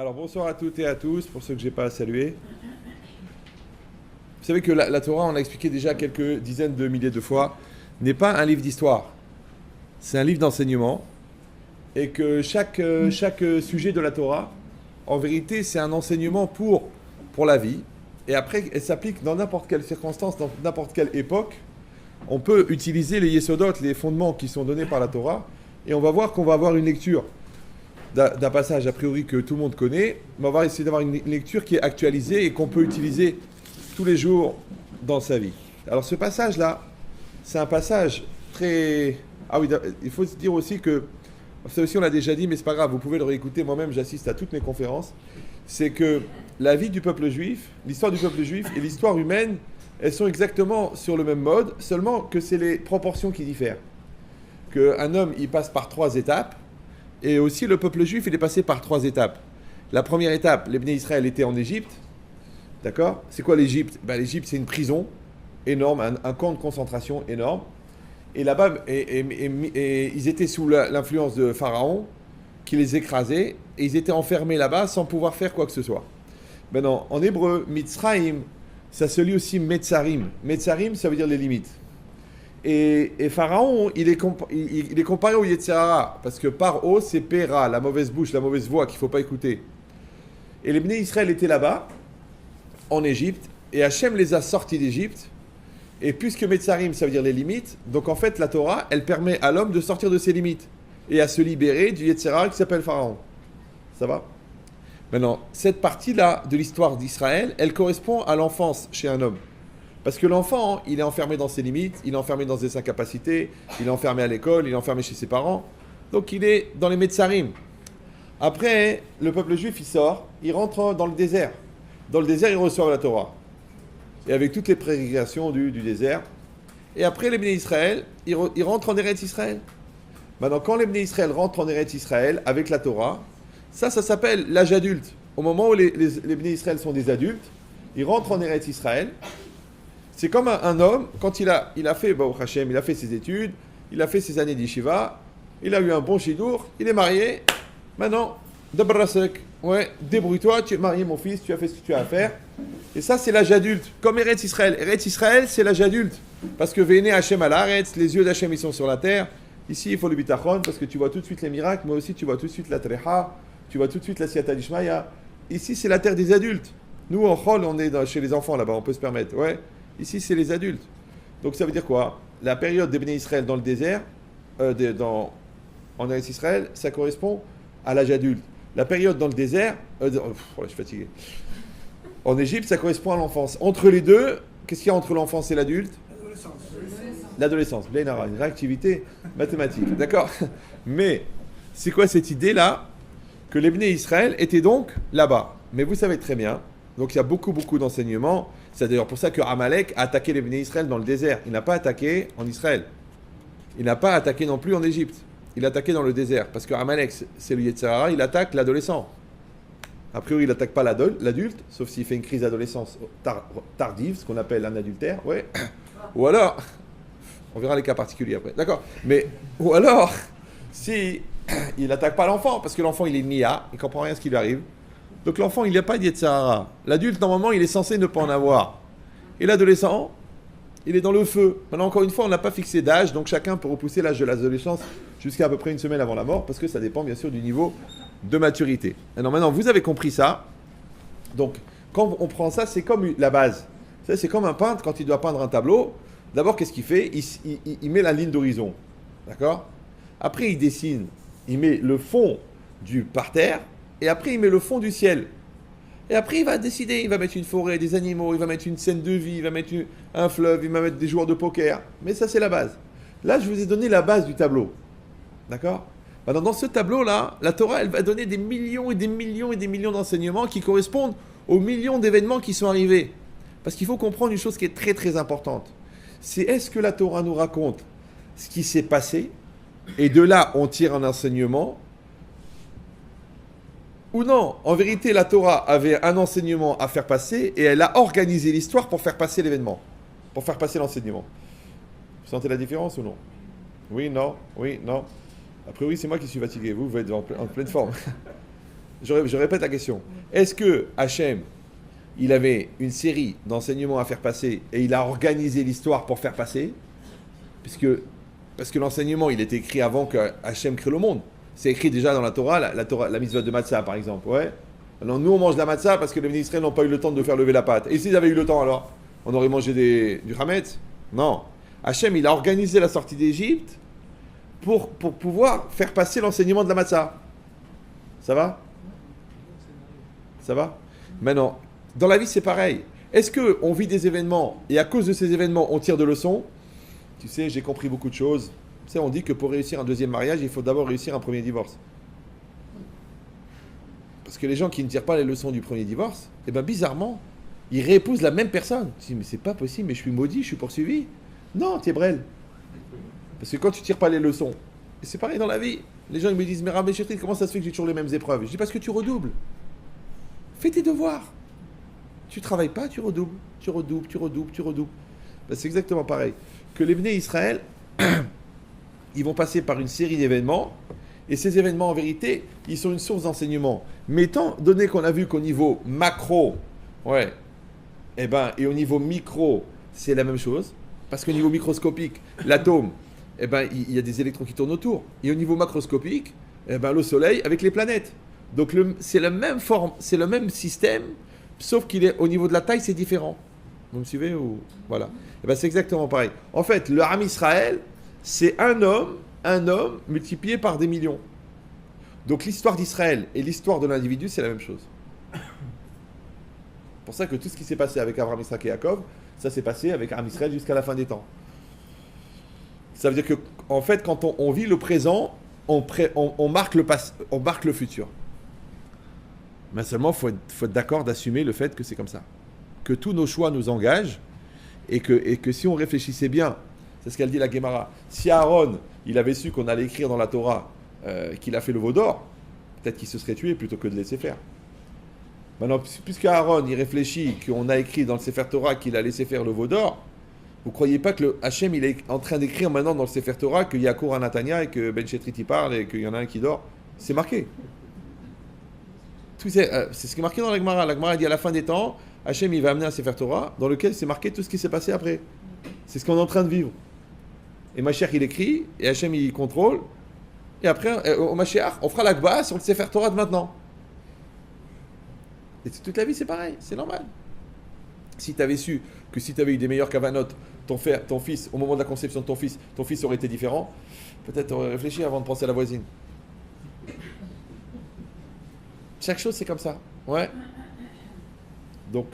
Alors bonsoir à toutes et à tous, pour ceux que je n'ai pas salués. Vous savez que la Torah, on l'a expliqué déjà quelques dizaines de milliers de fois, n'est pas un livre d'histoire. C'est un livre d'enseignement. Et que chaque sujet de la Torah, en vérité, c'est un enseignement pour la vie. Et après, elle s'applique dans n'importe quelle circonstance, dans n'importe quelle époque. On peut utiliser les yesodot, les fondements qui sont donnés par la Torah. Et on va voir qu'on va avoir une lecture d'un passage a priori que tout le monde connaît, mais on va essayer d'avoir une lecture qui est actualisée et qu'on peut utiliser tous les jours dans sa vie. Alors ce passage-là, c'est un passage très... Ah oui, il faut se dire aussi que, ça aussi on l'a déjà dit, mais c'est pas grave, vous pouvez le réécouter, moi-même j'assiste à toutes mes conférences, c'est que la vie du peuple juif, l'histoire du peuple juif et l'histoire humaine, elles sont exactement sur le même mode, seulement que c'est les proportions qui diffèrent. Qu'un homme, il passe par 3 étapes, et aussi, le peuple juif, il est passé par 3 étapes. La première étape, les Bnei Israël étaient en Égypte. D'accord ? C'est quoi l'Égypte ? L'Égypte, c'est une prison énorme, un camp de concentration énorme. Et là-bas, ils étaient sous l'influence de Pharaon, qui les écrasait, et ils étaient enfermés là-bas sans pouvoir faire quoi que ce soit. Maintenant, en hébreu, Mitzraïm, ça se lit aussi Metzarim. Metzarim, ça veut dire les limites. Et Pharaon, il est comparé au Yetzirah, parce que par haut, c'est Péra, la mauvaise bouche, la mauvaise voix qu'il ne faut pas écouter. Et les Bnei Israël étaient là-bas, en Égypte, et Hachem les a sortis d'Égypte. Et puisque Metzarim, ça veut dire les limites, donc en fait, la Torah, elle permet à l'homme de sortir de ses limites, et à se libérer du Yetzirah qui s'appelle Pharaon. Ça va ? Maintenant, cette partie-là de l'histoire d'Israël, elle correspond à l'enfance chez un homme. Parce que l'enfant, il est enfermé dans ses limites, il est enfermé dans ses incapacités, il est enfermé à l'école, il est enfermé chez ses parents. Donc il est dans les Metzarim. Après, le peuple juif, il sort, il rentre dans le désert. Dans le désert, il reçoit la Torah. Et avec toutes les prédications du désert. Et après, les Bnei Israël, ils rentrent en Eretz Israël. Maintenant, quand les Bnei Israël rentrent en Eretz Israël avec la Torah, ça s'appelle l'âge adulte. Au moment où les Bnei Israël sont des adultes, ils rentrent en Eretz Israël. C'est comme un homme, quand il a fait, Baruch Hashem, il a fait ses études, il a fait ses années d'Yeshiva, il a eu un bon shidour, il est marié, maintenant, Dabrasek, ouais, débrouille-toi, tu es marié mon fils, tu as fait ce que tu as à faire. Et ça, c'est l'âge adulte, comme Eretz Israël. Eretz Israël, c'est l'âge adulte, parce que Véné Hashem à l'Aretz, les yeux d'Hachem, ils sont sur la terre. Ici, il faut le bitachon, parce que tu vois tout de suite les miracles, mais aussi tu vois tout de suite la treha, tu vois tout de suite la siyata d'Ishmaïa. Ici, c'est la terre des adultes. Nous, en Chol, on est chez les enfants là-bas, on peut se permettre, ouais. Ici, c'est les adultes. Donc ça veut dire quoi ? La période des Bnei Israël dans le désert, en Eretz Israël, ça correspond à l'âge adulte. La période dans le désert, je suis fatigué. En Égypte, ça correspond à l'enfance. Entre les deux, qu'est-ce qu'il y a entre l'enfance et l'adulte ? L'adolescence. L'adolescence. Une réactivité mathématique. D'accord ? Mais c'est quoi cette idée-là ? Que les Bnei Israël étaient donc là-bas. Mais vous savez très bien, donc il y a beaucoup d'enseignements. C'est d'ailleurs pour ça que Amalek a attaqué les Bnei Israël dans le désert. Il n'a pas attaqué en Israël. Il n'a pas attaqué non plus en Égypte. Il a attaqué dans le désert. Parce que Amalek, c'est le Yetzirah, il attaque l'adolescent. A priori, il n'attaque pas l'adulte, sauf s'il fait une crise d'adolescence tardive, ce qu'on appelle un adultère. Ouais. Ou alors, on verra les cas particuliers après. D'accord. Mais, ou alors, si il n'attaque pas l'enfant, parce que l'enfant, il est nia, il ne comprend rien à ce qui lui arrive. Donc l'enfant, il n'a pas d'Yetzirah. L'adulte, normalement, il est censé ne pas en avoir. Et l'adolescent, il est dans le feu. Maintenant, encore une fois, on n'a pas fixé d'âge, donc chacun peut repousser l'âge de l'adolescence jusqu'à peu près une semaine avant la mort, parce que ça dépend bien sûr du niveau de maturité. Alors maintenant, vous avez compris ça. Donc, quand on prend ça, c'est comme la base. C'est comme un peintre, quand il doit peindre un tableau, d'abord, qu'est-ce qu'il fait ? Il met la ligne d'horizon. D'accord ? Après, il dessine. Il met le fond du parterre, et après, il met le fond du ciel. Et après, il va décider, il va mettre une forêt, des animaux, il va mettre une scène de vie, il va mettre un fleuve, il va mettre des joueurs de poker. Mais ça, c'est la base. Là, je vous ai donné la base du tableau. D'accord ? Maintenant, dans ce tableau-là, la Torah, elle va donner des millions et des millions et des millions d'enseignements qui correspondent aux millions d'événements qui sont arrivés. Parce qu'il faut comprendre une chose qui est très très importante. C'est est-ce que la Torah nous raconte ce qui s'est passé, et de là, on tire un enseignement, ou non, en vérité, la Torah avait un enseignement à faire passer et elle a organisé l'histoire pour faire passer l'événement, pour faire passer l'enseignement. Vous sentez la différence ou non ? Oui, non, oui, non. A priori, c'est moi qui suis fatigué. Vous êtes en pleine forme. je répète la question. Est-ce que Hachem, il avait une série d'enseignements à faire passer et il a organisé l'histoire pour faire passer parce que l'enseignement, il était écrit avant que Hachem crée le monde. C'est écrit déjà dans la Torah, la mitzvah de Matzah, par exemple. Ouais. Alors nous, on mange la Matzah parce que les Israël n'ont pas eu le temps de faire lever la pâte. Et s'ils avaient eu le temps, alors on aurait mangé du Hametz? Non. Hachem, il a organisé la sortie d'Égypte pour pouvoir faire passer l'enseignement de la Matzah. Ça va? Ça va? Maintenant, dans la vie, c'est pareil. Est-ce qu'on vit des événements et à cause de ces événements, on tire de leçons? Tu sais, j'ai compris beaucoup de choses. Tu sais, on dit que pour réussir un deuxième mariage, il faut d'abord réussir un premier divorce. Parce que les gens qui ne tirent pas les leçons du premier divorce, eh ben bizarrement, ils réépousent la même personne. Tu dis, mais c'est pas possible, mais je suis maudit, je suis poursuivi. Non, t'es brel. Parce que quand tu tires pas les leçons, et c'est pareil dans la vie. Les gens ils me disent, mais Rabbi Chetrit, comment ça se fait que j'ai toujours les mêmes épreuves? Je dis, parce que tu redoubles. Fais tes devoirs. Tu travailles pas, tu redoubles. Tu redoubles, tu redoubles, tu redoubles. Ben, c'est exactement pareil. Que les Bnei Israël, ils vont passer par une série d'événements, et ces événements, en vérité, ils sont une source d'enseignement. Mais étant donné qu'on a vu qu'au niveau macro, ouais, et au niveau micro, c'est la même chose, parce qu'au niveau microscopique, l'atome, il y a des électrons qui tournent autour. Et au niveau macroscopique, le Soleil avec les planètes. Donc c'est la même forme, c'est le même système, sauf qu'il est au niveau de la taille, c'est différent. Vous me suivez ou voilà. C'est exactement pareil. En fait, le Ham Israël, c'est un homme multiplié par des millions. Donc l'histoire d'Israël et l'histoire de l'individu, c'est la même chose. C'est pour ça que tout ce qui s'est passé avec Abraham, Isaac et Jacob, ça s'est passé avec Ham Israël jusqu'à la fin des temps. Ça veut dire que, en fait, quand on vit le présent, on marque le futur. Mais seulement, il faut être d'accord d'assumer le fait que c'est comme ça. Que tous nos choix nous engagent et que si on réfléchissait bien, c'est ce qu'elle dit la Gemara, si Aaron, il avait su qu'on allait écrire dans la Torah qu'il a fait le veau d'or, peut-être qu'il se serait tué plutôt que de laisser faire. Maintenant, puisque Aaron, il réfléchit qu'on a écrit dans le Sefer Torah qu'il a laissé faire le veau d'or, vous ne croyez pas que le Hachem, il est en train d'écrire maintenant dans le Sefer Torah qu'il y a cours à Natania et que Ben Chetrit y parle et qu'il y en a un qui dort? C'est marqué. C'est ce qui est marqué dans la Gemara. La Gemara dit à la fin des temps, Hachem, il va amener un Sefer Torah dans lequel c'est marqué tout ce qui s'est passé après. C'est ce qu'on est en train de vivre. Et Mashiach, il écrit, et Hachem, il contrôle. Et après, au Mashiach, on fera l'Akba sur le Sefer Torah de maintenant. Et toute la vie, c'est pareil, c'est normal. Si tu avais su que si tu avais eu des meilleurs kavanotes, ton fils, au moment de la conception de ton fils aurait été différent, peut-être tu aurais réfléchi avant de penser à la voisine. Chaque chose, c'est comme ça. Ouais. Donc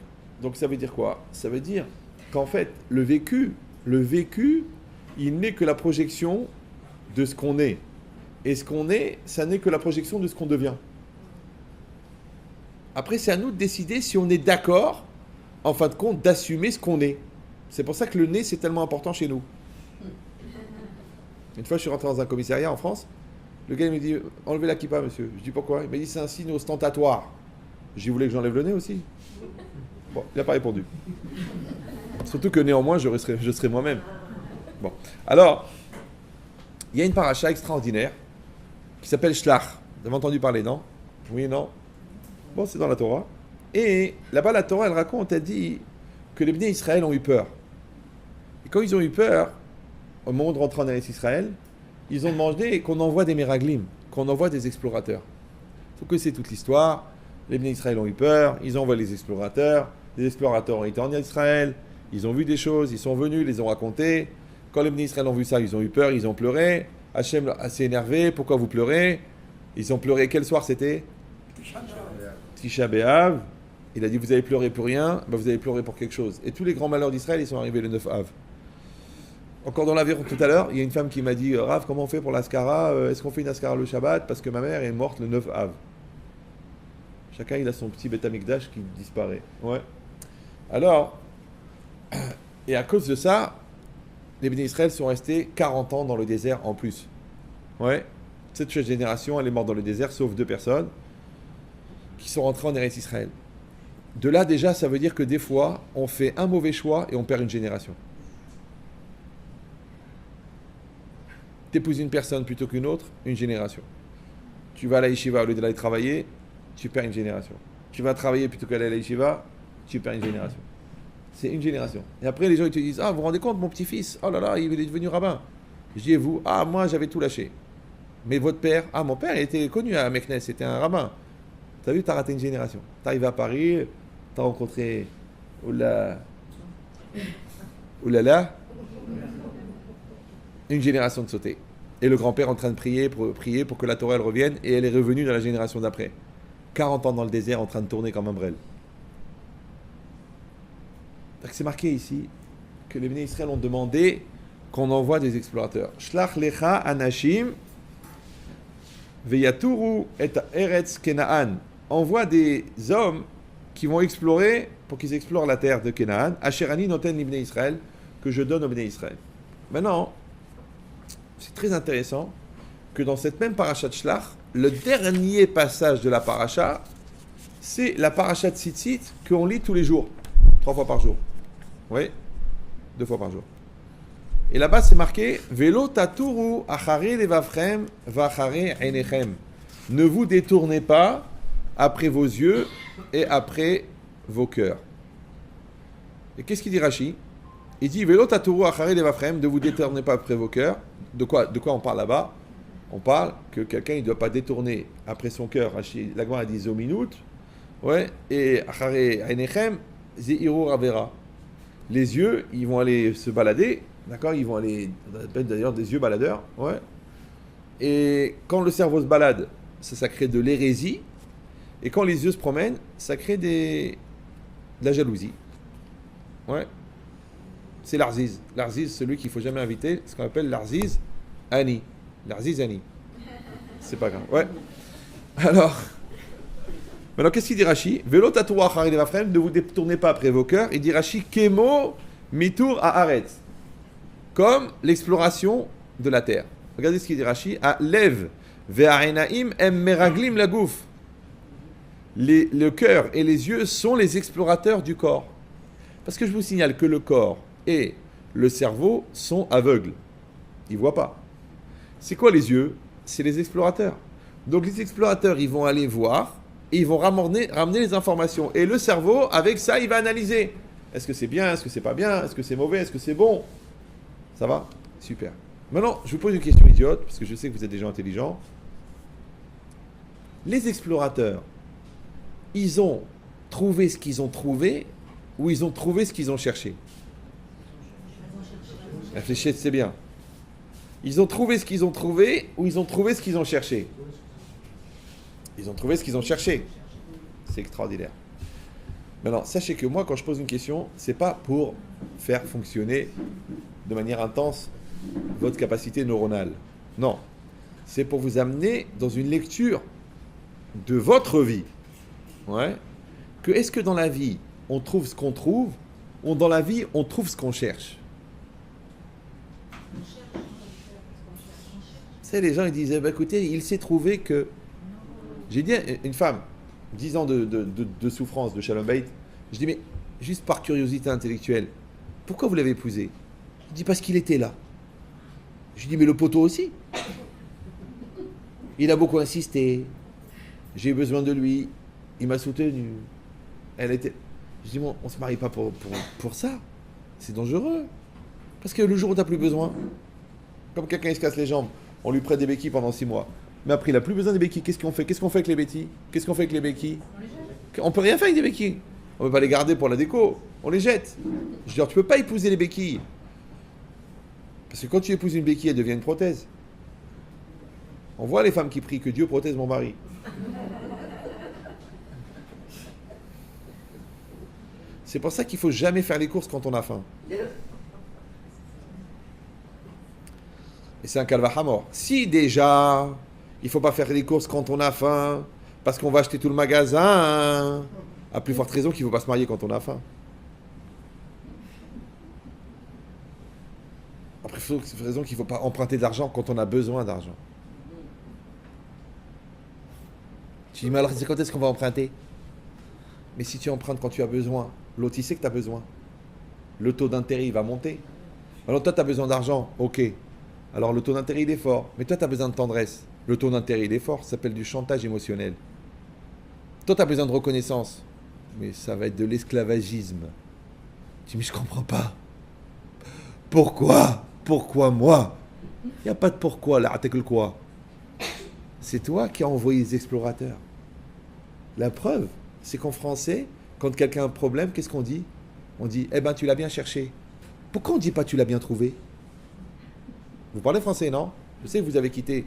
ça veut dire quoi? Ça veut dire qu'en fait, le vécu, il n'est que la projection de ce qu'on est. Et ce qu'on est, ça n'est que la projection de ce qu'on devient. Après, c'est à nous de décider si on est d'accord, en fin de compte, d'assumer ce qu'on est. C'est pour ça que le nez, c'est tellement important chez nous. Une fois, je suis rentré dans un commissariat en France. Le gars, il me dit, enlevez la kippa, monsieur. Je dis, pourquoi? Il m'a dit, c'est un signe ostentatoire. J'y voulais que j'enlève le nez aussi. Bon, il n'a pas répondu. Surtout que néanmoins, je serai moi-même. Bon. Alors, il y a une paracha extraordinaire qui s'appelle Shlach. Vous avez entendu parler, non? Oui, non? Bon, c'est dans la Torah. Et là-bas, la Torah, elle raconte, elle dit que les Bnei Israël ont eu peur. Et quand ils ont eu peur, au moment de rentrer en Eretz Israël, ils ont demandé qu'on envoie des Meraglim, qu'on envoie des explorateurs. Il faut que c'est toute l'histoire. Les Bnei Israël ont eu peur, ils envoient les explorateurs ont été en Israël, ils ont vu des choses, ils sont venus, ils les ont racontées. Quand les Bnei Israël ont vu ça, ils ont eu peur, ils ont pleuré. Hachem s'est énervé, pourquoi vous pleurez? Ils ont pleuré, quel soir c'était? Tisha B'Av. Il a dit, vous avez pleuré pour rien, ben vous avez pleuré pour quelque chose. Et tous les grands malheurs d'Israël, ils sont arrivés le 9 Av. Encore dans l'avion tout à l'heure, il y a une femme qui m'a dit, Rav, comment on fait pour l'Askara? Est-ce qu'on fait une Askara le Shabbat? Parce que ma mère est morte le 9 Av. Chacun, il a son petit Beth Amikdash qui disparaît. Ouais. Alors, et à cause de ça, les Bnei Israël sont restés 40 ans dans le désert en plus. Ouais. Cette génération, elle est morte dans le désert, sauf 2 personnes qui sont rentrées en Eretz Israël. De là, déjà, ça veut dire que des fois, on fait un mauvais choix et on perd une génération. T'épouses une personne plutôt qu'une autre, une génération. Tu vas à la yeshiva, au lieu d'aller travailler, tu perds une génération. Tu vas travailler plutôt qu'aller à la yeshiva, tu perds une génération. C'est une génération. Et après, les gens ils te disent, ah, vous vous rendez compte, mon petit-fils, oh là là, il est devenu rabbin. Je dis, et vous, ah, moi, j'avais tout lâché. Mais votre père, ah, mon père, il était connu à Meknes, c'était un rabbin. T'as vu, t'as raté une génération. T'es arrivé à Paris, t'as rencontré, oulala, une génération de sauter. Et le grand-père en train de prier pour que la Torah elle revienne, et elle est revenue dans la génération d'après. 40 ans dans le désert en train de tourner comme un brel. Donc c'est marqué ici que les Béné Israël ont demandé qu'on envoie des explorateurs. Shlach lecha anashim veyaturu et eretz Kenaan. Envoie des hommes qui vont explorer, pour qu'ils explorent la terre de Kenaan. Asherani noten libnei Israël, que je donne aux Béné Israël. Maintenant, c'est très intéressant que dans cette même paracha de Shlach, le dernier passage de la paracha, c'est la paracha de Tzitzit qu'on lit tous les jours, 3 fois par jour. Oui, 2 fois par jour. Et là-bas, c'est marqué Velo taturu achare levavchem vachare einechem. Ne vous détournez pas après vos yeux et après vos cœurs. Et qu'est-ce qu'il dit Rashi? Il dit Velo taturu achare levavchem, ne vous détournez pas après vos cœurs. De quoi on parle là-bas? On parle que quelqu'un ne doit pas détourner après son cœur. La Gemara dit Zominut. Ouais, et achare einechem zeiru avera. Les yeux, ils vont aller se balader, d'accord? Ils vont aller, on appelle d'ailleurs des yeux baladeurs, ouais. Et quand le cerveau se balade, ça crée de l'hérésie. Et quand les yeux se promènent, ça crée de la jalousie. Ouais. C'est l'arziz. L'arziz, celui qu'il ne faut jamais inviter, ce qu'on appelle l'arziz Ani. L'arziz Ani. C'est pas grave. Ouais. Alors, maintenant, qu'est-ce qu'il dit Rashi? Velo tatouach harelevafrem, ne vous détournez pas après vos cœurs. Il dit Rashi, Kemo mitur haaretz. Comme l'exploration de la terre. Regardez ce qu'il dit Rashi. A lev ve'arenaim em meraglim lagouf. Le cœur et les yeux sont les explorateurs du corps. Parce que je vous signale que le corps et le cerveau sont aveugles. Ils ne voient pas. C'est quoi les yeux? C'est les explorateurs. Donc les explorateurs, ils vont aller voir et ils vont ramener les informations. Et le cerveau, avec ça, il va analyser. Est-ce que c'est bien? Est-ce que c'est pas bien? Est-ce que c'est mauvais? Est-ce que c'est bon? Ça va? Super. Maintenant, je vous pose une question idiote, parce que je sais que vous êtes des gens intelligents. Les explorateurs, ils ont trouvé ce qu'ils ont trouvé, ou ils ont trouvé ce qu'ils ont cherché? Réfléchissez, c'est bien. Ils ont trouvé ce qu'ils ont trouvé, ou ils ont trouvé ce qu'ils ont cherché? Ils ont trouvé ce qu'ils ont cherché. C'est extraordinaire. Maintenant, sachez que moi, quand je pose une question, c'est pas pour faire fonctionner de manière intense votre capacité neuronale. Non. C'est pour vous amener dans une lecture de votre vie. Ouais. Que est-ce que dans la vie, on trouve ce qu'on trouve, ou dans la vie, on trouve ce qu'on cherche? Tu sais, les gens, ils disent, bah, écoutez, il s'est trouvé que... J'ai dit à une femme, 10 ans de souffrance de Shalom Bayit, je dis, mais juste par curiosité intellectuelle, pourquoi vous l'avez épousé? Je dis, parce qu'il était là. Je dis, mais le poteau aussi. Il a beaucoup insisté. J'ai eu besoin de lui. Il m'a soutenu. Elle était... Je dis, bon, on ne se marie pas pour ça. C'est dangereux. Parce que le jour où tu n'as plus besoin, comme quelqu'un il se casse les jambes, on lui prête des béquilles pendant 6 mois. Mais après, il n'a plus besoin des béquilles. Qu'est-ce qu'on fait? Qu'est-ce qu'on fait avec les béquilles? Qu'est-ce qu'on fait avec les béquilles? On peut rien faire avec des béquilles. On ne peut pas les garder pour la déco. On les jette. Je veux dire, tu ne peux pas épouser les béquilles. Parce que quand tu épouses une béquille, elle devient une prothèse. On voit les femmes qui prient que Dieu protège mon mari. C'est pour ça qu'il ne faut jamais faire les courses quand on a faim. Et c'est un calvache à mort. Si déjà, il ne faut pas faire les courses quand on a faim, parce qu'on va acheter tout le magasin, à plus forte raison qu'il ne faut pas se marier quand on a faim. Après, il faut raison qu'il ne faut pas emprunter d'argent quand on a besoin d'argent. Tu dis, mais alors, c'est quand est-ce qu'on va emprunter? Mais si tu empruntes quand tu as besoin, l'autre, il sait que tu as besoin. Le taux d'intérêt, il va monter. Alors, toi, tu as besoin d'argent, ok. Alors, le taux d'intérêt, il est fort. Mais toi, tu as besoin de tendresse. Le taux d'intérêt, il est fort. Ça s'appelle du chantage émotionnel. Toi, tu as besoin de reconnaissance. Mais ça va être de l'esclavagisme. Tu dis, mais je comprends pas. Pourquoi? Pourquoi moi? Il n'y a pas de pourquoi, là, article quoi. C'est toi qui as envoyé les explorateurs. La preuve, c'est qu'en français, quand quelqu'un a un problème, qu'est-ce qu'on dit? On dit, eh ben, tu l'as bien cherché. Pourquoi on ne dit pas tu l'as bien trouvé? Vous parlez français, non? Je sais que vous avez quitté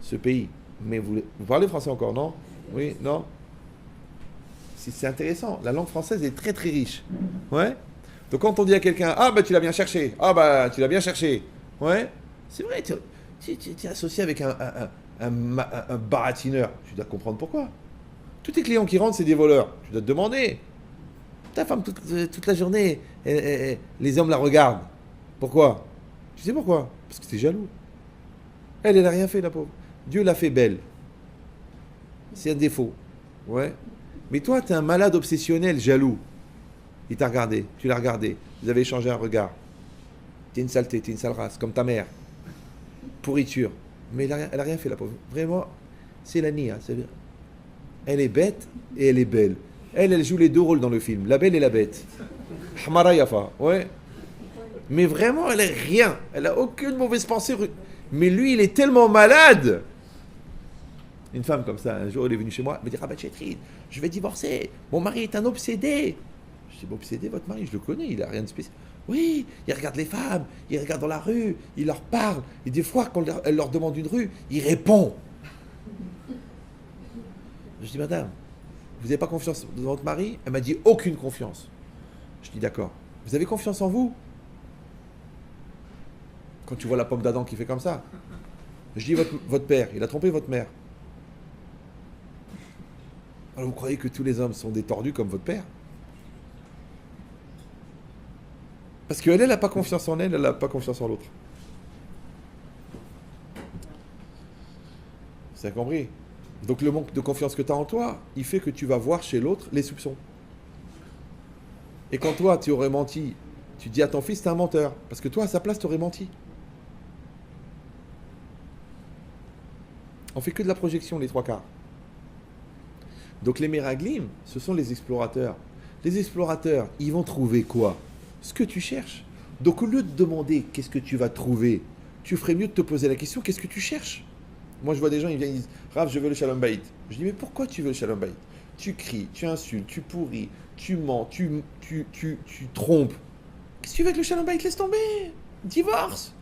ce pays, mais vous parlez français encore, non? Oui, non? C'est intéressant. La langue française est très très riche. Ouais? Donc quand on dit à quelqu'un, ah bah tu l'as bien cherché, ah bah tu l'as bien cherché. Ouais? C'est vrai, tu es associé avec un baratineur. Tu dois comprendre pourquoi. Tous tes clients qui rentrent, c'est des voleurs. Tu dois te demander. Ta femme, toute la journée, les hommes la regardent. Pourquoi? Tu sais pourquoi? Parce que t'es jaloux. Elle n'a rien fait, la pauvre. Dieu l'a fait belle. C'est un défaut. Ouais. Mais toi, t'es un malade obsessionnel, jaloux. Il t'a regardé, tu l'as regardé. Vous avez échangé un regard. T'es une saleté, t'es une sale race, comme ta mère. Pourriture. Mais elle a rien fait, la pauvre. Vraiment, c'est la nia. Elle est bête et elle est belle. Elle joue les deux rôles dans le film, la belle et la bête. Hamara Yafa, ouais. Mais vraiment, elle est rien. Elle a aucune mauvaise pensée. Mais lui, il est tellement malade. Une femme comme ça, un jour, elle est venue chez moi, elle me dit, Rabbi Chetrid, je vais divorcer. Mon mari est un obsédé. Je dis, obsédé, votre mari, je le connais, il n'a rien de spécial. Oui, il regarde les femmes, il regarde dans la rue, il leur parle. Et des fois, quand elle leur demande une rue, il répond. Je dis, madame, vous n'avez pas confiance dans votre mari? Elle m'a dit, aucune confiance. Je dis, d'accord. Vous avez confiance en vous? Quand tu vois la pomme d'Adam qui fait comme ça. Je dis, votre père, il a trompé votre mère. Alors vous croyez que tous les hommes sont des tordus comme votre père? Parce qu'elle n'a pas confiance en elle, elle n'a pas confiance en l'autre. Vous avez compris? Donc le manque de confiance que tu as en toi, il fait que tu vas voir chez l'autre les soupçons. Et quand toi, tu aurais menti, tu dis à ton fils, t'es un menteur. Parce que toi, à sa place, tu aurais menti. On fait que de la projection, les trois quarts. Donc les Meraglim, ce sont les explorateurs. Les explorateurs, ils vont trouver quoi? Ce que tu cherches. Donc au lieu de demander qu'est-ce que tu vas trouver, tu ferais mieux de te poser la question, qu'est-ce que tu cherches? Moi je vois des gens, ils viennent, ils disent, Rav, je veux le Shalom Bayit. Je dis, mais pourquoi tu veux le Shalom Bayit? Tu cries, tu insultes, tu pourris, tu mens, tu trompes. Qu'est-ce que tu veux avec le Shalom Bayit? Laisse tomber. Divorce.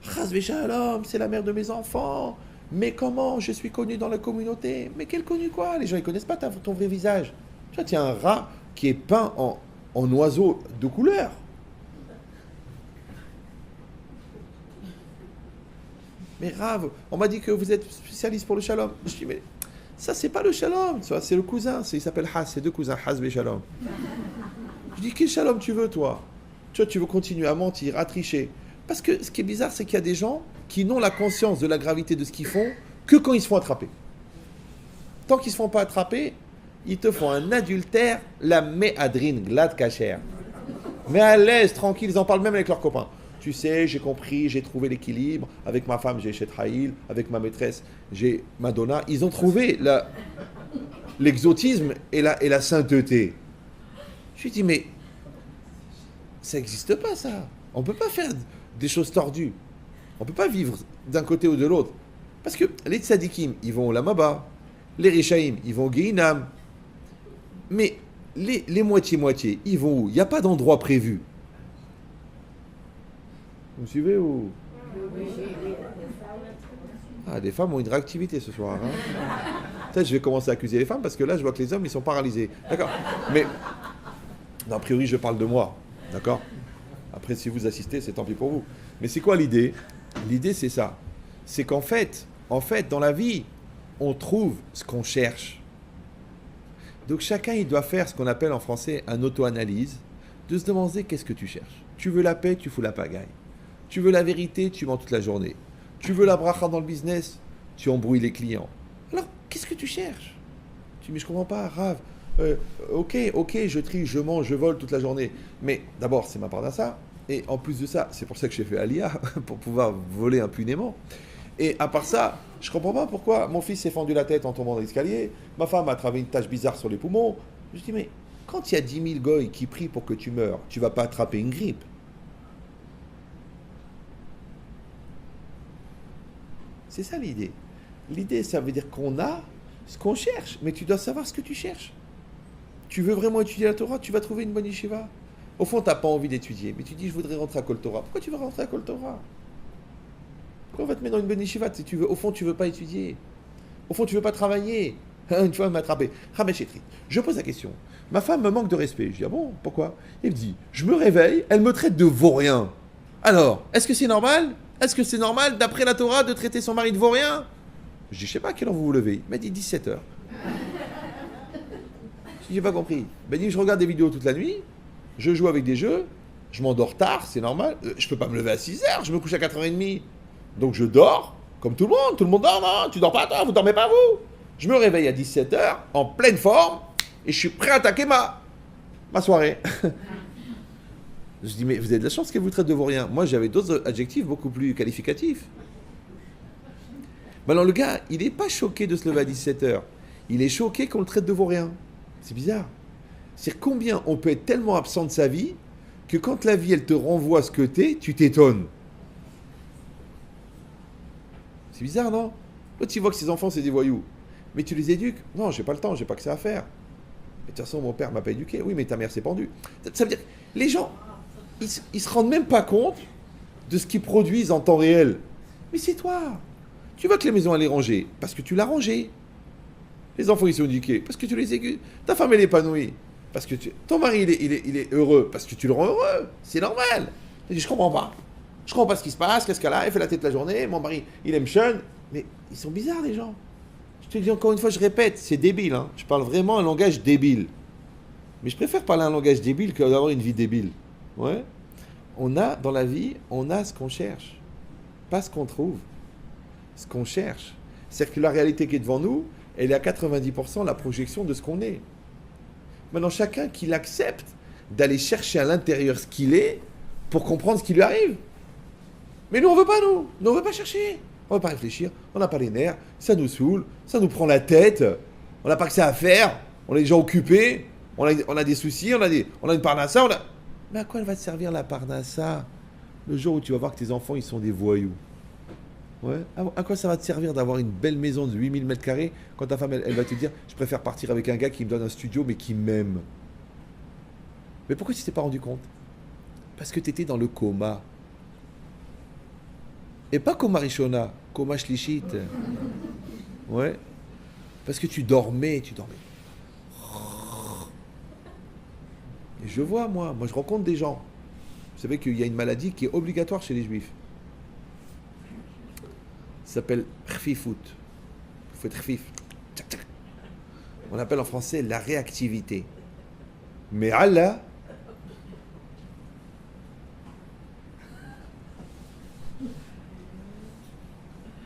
Chas Shalom, c'est la mère de mes enfants. Mais comment? Je suis connu dans la communauté. Mais quel connu quoi? Les gens, ils connaissent pas ton vrai visage. Tu vois, tu as un rat qui est peint en oiseau de couleur. Mais Rav, on m'a dit que vous êtes spécialiste pour le shalom. Je dis, mais ça, c'est pas le shalom. C'est le cousin. Il s'appelle Has. C'est deux cousins, Has et Shalom. Je dis, quel shalom tu veux, toi? Tu vois, tu veux continuer à mentir, à tricher. Parce que ce qui est bizarre, c'est qu'il y a des gens qui n'ont la conscience de la gravité de ce qu'ils font que quand ils se font attraper. Tant qu'ils ne se font pas attraper, ils te font un adultère, la méadrine, glad cachère. Mais à l'aise, tranquille, ils en parlent même avec leurs copains. Tu sais, j'ai compris, j'ai trouvé l'équilibre. Avec ma femme, j'ai Shet Haïl. Avec ma maîtresse, j'ai Madonna. Ils ont trouvé l'exotisme et la sainteté. Je lui dis, mais ça n'existe pas, ça. On ne peut pas faire des choses tordues. On ne peut pas vivre d'un côté ou de l'autre. Parce que les tzadikim, ils vont au Lamaba. Les Rishaïm, ils vont au Gehinam. Mais les moitiés-moitiés, ils vont où? Il n'y a pas d'endroit prévu. Vous me suivez ou... Ah, les femmes ont une réactivité ce soir. Hein. Peut-être je vais commencer à accuser les femmes parce que là, je vois que les hommes, ils sont paralysés. D'accord? Mais, non, a priori, je parle de moi. D'accord? Après, si vous assistez, c'est tant pis pour vous. Mais c'est quoi l'idée? L'idée, c'est ça. C'est qu'en fait, dans la vie, on trouve ce qu'on cherche. Donc chacun, il doit faire ce qu'on appelle en français un auto-analyse, de se demander qu'est-ce que tu cherches. Tu veux la paix, tu fous la pagaille. Tu veux la vérité, tu mens toute la journée. Tu veux la bracha dans le business, tu embrouilles les clients. Alors, qu'est-ce que tu cherches? Tu dis, mais je comprends pas, Rav. Ok, je trie, je mens, je vole toute la journée. Mais d'abord, c'est ma part d'un ça. Et en plus de ça, c'est pour ça que j'ai fait Aliyah, pour pouvoir voler impunément. Et à part ça, je comprends pas pourquoi mon fils s'est fendu la tête en tombant dans l'escalier, ma femme a travaillé une tache bizarre sur les poumons. Je dis, mais quand il y a 10 000 goy qui prient pour que tu meurs, tu vas pas attraper une grippe. C'est ça l'idée. L'idée, ça veut dire qu'on a ce qu'on cherche, mais tu dois savoir ce que tu cherches. Tu veux vraiment étudier la Torah, tu vas trouver une bonne yeshiva. Au fond, tu n'as pas envie d'étudier, mais tu dis, je voudrais rentrer à Kol Torah. Pourquoi tu veux rentrer à Kol Torah? Pourquoi on va te mettre dans une bonne yeshiva si tu veux? Au fond, tu ne veux pas étudier. Au fond, tu ne veux pas travailler. Une fois, elle m'a attrapé. Je pose la question. Ma femme me manque de respect. Je dis, ah bon, pourquoi? Il me dit, je me réveille, elle me traite de vaurien. Alors, est-ce que c'est normal? Est-ce que c'est normal, d'après la Torah, de traiter son mari de vaurien? Je dis, je sais pas à quelle heure vous vous levez. Il m'a dit 17h. J'ai pas compris. Il m'a dit, je regarde des vidéos toute la nuit, je joue avec des jeux, je m'endors tard, c'est normal. Je peux pas me lever à 6h, je me couche à 4h30. Donc je dors, comme tout le monde dort, non? Tu dors pas toi, vous dormez pas vous? Je me réveille à 17h, en pleine forme, et je suis prêt à attaquer ma soirée. Je dis, mais vous avez de la chance qu'elle vous traite de vaurien. Moi, j'avais d'autres adjectifs beaucoup plus qualificatifs. Mais alors, le gars, il n'est pas choqué de se lever à 17h. Il est choqué qu'on le traite de vaurien. C'est bizarre. C'est-à-dire combien on peut être tellement absent de sa vie que quand la vie, elle te renvoie ce que t'es, tu t'étonnes. C'est bizarre, non? Là, tu vois que ses enfants, c'est des voyous. Mais tu les éduques? Non, j'ai pas le temps, j'ai pas que ça à faire. Mais de toute façon, mon père m'a pas éduqué. Oui, mais ta mère s'est pendue. Ça veut dire, les gens, ils se rendent même pas compte de ce qu'ils produisent en temps réel. Mais c'est toi. Tu vois que la maison, elle est rangée parce que tu l'as rangée. Les enfants, ils sont éduqués parce que tu les éduques. Ta femme, elle est épanouie parce que ton mari, il est heureux parce que tu le rends heureux. C'est normal. Je comprends pas. Je comprends pas ce qui se passe. Qu'est-ce qu'elle a? Elle fait la tête la journée. Mon mari, il aime Sean. Mais ils sont bizarres, les gens. Je te dis encore une fois, je répète, c'est débile. Hein. Je parle vraiment un langage débile. Mais je préfère parler un langage débile que d'avoir une vie débile. Ouais. On a, dans la vie, on a ce qu'on cherche. Pas ce qu'on trouve. Ce qu'on cherche. C'est-à-dire que la réalité qui est devant nous, elle est à 90% la projection de ce qu'on est. Maintenant, chacun qu'il accepte d'aller chercher à l'intérieur ce qu'il est pour comprendre ce qui lui arrive. Mais nous, on veut pas, nous. Nous, on veut pas chercher. On veut pas réfléchir. On n'a pas les nerfs. Ça nous saoule. Ça nous prend la tête. On n'a pas que ça à faire. On est déjà occupés. On a des soucis. On a une parnassa. Mais à quoi elle va te servir la parnassa le jour où tu vas voir que tes enfants, ils sont des voyous? Ouais. À quoi ça va te servir d'avoir une belle maison de 8000 mètres carrés quand ta femme, elle va te dire, je préfère partir avec un gars qui me donne un studio mais qui m'aime? Mais pourquoi tu t'es pas rendu compte? Parce que tu étais dans le coma. Et pas coma Rishona, coma Shlichit. Ouais. Parce que tu dormais. Et je vois, moi je rencontre des gens. Vous savez qu'il y a une maladie qui est obligatoire chez les juifs. Ça s'appelle khfifout. Il faut être khfif. On appelle en français la réactivité. Mais Allah,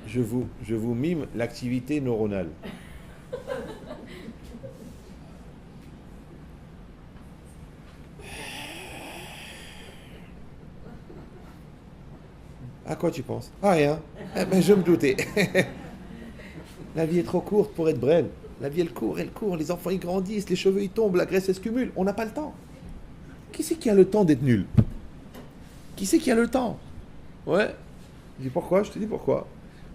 je vous mime l'activité neuronale. À quoi tu penses? Ah, rien. Eh ben, je me doutais. La vie est trop courte pour être brève. La vie, elle court. Les enfants, ils grandissent, les cheveux, ils tombent, la graisse, elle se cumule. On n'a pas le temps. Qui c'est qui a le temps d'être nul? Qui c'est qui a le temps? Ouais. Je dis pourquoi? Je te dis pourquoi.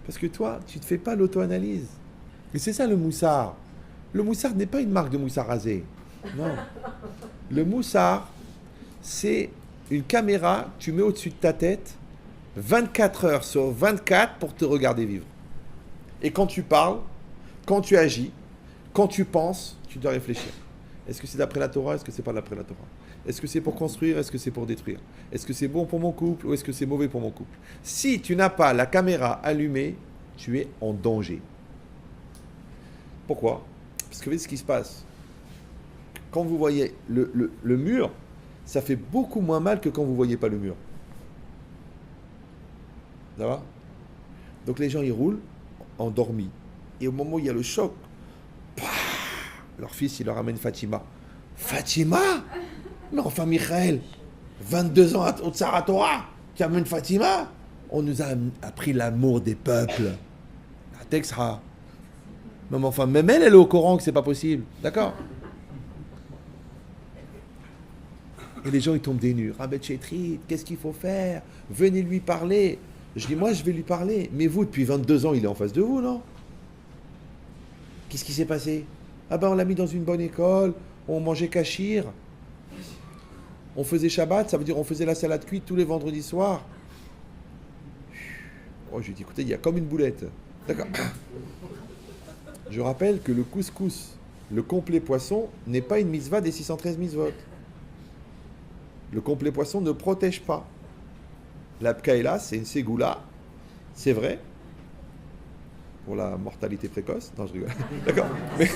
Parce que toi, tu ne te fais pas l'auto-analyse. Et c'est ça le moussard. Le moussard n'est pas une marque de moussard rasé. Non. Le moussard, c'est une caméra que tu mets au-dessus de ta tête 24 heures sur 24 pour te regarder vivre. Et quand tu parles, quand tu agis, quand tu penses, tu dois réfléchir. Est-ce que c'est d'après la Torah? Est-ce que c'est pas d'après la Torah? Est-ce que c'est pour construire? Est-ce que c'est pour détruire? Est-ce que c'est bon pour mon couple ou est-ce que c'est mauvais pour mon couple? Si tu n'as pas la caméra allumée, tu es en danger. Pourquoi? Parce que vous voyez ce qui se passe. Quand vous voyez le mur, ça fait beaucoup moins mal que quand vous ne voyez pas le mur. Ça va? Donc les gens, ils roulent endormis. Et au moment où il y a le choc, leur fils, il leur amène Fatima. Fatima? Mais enfin, Michael, 22 ans au Tsar Torah, tu amènes Fatima? On nous a appris l'amour des peuples. La Texra. Même enfin, même elle est au courant que c'est pas possible. D'accord? Et les gens, ils tombent des nues. Rabbi Chetrit, qu'est-ce qu'il faut faire? Venez lui parler. Je dis, moi, je vais lui parler. Mais vous, depuis 22 ans, il est en face de vous, non? Qu'est-ce qui s'est passé? Ah ben, on l'a mis dans une bonne école. On mangeait kashir. On faisait Shabbat, ça veut dire on faisait la salade cuite tous les vendredis soirs. Oh, je lui ai dit, écoutez, il y a comme une boulette. D'accord. Je rappelle que le couscous, le complet poisson, n'est pas une mitzvah des 613 mitzvot. Le complet poisson ne protège pas. La pkaïla, c'est une ségoula, c'est vrai, pour la mortalité précoce. Non, je rigole. D'accord. Mais,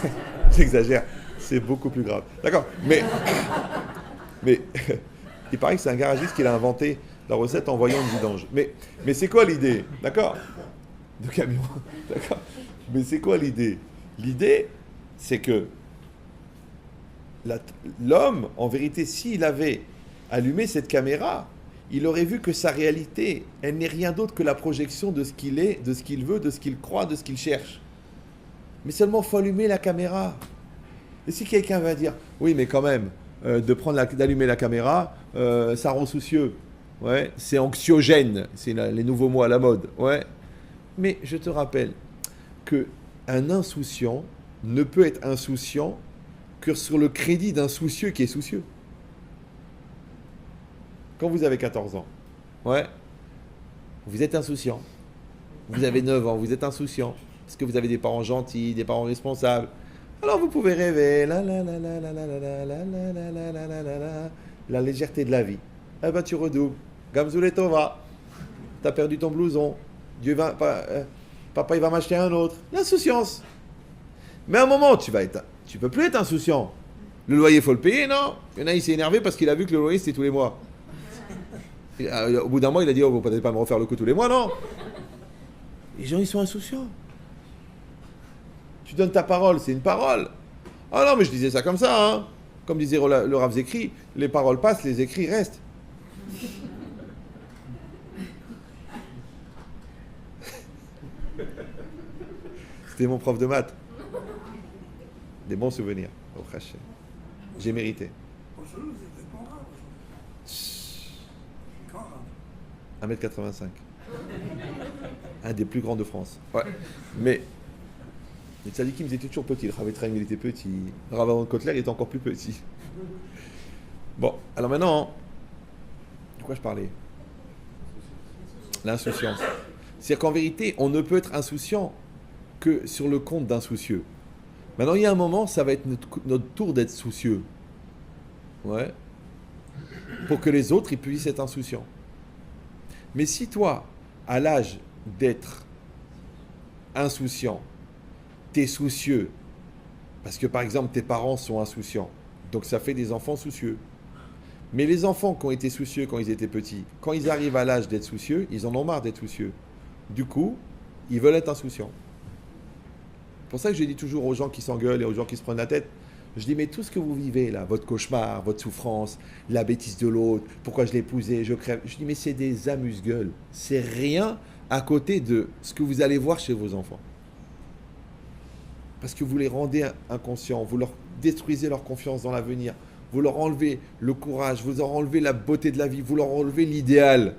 j'exagère, c'est beaucoup plus grave. D'accord. Mais il paraît que c'est un garagiste qui a inventé la recette en voyant une vidange. Mais c'est quoi l'idée? D'accord. De camion. D'accord. Mais c'est quoi l'idée? L'idée, c'est que l'homme, en vérité, s'il avait allumé cette caméra, il aurait vu que sa réalité, elle n'est rien d'autre que la projection de ce qu'il est, de ce qu'il veut, de ce qu'il croit, de ce qu'il cherche. Mais seulement, il faut allumer la caméra. Et si quelqu'un va dire, oui, mais quand même, d'allumer la caméra, ça rend soucieux. Ouais, c'est anxiogène, c'est les nouveaux mots à la mode. Ouais. Mais je te rappelle qu'un insouciant ne peut être insouciant que sur le crédit d'un soucieux qui est soucieux. Quand vous avez 14 ans, ouais, vous êtes insouciant. Vous avez 9 ans, vous êtes insouciant. Parce que vous avez des parents gentils, des parents responsables. Alors vous pouvez rêver la légèreté de la vie. Eh ben tu redoubles. Gamzoul et Tova. T'as perdu ton blouson. Papa il va m'acheter un autre. L'insouciance. Mais à un moment, tu peux plus être insouciant. Le loyer, il faut le payer, non? Il y en a, il s'est énervé parce qu'il a vu que le loyer, c'était tous les mois. Au bout d'un mois, il a dit, oh, vous ne pouvez pas me refaire le coup tous les mois, non? Les gens, ils sont insouciants. Tu donnes ta parole, c'est une parole. Ah non, mais je disais ça comme ça, hein. Comme disait le Rav Zekri, les paroles passent, les écrits restent. C'était mon prof de maths. Des bons souvenirs. Au Hachem. J'ai mérité. 1m85. Un des plus grands de France. Ouais. Mais les tzadikim, ils étaient toujours petits. Le Rav Ephraim, il était petit. Le Rav Aaron Kotler, il était encore plus petit. Bon, alors maintenant, de quoi je parlais? L'insouciance. C'est-à-dire qu'en vérité, on ne peut être insouciant que sur le compte d'un soucieux. Maintenant, il y a un moment, ça va être notre tour d'être soucieux. Ouais. Pour que les autres, ils puissent être insouciants. Mais si toi, à l'âge d'être insouciant, t'es soucieux, parce que par exemple, tes parents sont insouciants, donc ça fait des enfants soucieux. Mais les enfants qui ont été soucieux quand ils étaient petits, quand ils arrivent à l'âge d'être soucieux, ils en ont marre d'être soucieux. Du coup, ils veulent être insouciants. C'est pour ça que je dis toujours aux gens qui s'engueulent et aux gens qui se prennent la tête, je dis, mais tout ce que vous vivez là, votre cauchemar, votre souffrance, la bêtise de l'autre, pourquoi je l'ai épousé, je crève, je dis, mais c'est des amuse-gueules. C'est rien à côté de ce que vous allez voir chez vos enfants. Parce que vous les rendez inconscients, vous leur détruisez leur confiance dans l'avenir, vous leur enlevez le courage, vous leur enlevez la beauté de la vie, vous leur enlevez l'idéal.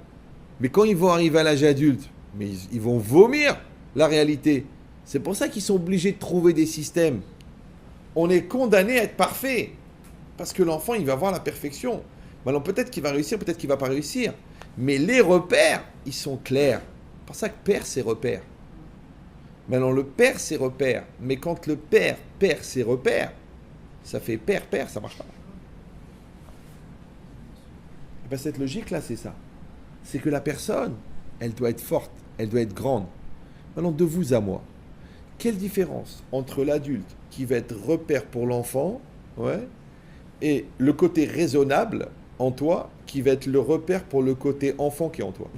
Mais quand ils vont arriver à l'âge adulte, mais ils vont vomir la réalité. C'est pour ça qu'ils sont obligés de trouver des systèmes. On est condamné à être parfait. Parce que l'enfant, il va voir la perfection. Alors peut-être qu'il va réussir, peut-être qu'il ne va pas réussir. Mais les repères, ils sont clairs. C'est pour ça que père, c'est repère. Maintenant, le père, c'est repère. Mais quand le père perd ses repères, ça fait père, ça ne marche pas. Et bien, cette logique-là, c'est ça. C'est que la personne, elle doit être forte, elle doit être grande. Maintenant, de vous à moi, quelle différence entre l'adulte qui va être repère pour l'enfant, ouais, et le côté raisonnable en toi qui va être le repère pour le côté enfant qui est en toi?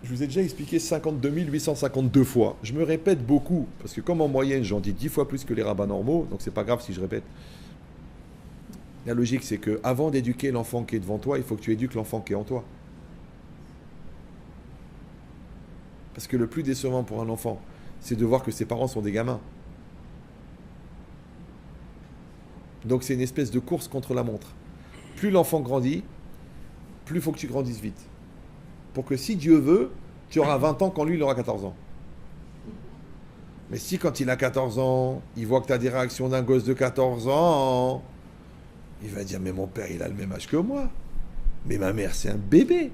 Je vous ai déjà expliqué 52 852 fois. Je me répète beaucoup, parce que comme en moyenne, j'en dis 10 fois plus que les rabbins normaux, donc c'est pas grave si je répète. La logique, c'est que avant d'éduquer l'enfant qui est devant toi, il faut que tu éduques l'enfant qui est en toi. Parce que le plus décevant pour un enfant, c'est de voir que ses parents sont des gamins. Donc c'est une espèce de course contre la montre. Plus l'enfant grandit, plus il faut que tu grandisses vite. Pour que si Dieu veut, tu auras 20 ans quand lui il aura 14 ans. Mais si quand il a 14 ans, il voit que tu as des réactions d'un gosse de 14 ans, il va dire mais mon père il a le même âge que moi. Mais ma mère c'est un bébé.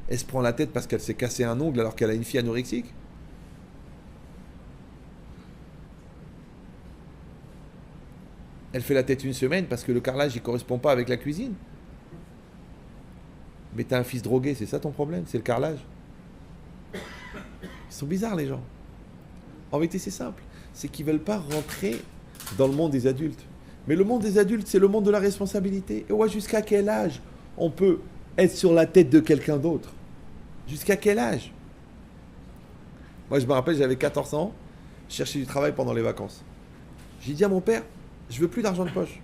Elle se prend la tête parce qu'elle s'est cassé un ongle alors qu'elle a une fille anorexique. Elle fait la tête une semaine parce que le carrelage il correspond pas avec la cuisine. Mais t'as un fils drogué, c'est ça ton problème, c'est le carrelage. Ils sont bizarres les gens. En vérité c'est simple, c'est qu'ils veulent pas rentrer dans le monde des adultes. Mais le monde des adultes c'est le monde de la responsabilité. Et ouais, jusqu'à quel âge on peut être sur la tête de quelqu'un d'autre? Jusqu'à quel âge? Moi je me rappelle, j'avais 14 ans, je cherchais du travail pendant les vacances. J'ai dit à mon père, je veux plus d'argent de poche.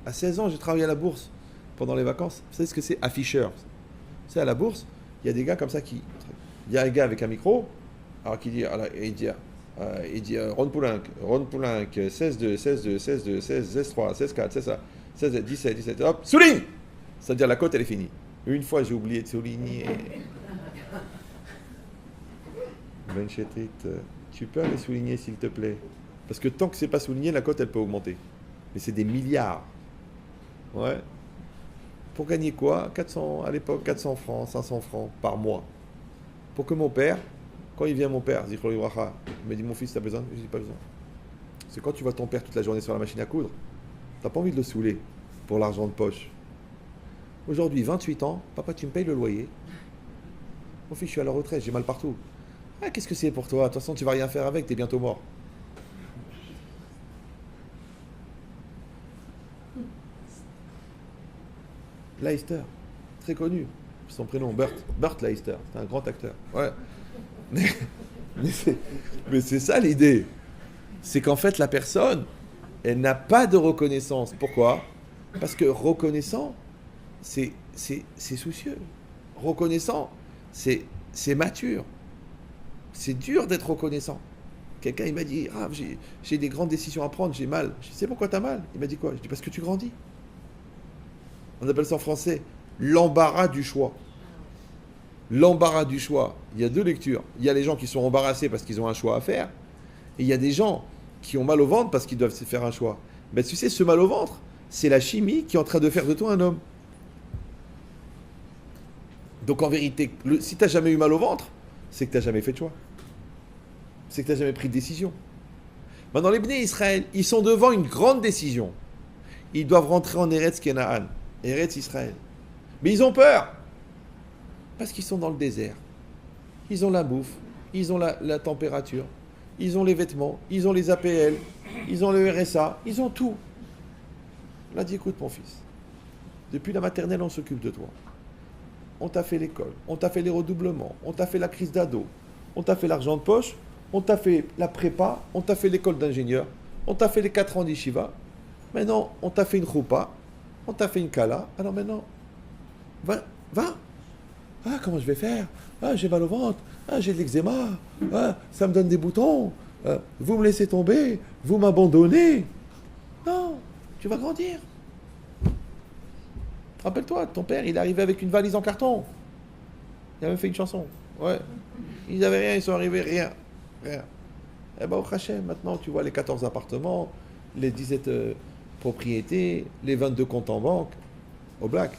À 16 ans, j'ai travaillé à la bourse pendant les vacances. Vous savez ce que c'est? Afficheur. Tu sais, à la bourse, il y a des gars comme ça qui... Il y a un gars avec un micro, alors qui dit... Alors, il dit Ron Poulenc, 16-2, 16-2, 16-2, 16-3, 16-4, 16-4, 16-17, 17, hop, souligne! C'est-à-dire la cote, elle est finie. Une fois, j'ai oublié de souligner. Ben Chetrit, tu peux aller souligner, s'il te plaît? Parce que tant que c'est pas souligné, la cote, elle peut augmenter. Mais c'est des milliards. Ouais. Pour gagner quoi? 400, à l'époque, 400 francs, 500 francs par mois. Pour que mon père, quand il vient mon père, Zichro Libracha, il me dit, mon fils, t'as besoin? Je dis, pas besoin. C'est quand tu vois ton père toute la journée sur la machine à coudre, t'as pas envie de le saouler pour l'argent de poche. Aujourd'hui, 28 ans, papa, tu me payes le loyer. Mon fils, je suis à la retraite, j'ai mal partout. Ah, qu'est-ce que c'est pour toi? De toute façon, tu vas rien faire avec, t'es bientôt mort. Leicester, très connu. Son prénom, Burt Leicester, c'est un grand acteur. Ouais. Mais c'est ça l'idée. C'est qu'en fait, la personne, elle n'a pas de reconnaissance. Pourquoi? Parce que reconnaissant, c'est soucieux. Reconnaissant, c'est mature. C'est dur d'être reconnaissant. Quelqu'un, il m'a dit, ah, j'ai des grandes décisions à prendre, j'ai mal. Je sais pourquoi t'as mal? Il m'a dit quoi? Je dis, parce que tu grandis. On appelle ça en français l'embarras du choix. L'embarras du choix. Il y a deux lectures. Il y a les gens qui sont embarrassés parce qu'ils ont un choix à faire. Et il y a des gens qui ont mal au ventre parce qu'ils doivent se faire un choix. Mais tu sais, ce mal au ventre, c'est la chimie qui est en train de faire de toi un homme. Donc en vérité, si tu n'as jamais eu mal au ventre, c'est que tu n'as jamais fait de choix. C'est que tu n'as jamais pris de décision. Maintenant, les Bnei Israël, ils sont devant une grande décision. Ils doivent rentrer en Eretz Kenaan. Eretz Israël. Mais ils ont peur. Parce qu'ils sont dans le désert. Ils ont la bouffe. Ils ont la température. Ils ont les vêtements. Ils ont les APL. Ils ont le RSA. Ils ont tout. On a dit, écoute mon fils. Depuis la maternelle, on s'occupe de toi. On t'a fait l'école. On t'a fait les redoublements. On t'a fait la crise d'ado. On t'a fait l'argent de poche. On t'a fait la prépa. On t'a fait l'école d'ingénieur. On t'a fait les 4 ans d'Yeshiva. Maintenant, on t'a fait une choupa. On t'a fait une kala, alors maintenant, va. Ah, comment je vais faire? Ah, j'ai mal au ventre. Ah, j'ai de l'eczéma. Ah, ça me donne des boutons. Vous me laissez tomber. Vous m'abandonnez. Non, tu vas grandir. Rappelle-toi, ton père, il est arrivé avec une valise en carton. Il a même fait une chanson. Ouais. Ils n'avaient rien, ils sont arrivés, rien. Eh ben, au Hachem, maintenant, tu vois les 14 appartements, les 17... propriété, les 22 comptes en banque, au black,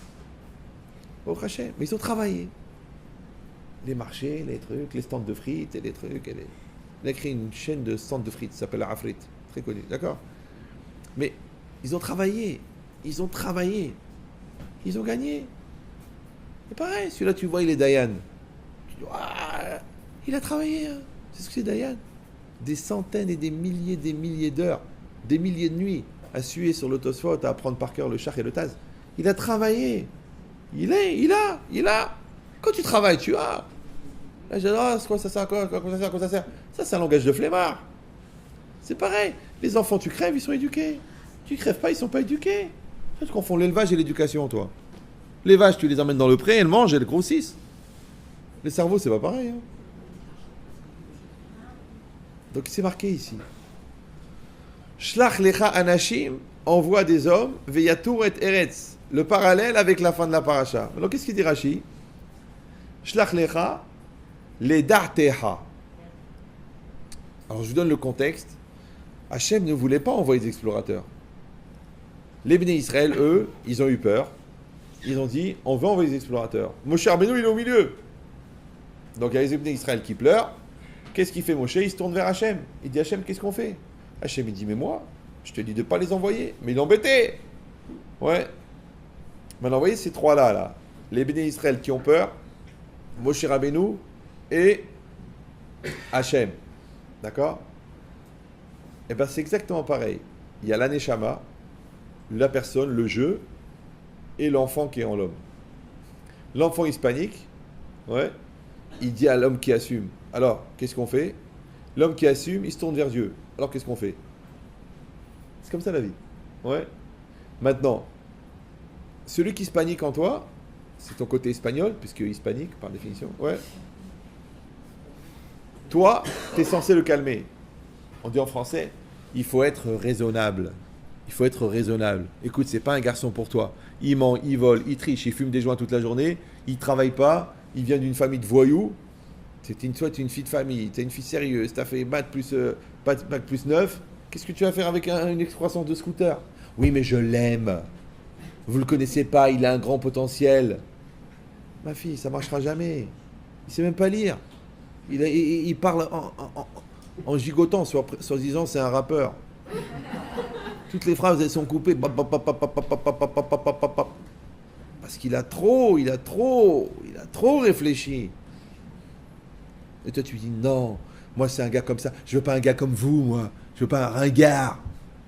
au crachet. Mais ils ont travaillé. Les marchés, les trucs, les stands de frites et les trucs. Il a créé une chaîne de stands de frites, ça s'appelle la Afrit, très connue, d'accord? Mais ils ont travaillé. Ils ont gagné. C'est pareil, celui-là, tu vois, il est Dayan. Tu dis, ah, il a travaillé. Hein. C'est ce que c'est Dayan. Des centaines et des milliers d'heures, des milliers de nuits. À suer sur le Tosfot, à apprendre par cœur le Shach et le Taz. Il a travaillé. Il a. Quand tu travailles, tu as. Là, j'ai dit, c'est quoi ça sert, quoi ça sert? Ça, c'est un langage de flemmard. C'est pareil. Les enfants, tu crèves, ils sont éduqués. Tu crèves pas, ils sont pas éduqués. Tu confonds l'élevage et l'éducation, toi. Les vaches, tu les emmènes dans le pré, elles mangent, elles grossissent. Le cerveau, c'est pas pareil. Hein. Donc c'est marqué ici. Shlach lecha anashim, envoie des hommes, veyatur et eretz. Le parallèle avec la fin de la paracha. Alors qu'est-ce qu'il dit Rashi? Shlach lecha, les darteha. Alors je vous donne le contexte. Hachem ne voulait pas envoyer des explorateurs. Les Bnei Israël, eux, ils ont eu peur. Ils ont dit, on veut envoyer des explorateurs. Moshe Rabbeinu, il est au milieu. Donc il y a les Bnei Israël qui pleurent. Qu'est-ce qu'il fait Moshe? Il se tourne vers Hachem. Il dit, Hachem, qu'est-ce qu'on fait? Hachem, il dit, mais moi, je te dis de ne pas les envoyer. Mais il est embêté. Ouais. Maintenant, vous voyez ces trois-là, là. Les Bnei Israël qui ont peur, Moshe Rabbeinu et Hachem. D'accord? Et bien, c'est exactement pareil. Il y a l'aneshama, la personne, le jeu, et l'enfant qui est en l'homme. L'enfant hispanique, ouais, il dit à l'homme qui assume. Alors, qu'est-ce qu'on fait? L'homme qui assume, il se tourne vers Dieu. Alors, qu'est-ce qu'on fait? C'est comme ça la vie. Ouais. Maintenant, celui qui se panique en toi, c'est ton côté espagnol, puisque hispanique, par définition. Ouais. Toi, tu es censé le calmer. On dit en français, il faut être raisonnable. Il faut être raisonnable. Écoute, c'est pas un garçon pour toi. Il ment, il vole, il triche, il fume des joints toute la journée, il travaille pas, il vient d'une famille de voyous. Toi, tu es une fille de famille, tu es une fille sérieuse, tu as fait bac plus 9. Qu'est-ce que tu vas faire avec une excroissance de scooter? Oui, mais je l'aime. Vous le connaissez pas, il a un grand potentiel. Ma fille, ça marchera jamais. Il sait même pas lire. Il parle en gigotant, soit disant c'est un rappeur. Toutes les phrases, elles sont coupées. Parce qu'il a trop réfléchi. Et toi, tu dis non, moi c'est un gars comme ça. Je veux pas un gars comme vous, moi. Je veux pas un ringard.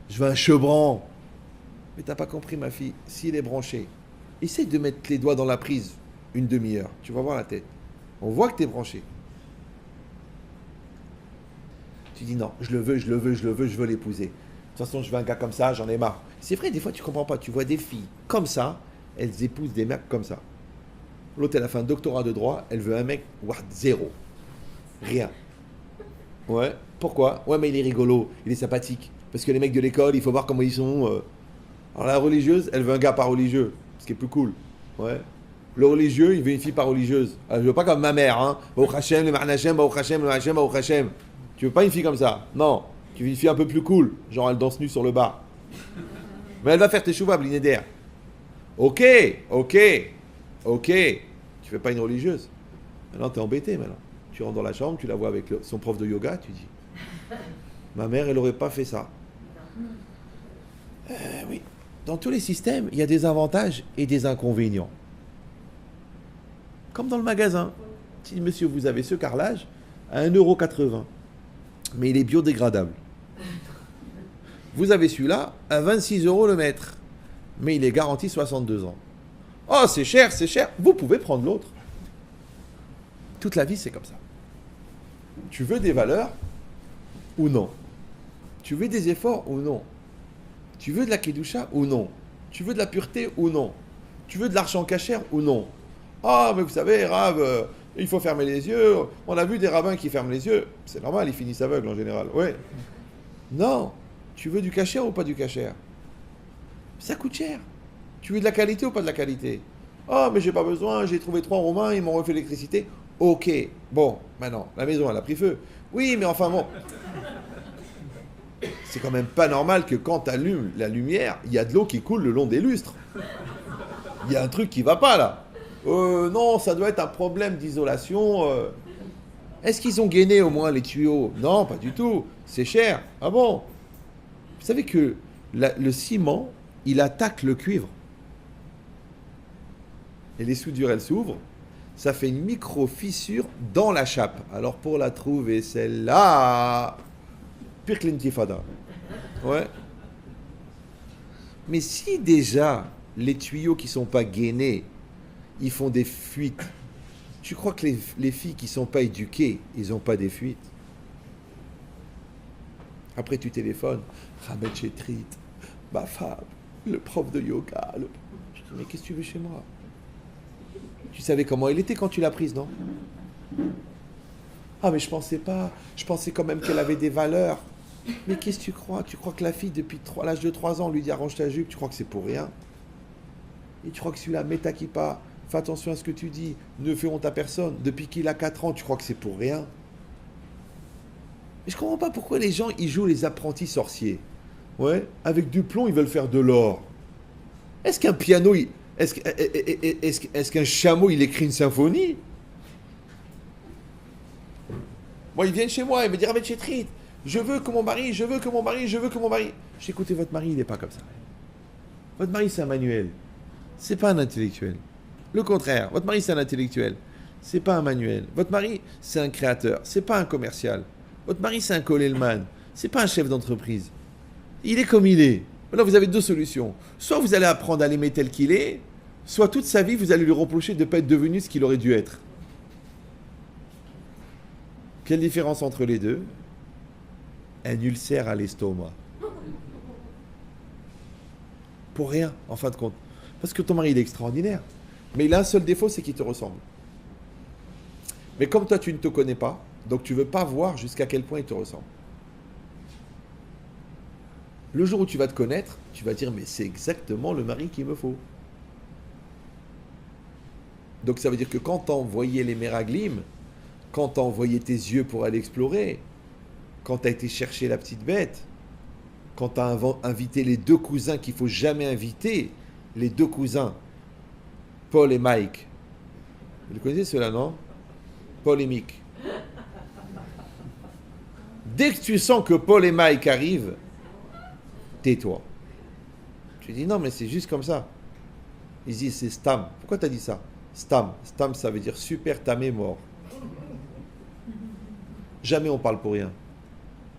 Je veux un chebran. Mais t'as pas compris, ma fille. S'il est branché, essaye de mettre les doigts dans la prise une demi-heure. Tu vas voir la tête. On voit que t'es branché. Tu dis non, je veux l'épouser. De toute façon, je veux un gars comme ça, j'en ai marre. C'est vrai, des fois, tu comprends pas. Tu vois des filles comme ça, elles épousent des mecs comme ça. L'autre, elle a fait un doctorat de droit, elle veut un mec, zéro. Rien. Ouais. Pourquoi? Ouais, mais il est rigolo, il est sympathique. Parce que les mecs de l'école, il faut voir comment ils sont. Alors la religieuse, elle veut un gars pas religieux, ce qui est plus cool. Ouais. Le religieux, il veut une fille pas religieuse. Alors, je veux pas comme ma mère, hein. Baruch Hashem, le Ma'anachem, Baruch Hashem, le Ma'anachem, Baruch Hashem. Tu veux pas une fille comme ça? Non. Tu veux une fille un peu plus cool, genre elle danse nue sur le bar. Mais elle va faire tes chouvas, Blinéder. Ok. Tu fais pas une religieuse. Maintenant, t'es embêté, maintenant. Tu rentres dans la chambre, tu la vois avec son prof de yoga, tu dis ma mère, elle aurait pas fait ça. Oui. Dans tous les systèmes, il y a des avantages et des inconvénients. Comme dans le magasin. Si monsieur, vous avez ce carrelage à 1,80€, mais il est biodégradable. Vous avez celui-là à 26€ le mètre, mais il est garanti 62 ans. Oh, c'est cher. Vous pouvez prendre l'autre. Toute la vie, c'est comme ça. Tu veux des valeurs ou non? Tu veux des efforts ou non? Tu veux de la kedusha ou non? Tu veux de la pureté ou non? Tu veux de l'argent cachère ou non? Ah, mais vous savez, Rav, il faut fermer les yeux. On a vu des rabbins qui ferment les yeux. C'est normal, ils finissent aveugles en général. Ouais. Non. Tu veux du cachère ou pas du cachère? Ça coûte cher. Tu veux de la qualité ou pas de la qualité? Ah, mais j'ai pas besoin, j'ai trouvé 3 Romains, ils m'ont refait l'électricité. Ok. Bon, maintenant, la maison, elle a pris feu. Oui, mais enfin bon. C'est quand même pas normal que quand tu allumes la lumière, il y a de l'eau qui coule le long des lustres. Il y a un truc qui va pas là. Non, ça doit être un problème d'isolation. Est-ce qu'ils ont gainé au moins les tuyaux? Non, pas du tout. C'est cher. Ah bon? Vous savez que le ciment, il attaque le cuivre. Et les soudures, elles s'ouvrent. Ça fait une micro-fissure dans la chape. Alors pour la trouver, celle-là, pire que l'intifada. Ouais. Mais si déjà les tuyaux qui ne sont pas gainés, ils font des fuites, tu crois que les filles qui ne sont pas éduquées, ils n'ont pas des fuites? Après tu téléphones, Ramed Chetrit, ma femme, le prof de yoga. Je dis, mais qu'est-ce que tu veux chez moi? Tu savais comment elle était quand tu l'as prise, non? Ah, mais je pensais pas. Je pensais quand même qu'elle avait des valeurs. Mais qu'est-ce que tu crois? Tu crois que la fille, depuis l'âge de 3 ans, lui dit arrange ta jupe, tu crois que c'est pour rien? Et tu crois que celui-là, mets ta kippa, fais attention à ce que tu dis, ne fais honte à personne. Depuis qu'il a 4 ans, tu crois que c'est pour rien? Mais je comprends pas pourquoi les gens, ils jouent les apprentis sorciers. Ouais, avec du plomb, ils veulent faire de l'or. Est-ce qu'un piano, est-ce qu'un chameau, il écrit une symphonie? Moi, ils viennent chez moi, ils me disent Rav Chetrit, je veux que mon mari, je veux que mon mari, je veux que mon mari. J'ai écouté votre mari, il n'est pas comme ça. Votre mari, c'est un manuel. C'est pas un intellectuel. Le contraire, votre mari, c'est un intellectuel. C'est pas un manuel. Votre mari, c'est un créateur. C'est pas un commercial. Votre mari, c'est un Kollelman. C'est pas un chef d'entreprise. Il est comme il est. Maintenant, vous avez deux solutions. Soit vous allez apprendre à l'aimer tel qu'il est, soit toute sa vie, vous allez lui reprocher de ne pas être devenu ce qu'il aurait dû être. Quelle différence entre les deux? Un ulcère à l'estomac. Pour rien, en fin de compte. Parce que ton mari, il est extraordinaire. Mais il a un seul défaut, c'est qu'il te ressemble. Mais comme toi, tu ne te connais pas, donc tu ne veux pas voir jusqu'à quel point il te ressemble. Le jour où tu vas te connaître, tu vas dire, mais c'est exactement le mari qu'il me faut. Donc ça veut dire que quand tu as envoyé les Meraglim, quand tu as envoyé tes yeux pour aller explorer, quand tu as été chercher la petite bête, quand tu as invité les deux cousins qu'il ne faut jamais inviter, les deux cousins, Paul et Mike. Vous les connaissez ceux-là, non? Paul et Mick. Dès que tu sens que Paul et Mike arrivent, tais-toi. Tu dis non, mais c'est juste comme ça. Ils disent c'est Stam. Pourquoi tu as dit ça? Stam. Stam, ça veut dire super tamé mort. Jamais on parle pour rien.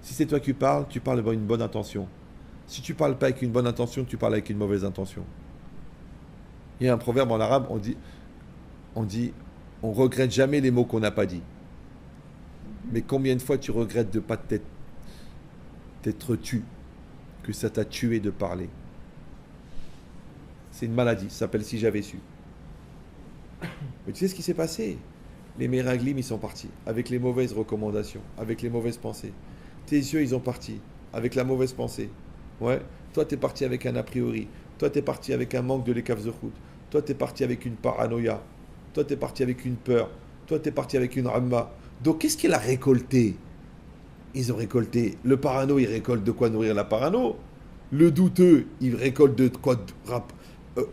Si c'est toi qui parles, tu parles avec une bonne intention. Si tu parles pas avec une bonne intention, tu parles avec une mauvaise intention. Il y a un proverbe en arabe, on regrette jamais les mots qu'on n'a pas dit. Mais combien de fois tu regrettes de ne pas t'être tu, que ça t'a tué de parler? C'est une maladie, ça s'appelle si j'avais su. Mais tu sais ce qui s'est passé? Les Meraglim, ils sont partis, avec les mauvaises recommandations, avec les mauvaises pensées. Tes yeux, ils ont parti, avec la mauvaise pensée. Ouais. Toi, tu es parti avec un a priori. Toi, tu es parti avec un manque de l'écave de route. Toi, tu es parti avec une paranoïa. Toi, tu es parti avec une peur. Toi, tu es parti avec une ramma. Donc, qu'est-ce qu'il a récolté? Ils ont récolté. Le parano, il récolte de quoi nourrir la parano. Le douteux, il récolte de quoi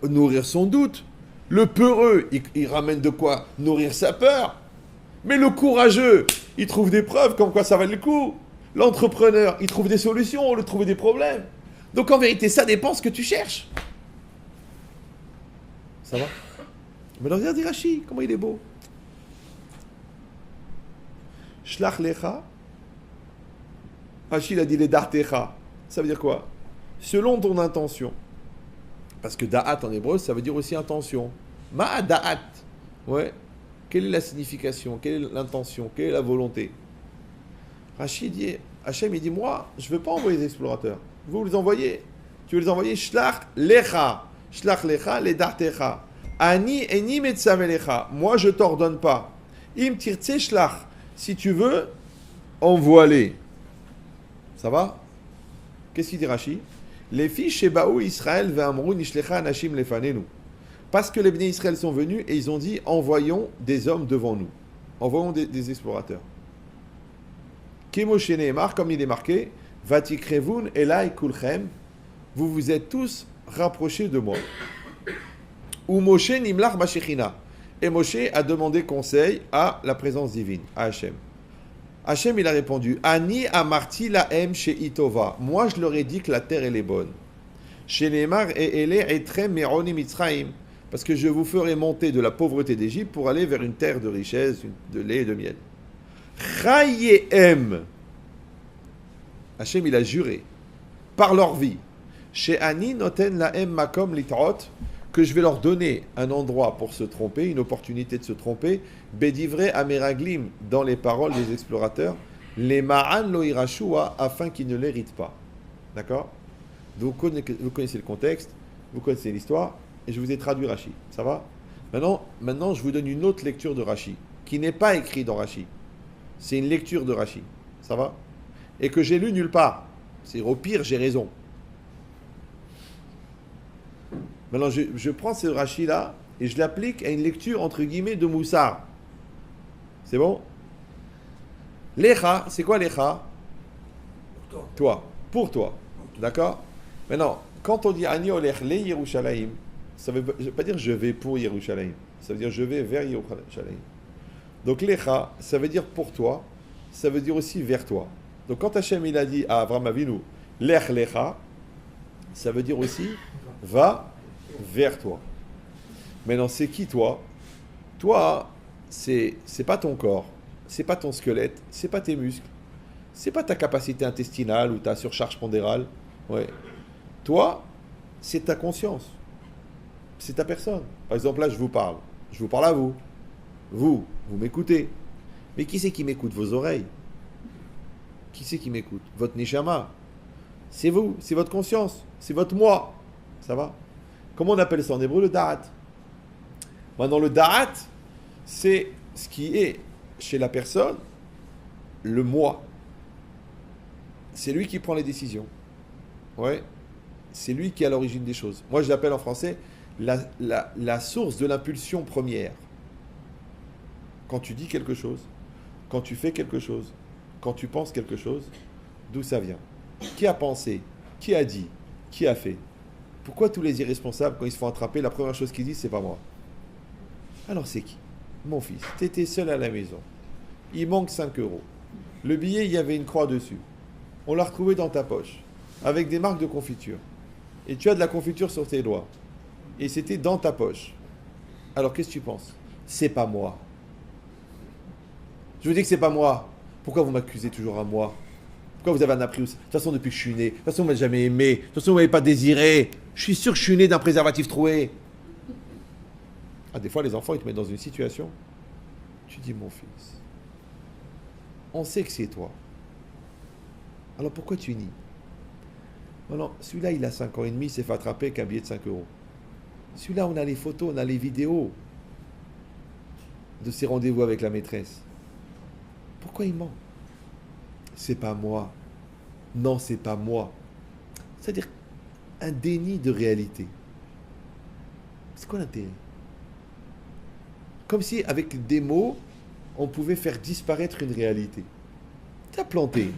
nourrir son doute. Le peureux, il ramène de quoi nourrir sa peur. Mais le courageux, il trouve des preuves comme quoi ça valait le coup. L'entrepreneur, il trouve des solutions au lieu de trouver des problèmes. Donc en vérité, ça dépend ce que tu cherches. Ça va? Mais regarde Rashi, comment il est beau. Shlach lecha. Rashi, il a dit les dartecha. Ça veut dire quoi? Selon ton intention. Parce que da'at en hébreu, ça veut dire aussi intention. Ma da'at. Ouais. Quelle est la signification? Quelle est l'intention? Quelle est la volonté? Rachid dit, Hachem, il dit, moi, je ne veux pas envoyer des explorateurs. Vous les envoyez. Tu veux les envoyer Shlach lecha. Shlach lecha, les dartecha. Ani eni metzavelecha. Moi, je ne t'ordonne pas. Im tirtse shlach. Si tu veux, envoie-les. Ça va? Qu'est-ce qu'il dit Rachid? Les filles chez Baou Israël ve'amrou nishlecha anashim lefanenu. Parce que les bénis Israël sont venus et ils ont dit, envoyons des hommes devant nous. Envoyons des explorateurs. Kemoshe Nehemar, comme il est marqué, Vatikrevun elai kulchem, vous vous êtes tous rapprochés de moi. Ou Moshe nimlach bashechina. Et Moshe a demandé conseil à la présence divine, à Hachem. Hachem, il a répondu, Ani amarti lahem sheitova. Moi, je leur ai dit que la terre, elle est bonne. Chez Nehemar et ele etrem meroni mitzraim. Parce que je vous ferai monter de la pauvreté d'Égypte pour aller vers une terre de richesse, de lait et de miel. Chayehem. Hachem, il a juré, par leur vie, chez Ani noten lahem makom litrot, que je vais leur donner un endroit pour se tromper, une opportunité de se tromper, bédivré ameraglim, dans les paroles des explorateurs, les ma'an lo irashua, afin qu'ils ne l'héritent pas. D'accord? Vous connaissez le contexte, vous connaissez l'histoire, et je vous ai traduit Rashi. Ça va? Maintenant, je vous donne une autre lecture de Rashi, qui n'est pas écrit dans Rashi. C'est une lecture de Rashi. Ça va? Et que j'ai lu nulle part. C'est au pire, j'ai raison. Maintenant, je prends ce Rashi-là et je l'applique à une lecture entre guillemets de Moussar. C'est bon? Lecha, c'est quoi Lecha? Toi. Pour toi. D'accord? Maintenant, quand on dit Ani olech le Yerushalayim, ça veut pas dire je vais pour Yerushalayim. Ça veut dire je vais vers Yerushalayim. Donc Lecha, ça veut dire pour toi, ça veut dire aussi vers toi. Donc quand Hachem il a dit à Avraham Avinu, Lech Lecha, ça veut dire aussi va vers toi. Maintenant, c'est qui toi? Toi, c'est pas ton corps, c'est pas ton squelette, c'est pas tes muscles, c'est pas ta capacité intestinale ou ta surcharge pondérale. Ouais. Toi, c'est ta conscience. C'est ta personne. Par exemple, là, je vous parle. Je vous parle à vous. Vous m'écoutez. Mais qui c'est qui m'écoute? Vos oreilles. Qui c'est qui m'écoute? Votre neshama. C'est vous, c'est votre conscience, c'est votre moi. Ça va? Comment on appelle ça en hébreu? Le da'at. Maintenant, le da'at, c'est ce qui est chez la personne le moi. C'est lui qui prend les décisions. Ouais. C'est lui qui est à l'origine des choses. Moi, je l'appelle en français la source de l'impulsion première. Quand tu dis quelque chose, quand tu fais quelque chose, quand tu penses quelque chose, d'où ça vient? Qui a pensé? Qui a dit? Qui a fait? Pourquoi tous les irresponsables, quand ils se font attraper, la première chose qu'ils disent, c'est pas moi? Alors c'est qui? Mon fils, t'étais seul à la maison. Il manque 5 euros. Le billet, il y avait une croix dessus. On l'a retrouvé dans ta poche, avec des marques de confiture. Et tu as de la confiture sur tes doigts. Et c'était dans ta poche. Alors qu'est-ce que tu penses? C'est pas moi. Je vous dis que c'est pas moi. Pourquoi vous m'accusez toujours à moi? Pourquoi vous avez un appris? De toute façon, depuis que je suis né, de toute façon, vous m'avez jamais aimé. De toute façon, vous m'avez pas désiré. Je suis sûr que je suis né d'un préservatif troué. Ah, des fois, les enfants, ils te mettent dans une situation. Tu dis, mon fils, on sait que c'est toi. Alors pourquoi tu nies? Non, celui-là, il a 5 ans et demi, il s'est fait attraper avec un billet de 5 euros. Celui-là, on a les photos, on a les vidéos de ses rendez-vous avec la maîtresse. Pourquoi il ment? C'est pas moi. Non, c'est pas moi. C'est-à-dire un déni de réalité. C'est quoi l'intérêt? Comme si, avec des mots, on pouvait faire disparaître une réalité. T'as planté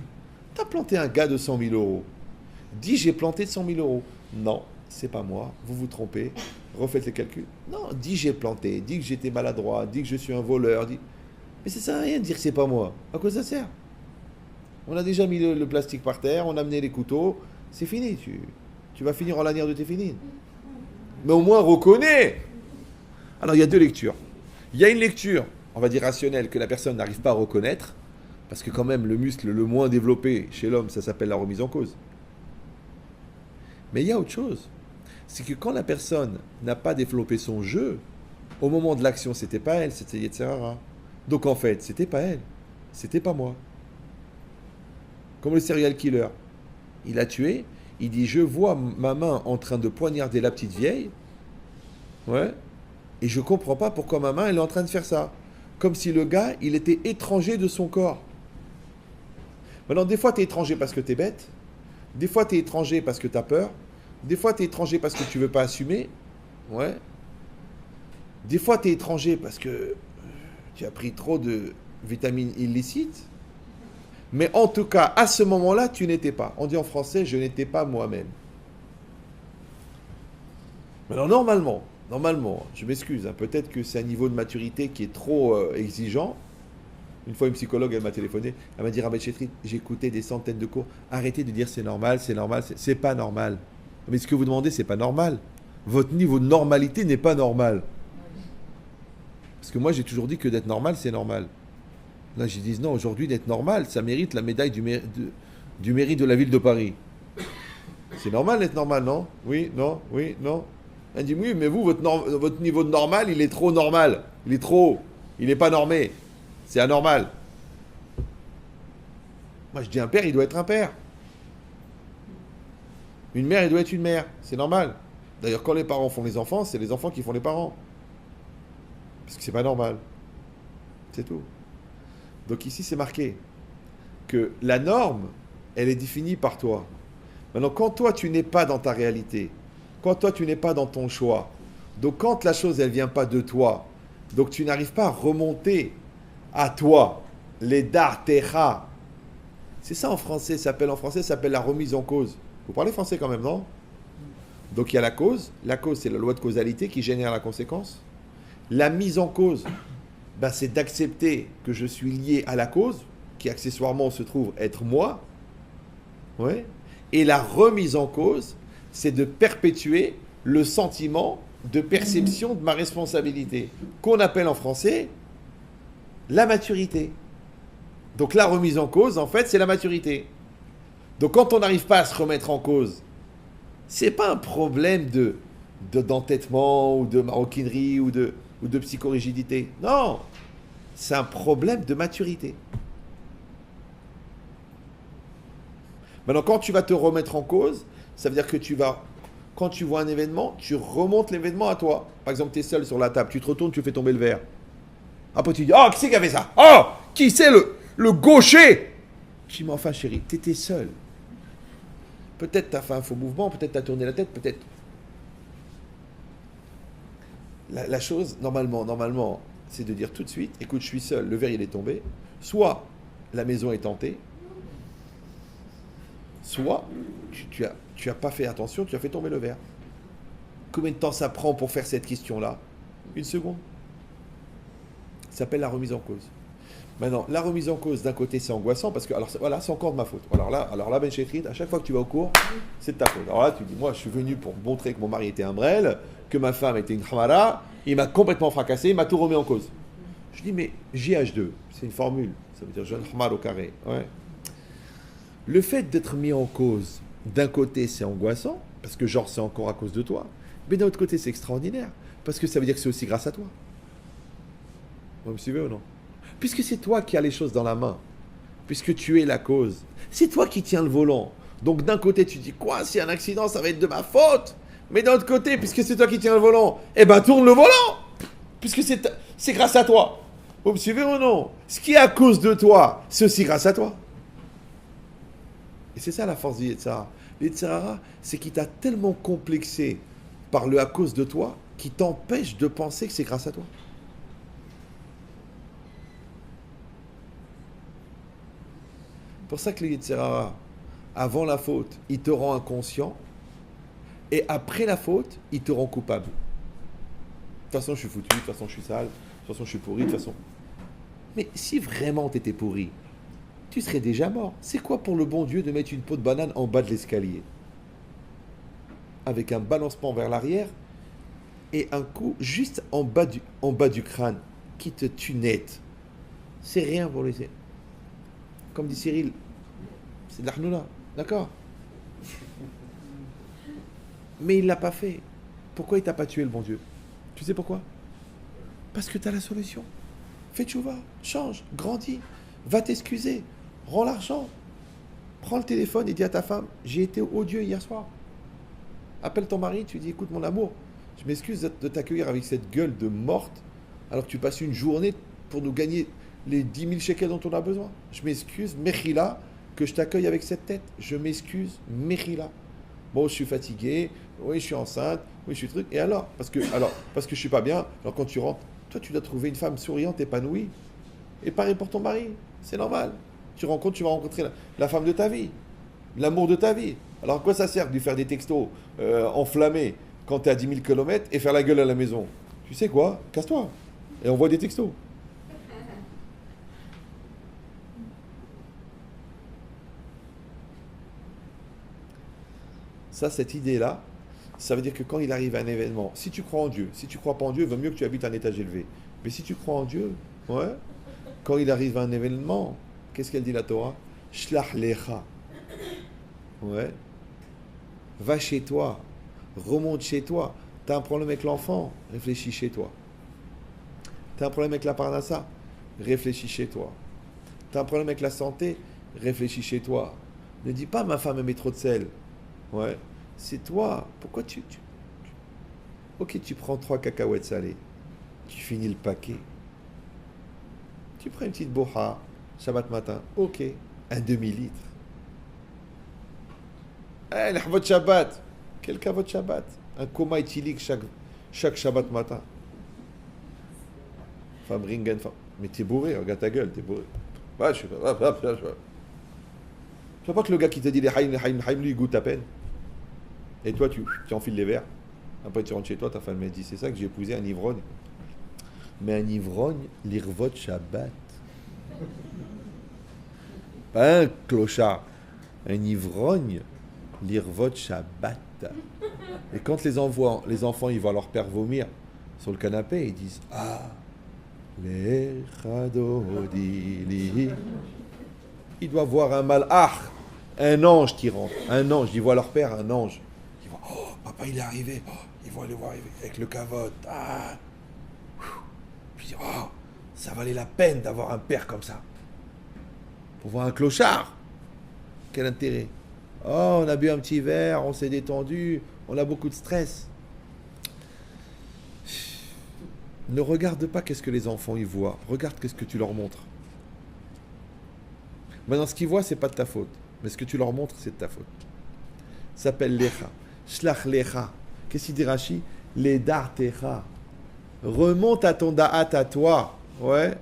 un gars de 100 000 euros. Dis, j'ai planté de 100 000 euros. Non, c'est pas moi. Vous vous trompez. Refaites les calculs. Non, dis, j'ai planté. Dis que j'étais maladroit. Dis que je suis un voleur. Dis... Mais ça sert à rien de dire que c'est pas moi. À quoi ça sert? On a déjà mis le plastique par terre. On a amené les couteaux. C'est fini. Tu vas finir en lanière de tes finines. Mais au moins, reconnais. Alors, il y a deux lectures. Il y a une lecture, on va dire rationnelle, que la personne n'arrive pas à reconnaître, parce que quand même, le muscle le moins développé chez l'homme, ça s'appelle la remise en cause. Mais il y a autre chose. C'est que quand la personne n'a pas développé son jeu, au moment de l'action, c'était pas elle, c'était Yetzirara. Donc en fait, c'était pas elle, c'était pas moi. Comme le serial killer. Il a tué, il dit, je vois ma main en train de poignarder la petite vieille, ouais, et je comprends pas pourquoi ma main, elle est en train de faire ça. Comme si le gars, il était étranger de son corps. Maintenant, des fois, tu es étranger parce que tu es bête. Des fois, tu es étranger parce que tu as peur. Des fois, tu es étranger parce que tu veux pas assumer. Ouais. Des fois, tu es étranger parce que tu as pris trop de vitamines illicites. Mais en tout cas, à ce moment-là, tu n'étais pas. On dit en français, je n'étais pas moi-même. Alors, normalement, je m'excuse, hein, peut-être que c'est un niveau de maturité qui est trop exigeant. Une fois, une psychologue, elle m'a téléphoné, elle m'a dit, Rabbi Chetrit, j'ai écouté des centaines de cours, arrêtez de dire c'est normal, c'est pas normal. Mais ce que vous demandez, c'est pas normal. Votre niveau de normalité n'est pas normal. Parce que moi, j'ai toujours dit que d'être normal, c'est normal. Là, j'ai dit, non, aujourd'hui, d'être normal, ça mérite la médaille du mérite de la ville de Paris. C'est normal d'être normal, non? Oui, non, oui, non. Elle dit, oui, mais vous, votre niveau de normal, il est trop normal. Il est trop haut. Il n'est pas normé. C'est anormal. Moi, je dis un père, il doit être un père. Une mère, elle doit être une mère. C'est normal. D'ailleurs, quand les parents font les enfants, c'est les enfants qui font les parents. Parce que c'est pas normal. C'est tout. Donc ici, c'est marqué que la norme, elle est définie par toi. Maintenant, quand toi, tu n'es pas dans ta réalité, quand toi, tu n'es pas dans ton choix, donc quand la chose, elle ne vient pas de toi, donc tu n'arrives pas à remonter à toi, les dartecha. C'est ça en français, ça s'appelle la remise en cause. Vous parlez français quand même, non? Donc il y a la cause c'est la loi de causalité qui génère la conséquence. La mise en cause, ben, c'est d'accepter que je suis lié à la cause, qui accessoirement se trouve être moi. Ouais. Et la remise en cause, c'est de perpétuer le sentiment de perception de ma responsabilité, qu'on appelle en français la maturité. Donc la remise en cause, en fait, c'est la maturité. Donc quand on n'arrive pas à se remettre en cause, c'est pas un problème d'entêtement ou de maroquinerie ou de psychorigidité. Non, c'est un problème de maturité. Maintenant, quand tu vas te remettre en cause, ça veut dire que quand tu vois un événement, tu remontes l'événement à toi. Par exemple, tu es seul sur la table, tu te retournes, tu fais tomber le verre. Après, tu dis, oh, qui c'est qui a fait ça? Oh, qui c'est le gaucher? Je dis, mais enfin, chérie, tu étais seul. Peut-être tu as fait un faux mouvement, peut-être tu as tourné la tête, peut-être. La chose, normalement, c'est de dire tout de suite, écoute, je suis seul, le verre, il est tombé. Soit la maison est tentée, soit tu as pas fait attention, tu as fait tomber le verre. Combien de temps ça prend pour faire cette question-là? 1 seconde. Ça s'appelle la remise en cause. Maintenant, la remise en cause, d'un côté, c'est angoissant, parce que, alors voilà, c'est encore de ma faute. Alors là, Ben Chétrid, à chaque fois que tu vas au cours, c'est de ta faute. Alors là, tu dis, moi, je suis venu pour montrer que mon mari était un brel, que ma femme était une hamara, il m'a complètement fracassé, il m'a tout remis en cause. Je dis, mais JH2, c'est une formule, ça veut dire jeune hamar au carré. Ouais. Le fait d'être mis en cause, d'un côté, c'est angoissant, parce que genre, c'est encore à cause de toi, mais d'un autre côté, c'est extraordinaire, parce que ça veut dire que c'est aussi grâce à toi. Vous me suivez ou non? Puisque c'est toi qui as les choses dans la main, puisque tu es la cause, c'est toi qui tiens le volant. Donc d'un côté, tu dis quoi? S'il y a un accident, ça va être de ma faute. Mais d'un autre côté, puisque c'est toi qui tiens le volant, eh ben tourne le volant, puisque c'est grâce à toi. Vous me suivez ou non? Ce qui est à cause de toi, c'est aussi grâce à toi. Et c'est ça la force du Yetzirah. Le Yetzirah, c'est qu'il t'a tellement complexé par le à cause de toi, qui t'empêche de penser que c'est grâce à toi. C'est pour ça que le Yetzirah, avant la faute, il te rend inconscient, et après la faute, il te rend coupable. De toute façon, je suis foutu, de toute façon, je suis sale, de toute façon, je suis pourri, de toute façon. Mais si vraiment tu étais pourri, tu serais déjà mort. C'est quoi pour le bon Dieu de mettre une peau de banane en bas de l'escalier? Avec un balancement vers l'arrière et un coup juste en bas du crâne qui te tue net. C'est rien pour les... Comme dit Cyril, c'est de l'Arnoula, d'accord? Mais il ne l'a pas fait. Pourquoi il t'a pas tué, le bon Dieu? Tu sais pourquoi? Parce que tu as la solution. Fais tchouva, change, grandis, va t'excuser, rends l'argent. Prends le téléphone et dis à ta femme, j'ai été odieux hier soir. Appelle ton mari, tu dis, écoute mon amour, je m'excuse de t'accueillir avec cette gueule de morte, alors que tu passes une journée pour nous gagner les 10 000 shekels dont on a besoin. Je m'excuse, Mechila, que je t'accueille avec cette tête. Je m'excuse, Mechila. Bon, je suis fatigué, oui, je suis enceinte, oui, je suis truc. Et alors parce que je suis pas bien, alors quand tu rentres, toi, tu dois trouver une femme souriante, épanouie. Et pareil pour ton mari, c'est normal. Tu vas rencontrer la femme de ta vie, l'amour de ta vie. Alors, à quoi ça sert de lui faire des textos enflammés quand tu es à 10 000 km et faire la gueule à la maison? Tu sais quoi? Casse-toi et envoie des textos. Ça, cette idée-là, ça veut dire que quand il arrive un événement, si tu crois en Dieu, si tu crois pas en Dieu, il vaut mieux que tu habites un étage élevé. Mais si tu crois en Dieu, ouais, quand il arrive un événement, qu'est-ce qu'elle dit la Torah? Shlach lecha. Ouais. Va chez toi, remonte chez toi. Tu as un problème avec l'enfant, réfléchis chez toi. Tu as un problème avec la parnassa, réfléchis chez toi. Tu as un problème avec la santé, réfléchis chez toi. Ne dis pas ma femme met trop de sel. Ouais. C'est toi. Pourquoi Ok, tu prends 3 cacahuètes salées. Tu finis le paquet. Tu prends une petite boha, Shabbat matin, ok, un demi-litre. Eh, votre Shabbat. Quel cas votre Shabbat? Un coma éthylique chaque Shabbat matin. Femme ringen, femme. Mais t'es bourré, regarde ta gueule, t'es bourré. Ouais, je sais pas. Tu vois pas que le gars qui t'a dit les haïm, lui, il goûte à peine. Et toi, tu enfiles les verres. Après, tu rentres chez toi, ta femme m'a dit, c'est ça que j'ai épousé un ivrogne. Mais un ivrogne, l'irvot Shabbat. Pas un clochard. Un ivrogne, l'irvot Shabbat. Et quand les enfants ils voient leur père vomir sur le canapé, ils disent ah, les chadodili. Ils doivent voir un malach, un ange qui rentre. Un ange, ils voient leur père, un ange. Ils voient, oh, papa il est arrivé. Oh, ils vont aller voir arriver avec le cavote. Ah. Puis ils disent, oh, ça valait la peine d'avoir un père comme ça. Pour voir un clochard. Quel intérêt? Oh, on a bu un petit verre, on s'est détendu, on a beaucoup de stress. Ne regarde pas qu'est-ce que les enfants y voient, regarde qu'est-ce que tu leur montres. Maintenant, ce qu'ils voient, c'est pas de ta faute, mais ce que tu leur montres, c'est de ta faute. Ça s'appelle lecha, shlach lecha. Qu'est-ce qu'il dit Rashi? Les dartecha. Remonte à ton da'at à toi, ouais,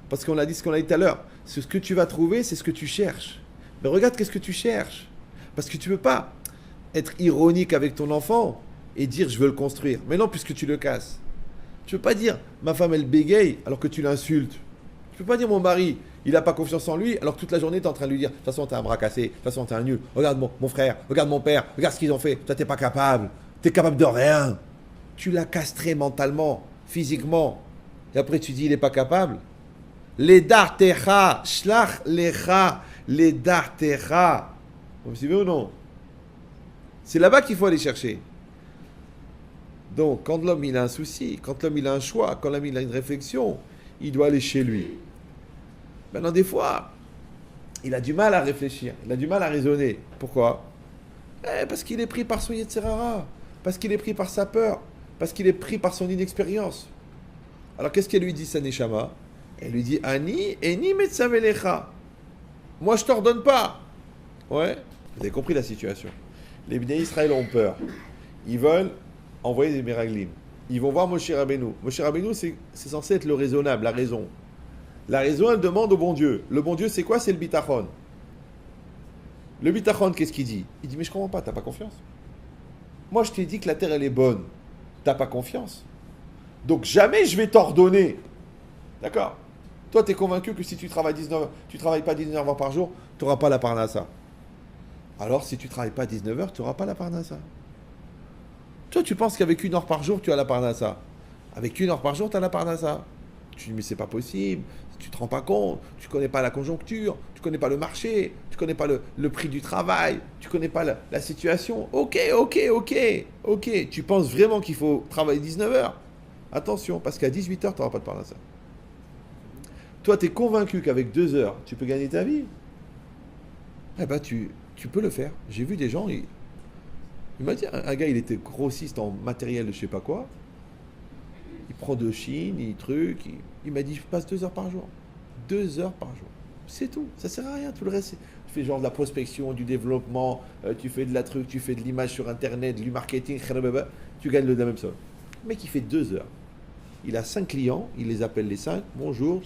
parce qu'on a dit ce qu'on a dit tout à l'heure. Ce que tu vas trouver, c'est ce que tu cherches. Mais regarde qu'est-ce que tu cherches. Parce que tu ne peux pas être ironique avec ton enfant et dire je veux le construire. Mais non, puisque tu le casses. Tu ne peux pas dire ma femme elle bégaye alors que tu l'insultes. Tu ne peux pas dire mon mari il n'a pas confiance en lui alors que toute la journée tu es en train de lui dire de toute façon tu es un bras cassé, de toute façon tu es un nul. Regarde mon frère, regarde mon père, regarde ce qu'ils ont fait. Toi tu n'es pas capable. Tu es capable de rien. Tu l'as castré mentalement, physiquement. Et après tu dis il n'est pas capable. Les dartecha, shlach lecha, les dartecha. Vous me suivez ou non? C'est là-bas qu'il faut aller chercher. Donc, quand l'homme il a un souci, quand l'homme il a un choix, quand l'homme il a une réflexion, il doit aller chez lui. Maintenant, des fois, il a du mal à réfléchir, il a du mal à raisonner. Pourquoi? Parce qu'il est pris par son Yetzirara, parce qu'il est pris par sa peur, parce qu'il est pris par son inexpérience. Alors, qu'est-ce qu'elle lui dit, sa Neshama? Elle lui dit, Ani, eni metzavelecha. Moi, je t'ordonne pas. Ouais. Vous avez compris la situation. Les Bnei Israël ont peur. Ils veulent envoyer des miraglim. Ils vont voir Moshe Rabbeinu. Moshe Rabbeinu, c'est censé être le raisonnable, la raison. La raison, elle demande au bon Dieu. Le bon Dieu, c'est quoi? C'est le bitachon. Le bitachon, qu'est-ce qu'il dit? Il dit, mais je comprends pas, t'as pas confiance? Moi, je t'ai dit que la terre, elle est bonne. T'as pas confiance? Donc, jamais je vais t'ordonner. D'accord? Toi, tu es convaincu que si tu travailles pas 19 heures par jour, tu n'auras pas la parnassa. Alors, si tu ne travailles pas 19 heures, tu n'auras pas la parnassa. Toi, tu penses qu'avec 1 heure par jour, tu as la parnassa. Avec 1 heure par jour, tu as la parnassa. Tu dis, mais c'est pas possible, tu te rends pas compte, tu connais pas la conjoncture, tu connais pas le marché, tu connais pas le prix du travail, tu connais pas la situation. Ok. Tu penses vraiment qu'il faut travailler 19 heures? Attention, parce qu'à 18 heures, tu n'auras pas de parnassa. Toi, tu es convaincu qu'avec 2 heures, tu peux gagner ta vie? Eh ben, tu peux le faire. J'ai vu des gens, il m'a dit, un gars, il était grossiste en matériel de je sais pas quoi. Il prend de Chine, il m'a dit, je passe 2 heures par jour. 2 heures par jour. C'est tout. Ça sert à rien. Tout le reste, tu fais genre de la prospection, du développement, tu fais tu fais de l'image sur Internet, du marketing, tu gagnes la même somme. Le mec, il fait 2 heures. Il a 5 clients, il les appelle les 5. Bonjour,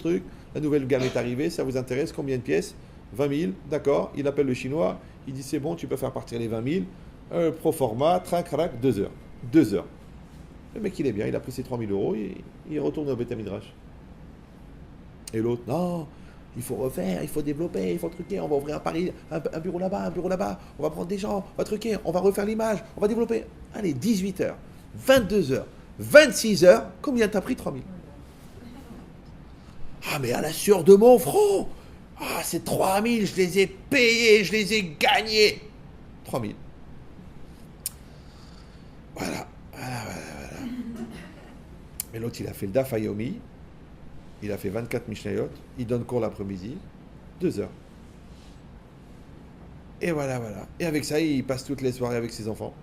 la nouvelle gamme est arrivée, ça vous intéresse? Combien de pièces? 20 000, d'accord. Il appelle le chinois, il dit c'est bon, tu peux faire partir les 20 000. Pro forma, trac, 2 heures. 2 heures. Le mec, il est bien, il a pris ses 3 000 euros, il retourne au Beth Midrash. Et l'autre, non, il faut refaire, il faut développer, il faut truquer, on va ouvrir un bureau là-bas, on va prendre des gens, on va truquer, on va refaire l'image, on va développer. Allez, 18 heures, 22 heures, 26 heures, combien t'as pris? 3 000. Ah, mais à la sueur de mon front, ah, c'est 3 000, je les ai payés, je les ai gagnés. 3 000. Voilà. Mais l'autre, il a fait le Daf Yomi, il a fait 24 Mishnayot, il donne cours l'après-midi, 2 heures. Et voilà. Et avec ça, il passe toutes les soirées avec ses enfants.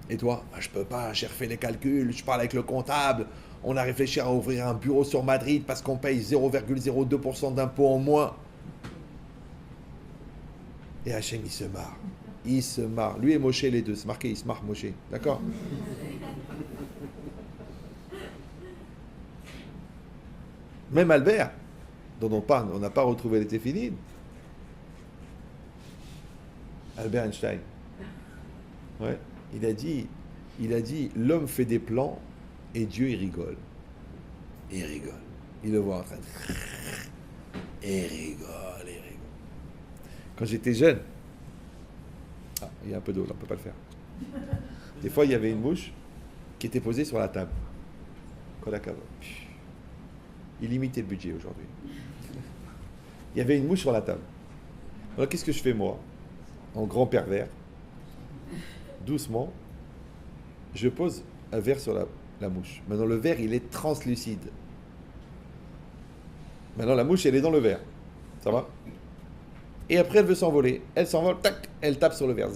Et toi, je peux pas, j'ai refait les calculs, je parle avec le comptable, On a réfléchi à ouvrir un bureau sur Madrid parce qu'on paye 0,02% d'impôts en moins. Et Hachem, il se marre. Il se marre. Lui et Moshe, les deux. C'est marqué, il se marre, Moshe. D'accord? Même Albert, dont on n'a pas retrouvé les téphilines. Albert Einstein. Ouais. Il a dit, l'homme fait des plans et Dieu, il rigole. Il rigole. Il le voit en train de... Et il rigole, il rigole. Quand j'étais jeune, il y a un peu d'eau là, on ne peut pas le faire. Des fois, il y avait une mouche qui était posée sur la table. Il imitait le budget aujourd'hui. Il y avait une mouche sur la table. Alors, qu'est-ce que je fais, moi? En grand pervers, doucement, je pose un verre sur la mouche. Maintenant, le verre, il est translucide. Maintenant, la mouche, elle est dans le verre. Ça va? Et après, elle veut s'envoler. Elle s'envole, tac, elle tape sur le verre.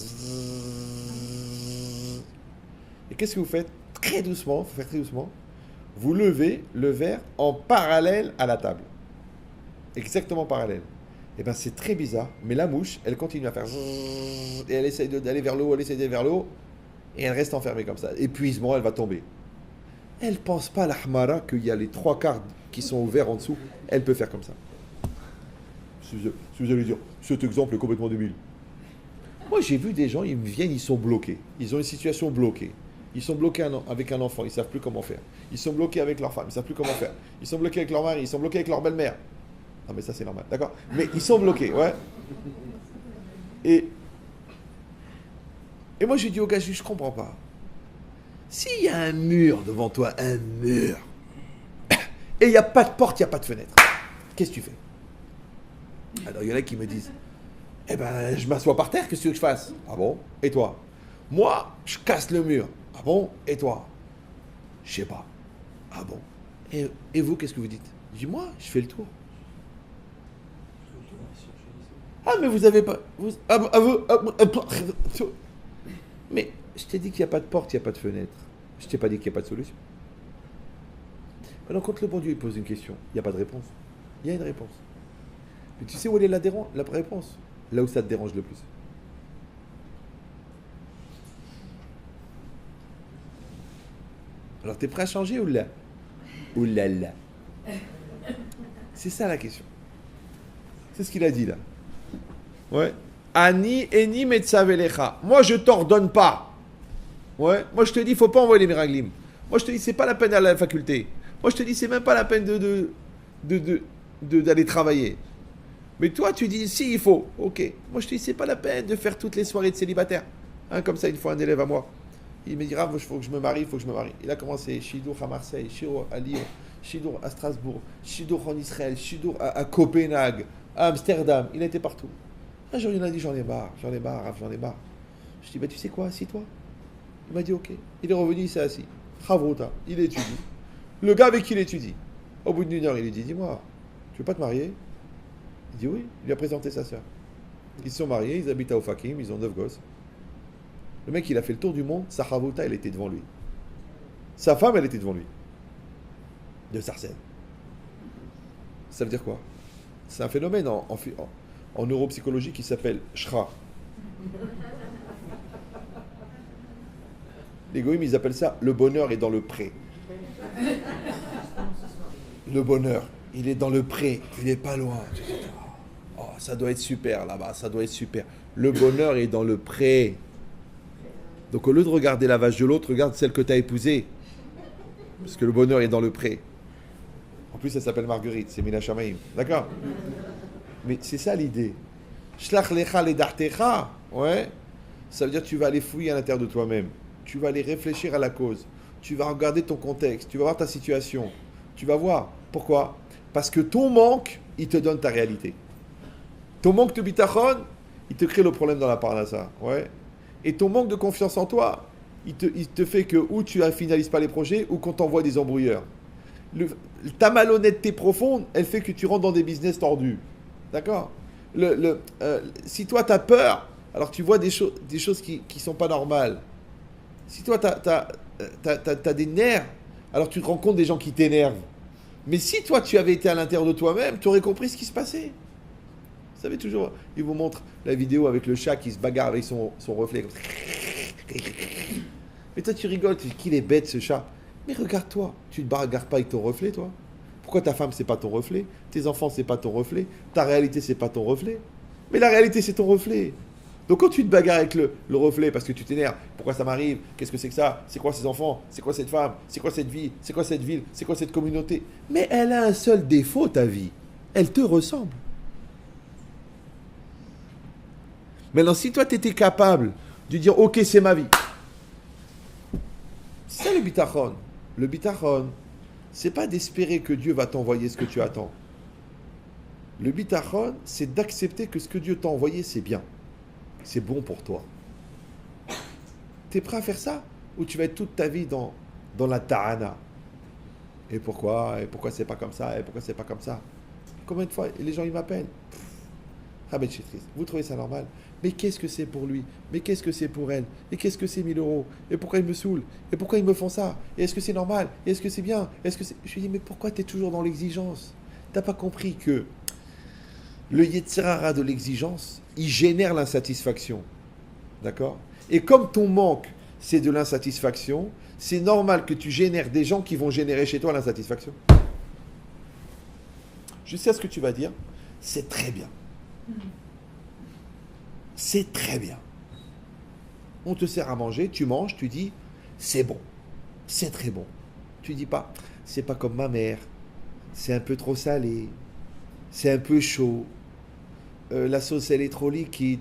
Et qu'est-ce que vous faites? Très doucement, il faut faire très doucement. Vous levez le verre en parallèle à la table. Exactement parallèle. Et bien, c'est très bizarre, mais la mouche, elle continue à faire... Et elle essaye d'aller vers le haut, et elle reste enfermée comme ça. Épuisement, elle va tomber. Elle ne pense pas à la Hamara qu'il y a les 3/4 qui sont ouverts en dessous. Elle peut faire comme ça. Si vous allez dire, cet exemple est complètement débile. Moi, j'ai vu des gens, ils me viennent, ils sont bloqués. Ils ont une situation bloquée. Ils sont bloqués avec un enfant, ils ne savent plus comment faire. Ils sont bloqués avec leur femme, ils ne savent plus comment faire. Ils sont bloqués avec leur mari, ils sont bloqués avec leur belle-mère. Non, mais ça, c'est normal, d'accord? Mais ils sont bloqués, ouais. Et moi, je dis au gars, je ne comprends pas. S'il y a un mur devant toi, un mur, et il n'y a pas de porte, il n'y a pas de fenêtre, qu'est-ce que tu fais? Alors, il y en a qui me disent, eh ben, je m'assois par terre, qu'est-ce que tu veux que je fasse? Ah bon? Et toi? Moi, je casse le mur. Ah bon? Et toi? Je sais pas. Ah bon? Et vous, qu'est-ce que vous dites? Je dis, moi, je fais le tour. Ah, mais vous avez pas... Mais je t'ai dit qu'il n'y a pas de porte, il n'y a pas de fenêtre. Je t'ai pas dit qu'il n'y a pas de solution. Alors, quand le bon Dieu il pose une question, il n'y a pas de réponse. Il y a une réponse. Mais tu sais où elle est la réponse? Là où ça te dérange le plus. Alors, t'es prêt à changer ou là? Ou là là? C'est ça la question. C'est ce qu'il a dit là. Ouais. Ani eni metzavelecha. Moi, je t'ordonne pas. Ouais. Moi, je te dis, il faut pas envoyer les miraglim. Moi, je te dis, c'est pas la peine d'aller à la faculté. Moi, je te dis, c'est même pas la peine d'aller travailler. Mais toi, tu dis, si, il faut. Ok. Moi, je te dis, c'est pas la peine de faire toutes les soirées de célibataire. Hein, comme ça, une fois un élève à moi. Il me dira, il faut que je me marie, Il a commencé Shidour à Marseille, Shidour à Lyon, Shidour à Strasbourg, Shidour en Israël, Shidour à Copenhague, à Amsterdam. Il était partout. Un jour, il a dit, j'en ai marre. Je dis, bah tu sais quoi, assis-toi. Il m'a dit, ok. Il est revenu, il s'est assis. Chavruta, il étudie. Le gars avec qui il étudie. Au bout d'une heure, il lui dit, dis-moi, tu veux pas te marier? Il dit oui. Il lui a présenté sa sœur. Ils se sont mariés, ils habitent à Ofakim, ils ont 9 gosses. Le mec, il a fait le tour du monde, sa chavruta, elle était devant lui. Sa femme, elle était devant lui. De Sarcelles. Ça veut dire quoi? C'est un phénomène en neuropsychologie qui s'appelle Shra. Les goïms, ils appellent ça le bonheur est dans le pré. Le bonheur, il est dans le pré, il n'est pas loin. Oh, ça doit être super là-bas, ça doit être super. Le bonheur est dans le pré. Donc au lieu de regarder la vache de l'autre, regarde celle que tu as épousée. Parce que le bonheur est dans le pré. En plus, elle s'appelle Marguerite, c'est Mina Shamaim. D'accord? Mais c'est ça l'idée. Shlach lecha ledartecha. Ouais. Ça veut dire que tu vas aller fouiller à l'intérieur de toi-même. Tu vas aller réfléchir à la cause. Tu vas regarder ton contexte. Tu vas voir ta situation. Tu vas voir. Pourquoi? Parce que ton manque, il te donne ta réalité. Ton manque de bitachon, il te crée le problème dans la parnassa. Ouais. Et ton manque de confiance en toi, il te fait que ou tu ne finalises pas les projets ou qu'on t'envoie des embrouilleurs. Ta malhonnêteté profonde, elle fait que tu rentres dans des business tordus. D'accord? Si toi, tu as peur, alors tu vois des choses qui ne sont pas normales. Si toi, tu as des nerfs, Alors tu te rends compte des gens qui t'énervent. Mais si toi tu avais été à l'intérieur de toi-même, tu aurais compris ce qui se passait. Vous savez toujours, il vous montre la vidéo avec le chat qui se bagarre avec son reflet. Mais toi tu rigoles, tu dis qu'il est bête ce chat. Mais regarde-toi, tu ne te bagarres pas avec ton reflet toi. Pourquoi ta femme c'est pas ton reflet? Tes enfants c'est pas ton reflet? Ta réalité c'est pas ton reflet? Mais la réalité c'est ton reflet. Donc quand tu te bagarres avec le reflet parce que tu t'énerves, pourquoi ça m'arrive? Qu'est-ce que c'est que ça? C'est quoi ces enfants? C'est quoi cette femme? C'est quoi cette vie? C'est quoi cette ville? C'est quoi cette communauté? Mais elle a un seul défaut, ta vie. Elle te ressemble. Maintenant, si toi tu étais capable de dire ok, c'est ma vie. C'est ça le bitachon. Le bitachon, c'est pas d'espérer que Dieu va t'envoyer ce que tu attends. Le bitachon, c'est d'accepter que ce que Dieu t'a envoyé, c'est bien. C'est bon pour toi. Tu es prêt à faire ça? Ou tu vas être toute ta vie dans la ta'ana? Et pourquoi? Et pourquoi c'est pas comme ça? Et pourquoi c'est pas comme ça? Combien de fois les gens ils m'appellent? Rabbi Chitris, vous trouvez ça normal? Mais qu'est-ce que c'est pour lui? Mais qu'est-ce que c'est pour elle? Et qu'est-ce que c'est 1000 euros? Et pourquoi ils me saoulent? Et pourquoi ils me font ça? Et est-ce que c'est normal? Et est-ce que c'est bien? Est-ce que c'est... Je lui dis, mais pourquoi tu es toujours dans l'exigence? T'as pas compris que le Yetzer Hara de l'exigence, il génère l'insatisfaction. D'accord? Et comme ton manque, c'est de l'insatisfaction, c'est normal que tu génères des gens qui vont générer chez toi l'insatisfaction. Je sais ce que tu vas dire. C'est très bien. C'est très bien. On te sert à manger, tu manges, tu dis, c'est bon. C'est très bon. Tu dis pas, c'est pas comme ma mère. C'est un peu trop salé. C'est un peu chaud. La sauce, elle est trop liquide.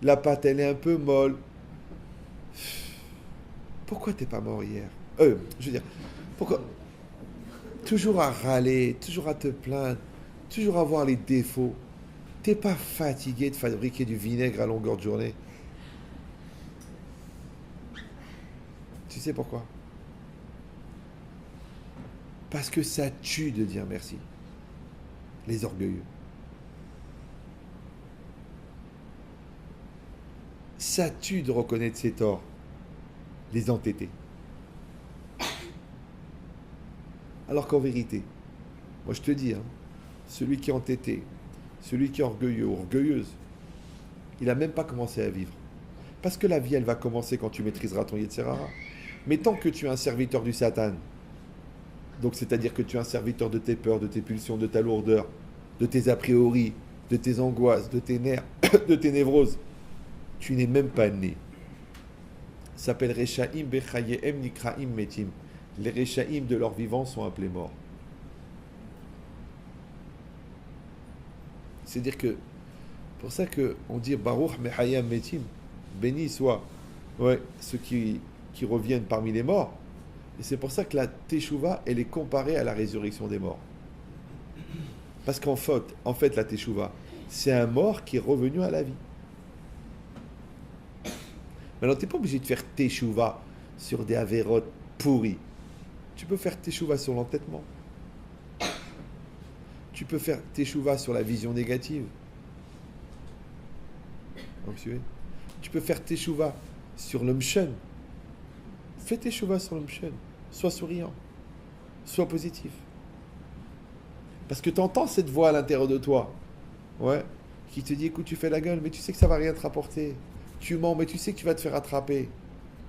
La pâte, elle est un peu molle. Pourquoi t'es pas mort hier? Je veux dire, pourquoi? Toujours à râler, toujours à te plaindre, toujours à voir les défauts. T'es pas fatigué de fabriquer du vinaigre à longueur de journée? Tu sais pourquoi? Parce que ça tue de dire merci. Les orgueilleux. Ça tue de reconnaître ses torts. Les entêtés. Alors qu'en vérité, moi je te dis, celui qui est entêté, celui qui est orgueilleux ou orgueilleuse, il n'a même pas commencé à vivre. Parce que la vie, elle va commencer quand tu maîtriseras ton Yetzer Hara. Mais tant que tu es un serviteur du Satan, donc c'est-à-dire que tu es un serviteur de tes peurs, de tes pulsions, de ta lourdeur, de tes a priori, de tes angoisses, de tes nerfs, de tes névroses, tu n'es même pas né. Ça s'appelle Rechaim Bechayem Nikraim Metim. Les Rechaim de leur vivant sont appelés morts. C'est-à-dire que, pour ça qu'on dit Baruch Mechayem Metim, béni soit ceux qui reviennent parmi les morts. Et c'est pour ça que la Teshuvah, elle est comparée à la résurrection des morts. Parce qu'en fait, la Teshuvah, c'est un mort qui est revenu à la vie. Maintenant, tu n'es pas obligé de faire Teshuvah sur des avérotes pourris. Tu peux faire Teshuvah sur l'entêtement. Tu peux faire Teshuvah sur la vision négative. Vous me suivez? Tu peux faire Teshuvah sur le Mshen. Fais Teshuvah sur le Mshen. Sois souriant. Sois positif. Parce que tu entends cette voix à l'intérieur de toi. Qui te dit, écoute, tu fais la gueule, mais tu sais que ça ne va rien te rapporter. Tu mens, mais tu sais que tu vas te faire attraper.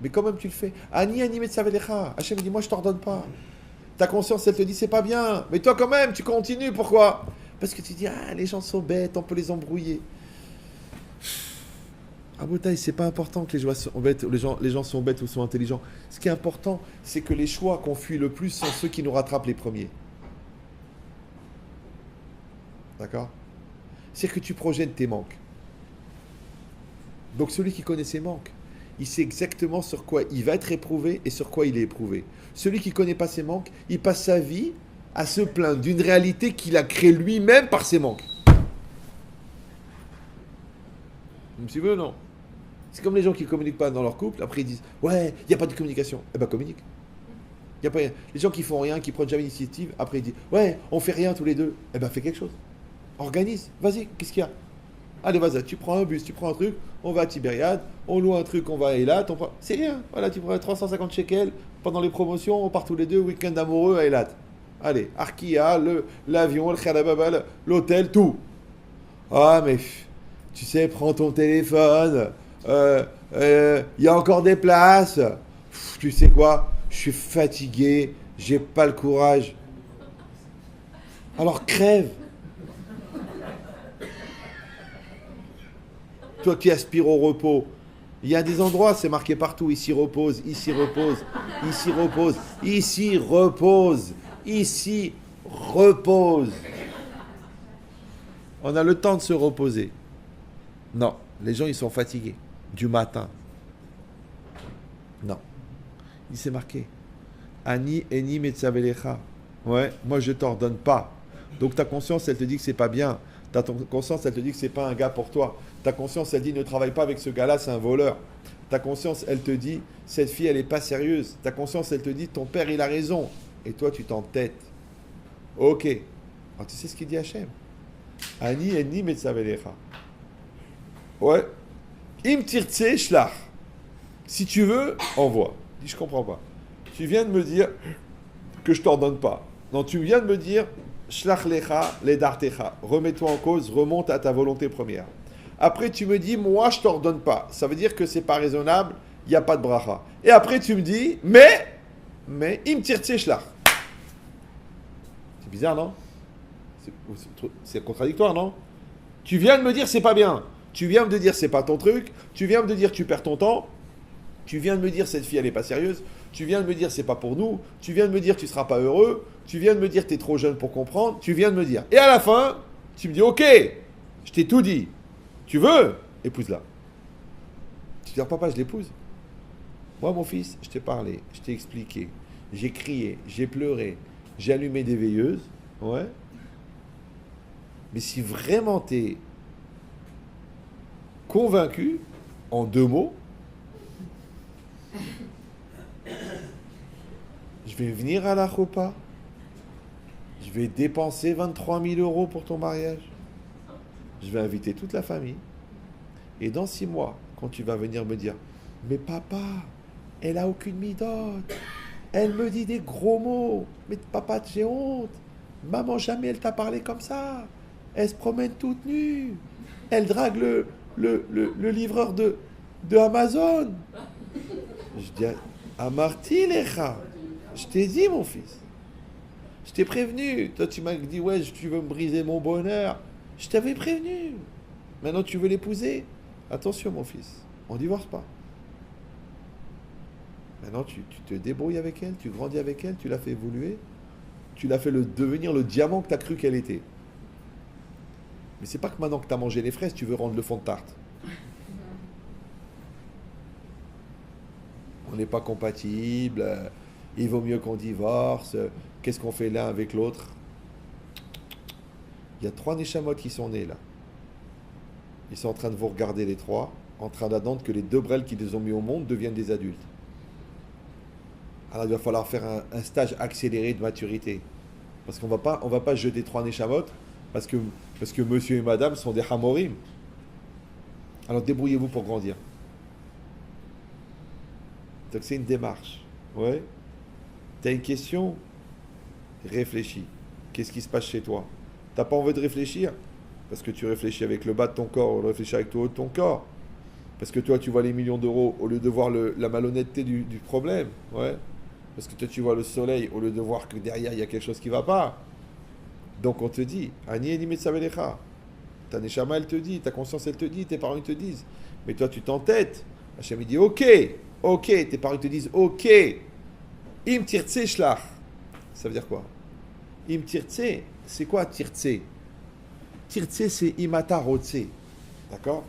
Mais quand même, tu le fais. Ani animé de Savelecha. Hachem dit, moi, je ne t'ordonne pas. Ta conscience, elle te dit, c'est pas bien. Mais toi, quand même, tu continues. Pourquoi? Parce que tu dis, les gens sont bêtes, on peut les embrouiller. À Boutaï, c'est pas important que les gens sont bêtes, les gens sont bêtes ou sont intelligents. Ce qui est important, c'est que les choix qu'on fuit le plus sont ceux qui nous rattrapent les premiers. D'accord? C'est que tu projettes tes manques. Donc celui qui connaît ses manques, il sait exactement sur quoi il va être éprouvé et sur quoi il est éprouvé. Celui qui ne connaît pas ses manques, il passe sa vie à se plaindre d'une réalité qu'il a créée lui-même par ses manques. Vous me suivez ou non? C'est comme les gens qui ne communiquent pas dans leur couple, après ils disent « Ouais, il n'y a pas de communication. » Eh bien, communique. Y a pas... Les gens qui font rien, qui prennent jamais l'initiative, après ils disent « Ouais, on fait rien tous les deux. » Eh bien, fais quelque chose. Organise. Vas-y, qu'est-ce qu'il y a? Allez, vas-y, tu prends un bus, tu prends un truc, on va à Tibériade, on loue un truc, on va à Eilat, c'est rien. Voilà, tu prends 350 shekels pendant les promotions, on part tous les deux, week-end amoureux à Eilat. Allez, Arkia, l'avion, le khalababa, l'hôtel, tout. Ah, mais tu sais, prends ton téléphone, y a encore des places. Tu sais quoi, je suis fatigué, j'ai pas le courage. Alors crève. Toi qui aspires au repos, il y a des endroits, c'est marqué partout, ici repose, ici repose, ici repose, ici repose, ici repose. On a le temps de se reposer. Non, les gens ils sont fatigués du matin. Non. Il s'est marqué. Ani eni metzavelecha. Ouais, moi je t'ordonne pas. Donc ta conscience elle te dit que c'est pas bien. Ta conscience elle te dit que c'est pas un gars pour toi. Ta conscience elle dit ne travaille pas avec ce gars-là, c'est un voleur. Ta conscience elle te dit cette fille elle est pas sérieuse. Ta conscience elle te dit ton père il a raison. Et toi tu t'entêtes. Ok. Alors tu sais ce qu'il dit Hachem. Ani eni metzavelecha. Ouais. Im tirtse shlach. Si tu veux, envoie. Je dis, je comprends pas. Tu viens de me dire que je t'ordonne pas. Non, tu viens de me dire shlach lecha ledartecha. Remets-toi en cause, remonte à ta volonté première. Après, tu me dis, moi, je t'ordonne pas. Ça veut dire que c'est pas raisonnable, il n'y a pas de bracha. Et après, tu me dis, mais, im tirtse shlach. C'est bizarre, non? C'est contradictoire, non? Tu viens de me dire, c'est pas bien. Tu viens de me dire, c'est pas ton truc. Tu viens de me dire, tu perds ton temps. Tu viens de me dire, cette fille, elle est pas sérieuse. Tu viens de me dire, c'est pas pour nous. Tu viens de me dire, tu seras pas heureux. Tu viens de me dire, tu es trop jeune pour comprendre. Tu viens de me dire. Et à la fin, tu me dis, ok, je t'ai tout dit. Tu veux? Épouse-la. Tu dis, papa, je l'épouse. Moi, mon fils, je t'ai parlé, je t'ai expliqué. J'ai crié, j'ai pleuré, j'ai allumé des veilleuses. Ouais. Mais si vraiment tu es convaincu, en 2 mots, je vais venir à la Chopa, je vais dépenser 23 000 euros pour ton mariage, je vais inviter toute la famille, et dans 6 mois, quand tu vas venir me dire, mais papa, elle a aucune midote, elle me dit des gros mots, mais papa, j'ai honte, maman, jamais elle t'a parlé comme ça, elle se promène toute nue, elle drague le livreur de Amazon. Je dis, Amarti lecha, je t'ai dit mon fils, je t'ai prévenu. Toi tu m'as dit, ouais, tu veux me briser mon bonheur. Je t'avais prévenu. Maintenant tu veux l'épouser. Attention mon fils, on divorce pas. Maintenant tu te débrouilles avec elle, tu grandis avec elle, tu l'as fait évoluer, tu l'as fait devenir le diamant que tu as cru qu'elle était. Mais c'est pas que maintenant que tu as mangé les fraises, tu veux rendre le fond de tarte. On n'est pas compatibles, il vaut mieux qu'on divorce, qu'est-ce qu'on fait l'un avec l'autre? Il y a 3 Neshamot qui sont nés là. Ils sont en train de vous regarder les 3, en train d'attendre que les 2 brels qui les ont mis au monde deviennent des adultes. Alors il va falloir faire un stage accéléré de maturité. Parce qu'on va pas jeter 3 Neshamot, parce que monsieur et madame sont des Hamorim. Alors débrouillez-vous pour grandir. Donc c'est une démarche. Ouais. T'as une question? Réfléchis. Qu'est-ce qui se passe chez toi? T'as pas envie de réfléchir? Parce que tu réfléchis avec le bas de ton corps, ou réfléchis avec le haut de ton corps. Parce que toi tu vois les millions d'euros au lieu de voir la malhonnêteté du problème. Ouais. Parce que toi tu vois le soleil au lieu de voir que derrière il y a quelque chose qui va pas. Donc on te dit, Ani eni metzavelecha. Ta neshama elle te dit, ta conscience elle te dit, tes parents ils te disent. Mais toi tu t'entêtes. Hachem il dit ok, tes parents te disent ok. Im tirtse shlach. Ça veut dire quoi? Im tirtse, c'est quoi tirtse? Tirtse c'est imata rotse. D'accord?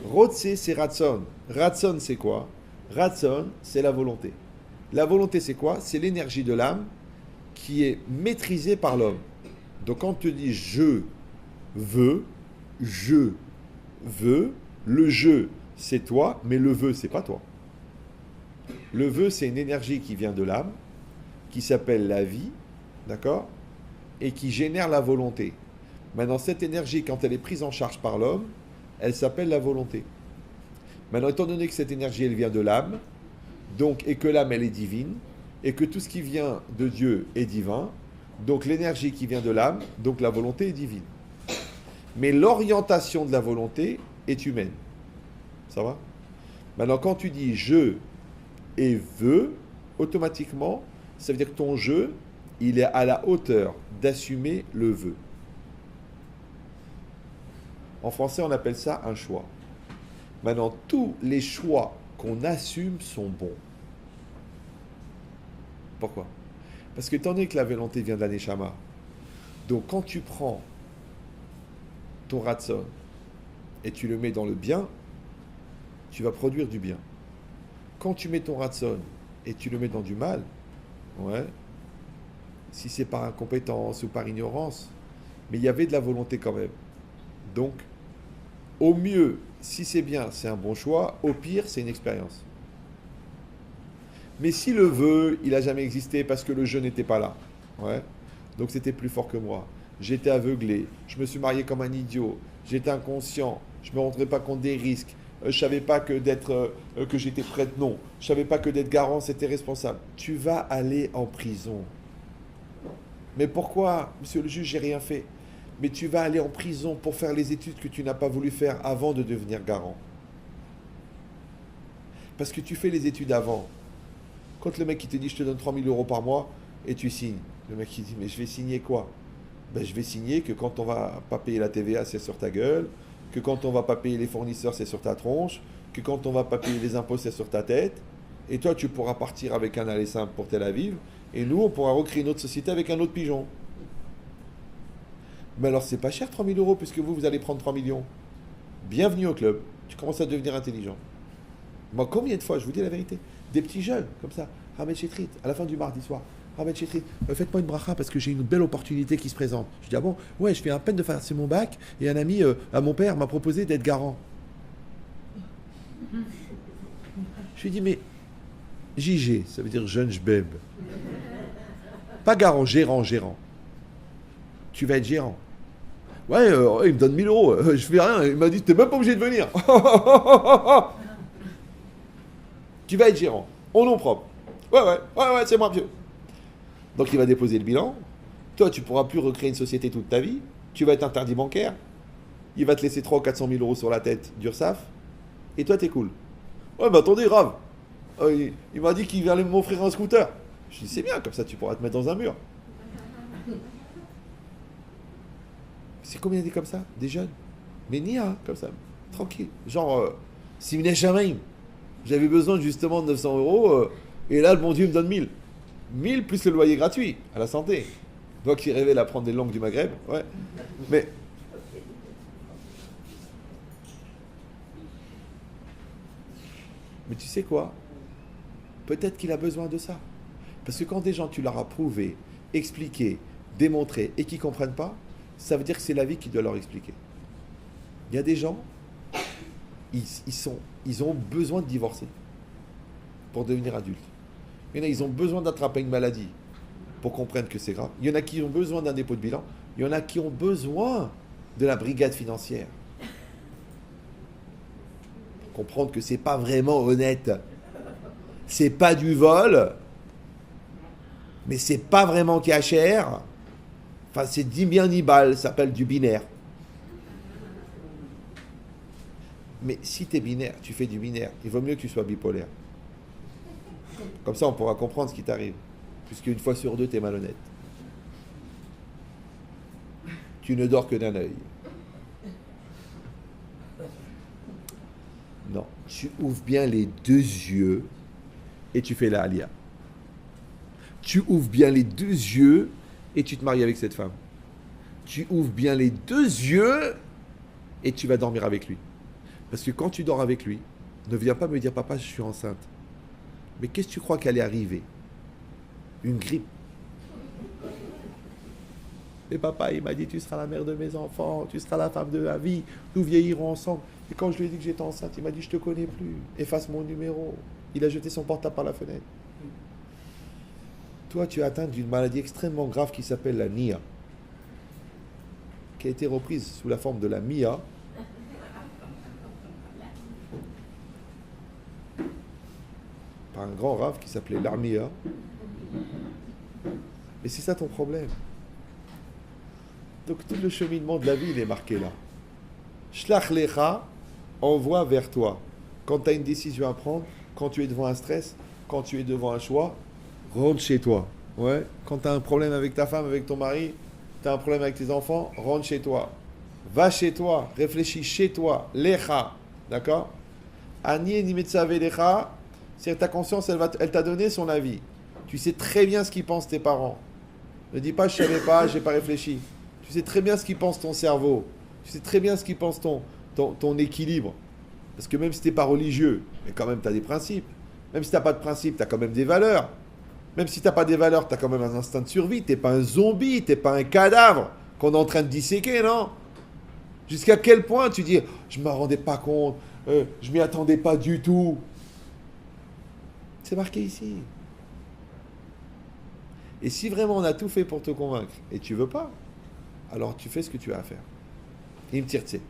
Rotse c'est ratson. Ratson c'est quoi? Ratson c'est la volonté. La volonté c'est quoi? C'est l'énergie de l'âme qui est maîtrisée par l'homme. Donc quand on te dit je veux, le je c'est toi, mais le veux c'est pas toi. Le vœu, c'est une énergie qui vient de l'âme, qui s'appelle la vie, d'accord? Et qui génère la volonté. Maintenant, cette énergie, quand elle est prise en charge par l'homme, elle s'appelle la volonté. Maintenant, étant donné que cette énergie, elle vient de l'âme, donc, et que l'âme, elle est divine, et que tout ce qui vient de Dieu est divin, donc l'énergie qui vient de l'âme, donc la volonté est divine. Mais l'orientation de la volonté est humaine. Ça va? Maintenant, quand tu dis je et veux, automatiquement, ça veut dire que ton je, il est à la hauteur d'assumer le vœu. En français, on appelle ça un choix. Maintenant, tous les choix qu'on assume sont bons. Pourquoi? Parce que étant donné que la volonté vient de la Neshama, donc quand tu prends ton ratson et tu le mets dans le bien, tu vas produire du bien. Quand tu mets ton ratson et tu le mets dans du mal, ouais, si c'est par incompétence ou par ignorance, mais il y avait de la volonté quand même. Donc, au mieux, si c'est bien, c'est un bon choix. Au pire, c'est une expérience. Mais si le vœu, il n'a jamais existé parce que le je n'était pas là, ouais, donc c'était plus fort que moi. J'étais aveuglé, je me suis marié comme un idiot, j'étais inconscient, je ne me rendrais pas compte des risques, je ne savais pas que j'étais prêtre, non. Je ne savais pas que d'être garant, c'était responsable. Tu vas aller en prison. Mais pourquoi, monsieur le juge, j'ai rien fait? Mais tu vas aller en prison pour faire les études que tu n'as pas voulu faire avant de devenir garant. Parce que tu fais les études avant. Quand le mec il te dit je te donne 3 000 euros par mois et tu signes, le mec il dit mais je vais signer quoi? Ben, je vais signer que quand on va pas payer la TVA c'est sur ta gueule, que quand on va pas payer les fournisseurs c'est sur ta tronche, que quand on va pas payer les impôts c'est sur ta tête, et toi tu pourras partir avec un aller simple pour Tel Aviv, et nous on pourra recréer une autre société avec un autre pigeon. Mais alors c'est pas cher 3 000 euros puisque vous allez prendre 3 millions. Bienvenue au club, tu commences à devenir intelligent. Moi combien de fois, je vous dis la vérité, des petits jeunes comme ça, Ahmed Chetrit, à la fin du mardi soir, Ahmed Chetrit, faites-moi une bracha parce que j'ai une belle opportunité qui se présente. Je dis ah bon, ouais, je fais à peine de faire mon bac et un ami à mon père m'a proposé d'être garant. Je lui dis mais JG, ça veut dire jeune jbeb. Pas garant, gérant. Tu vas être gérant. Ouais, il me donne 1000 euros, je fais rien, il m'a dit t'es même pas obligé de venir. Tu vas être gérant, au nom propre. Ouais, c'est moi, monsieur. Donc il va déposer le bilan. Toi, tu ne pourras plus recréer une société toute ta vie. Tu vas être interdit bancaire. Il va te laisser 300 ou 400 000 euros sur la tête d'URSSAF. Et toi, t'es cool. Ouais, mais attendez, grave. Il m'a dit qu'il allait m'offrir un scooter. Je dis, c'est bien, comme ça, tu pourras te mettre dans un mur. C'est combien des comme ça? Des jeunes? Mais Nia, comme ça, tranquille. Genre, Simone Chamaim. J'avais besoin justement de 900 euros. Et là, le bon Dieu me donne 1000. 1000 plus le loyer gratuit, à la santé. Toi qui rêvais d'apprendre des langues du Maghreb, ouais. Mais tu sais quoi? Peut-être qu'il a besoin de ça. Parce que quand des gens, tu leur as prouvé, expliqué, démontré, et qu'ils ne comprennent pas, ça veut dire que c'est la vie qui doit leur expliquer. Il y a des gens, ils ont besoin de divorcer pour devenir adultes. Il y en a, ils ont besoin d'attraper une maladie pour comprendre que c'est grave. Il y en a qui ont besoin d'un dépôt de bilan. Il y en a qui ont besoin de la brigade financière. Comprendre que c'est pas vraiment honnête. C'est pas du vol, mais c'est pas vraiment cachère. Enfin, c'est 10 bien 10 balles, ça s'appelle du binaire. Mais si tu es binaire, tu fais du binaire, il vaut mieux que tu sois bipolaire. Comme ça, on pourra comprendre ce qui t'arrive. Puisqu'une fois sur deux, tu es malhonnête. Tu ne dors que d'un œil. Non, tu ouvres bien les deux yeux et tu fais la alia. Tu ouvres bien les deux yeux et tu te maries avec cette femme. Tu ouvres bien les deux yeux et tu vas dormir avec lui. Parce que quand tu dors avec lui, ne viens pas me dire papa, je suis enceinte. Mais qu'est-ce que tu crois qu'elle est arrivée? Une grippe. Et papa, il m'a dit, tu seras la mère de mes enfants, tu seras la femme de ma vie, nous vieillirons ensemble. Et quand je lui ai dit que j'étais enceinte, il m'a dit, je te connais plus, efface mon numéro. Il a jeté son portable par la fenêtre. Toi, tu es atteint d'une maladie extrêmement grave qui s'appelle la NIA, qui a été reprise sous la forme de la MIA, par un grand rave qui s'appelait l'Armia. Et c'est ça ton problème. Donc tout le cheminement de la vie, il est marqué là. Shlach lecha, envoie vers toi. Quand tu as une décision à prendre, quand tu es devant un stress, quand tu es devant un choix, rentre chez toi. Ouais. Quand tu as un problème avec ta femme, avec ton mari, tu as un problème avec tes enfants, rentre chez toi. Va chez toi, réfléchis chez toi. Lecha, d'accord? Ani ni metzave lecha, c'est ta conscience, elle t'a donné son avis. Tu sais très bien ce qu'ils pensent tes parents. Ne dis pas je savais pas, j'ai pas réfléchi. Tu sais très bien ce qu'ils pense ton cerveau. Tu sais très bien ce qu'ils pense ton équilibre. Parce que même si tu n'es pas religieux, mais quand même tu as des principes. Même si tu n'as pas de principes, tu as quand même des valeurs. Même si tu n'as pas des valeurs, tu as quand même un instinct de survie. Tu n'es pas un zombie, tu n'es pas un cadavre qu'on est en train de disséquer, non? Jusqu'à quel point tu dis je ne m'en rendais pas compte, je m'y attendais pas du tout. C'est marqué ici. Et si vraiment on a tout fait pour te convaincre et tu veux pas, alors tu fais ce que tu as à faire. Il me tire, tu sais.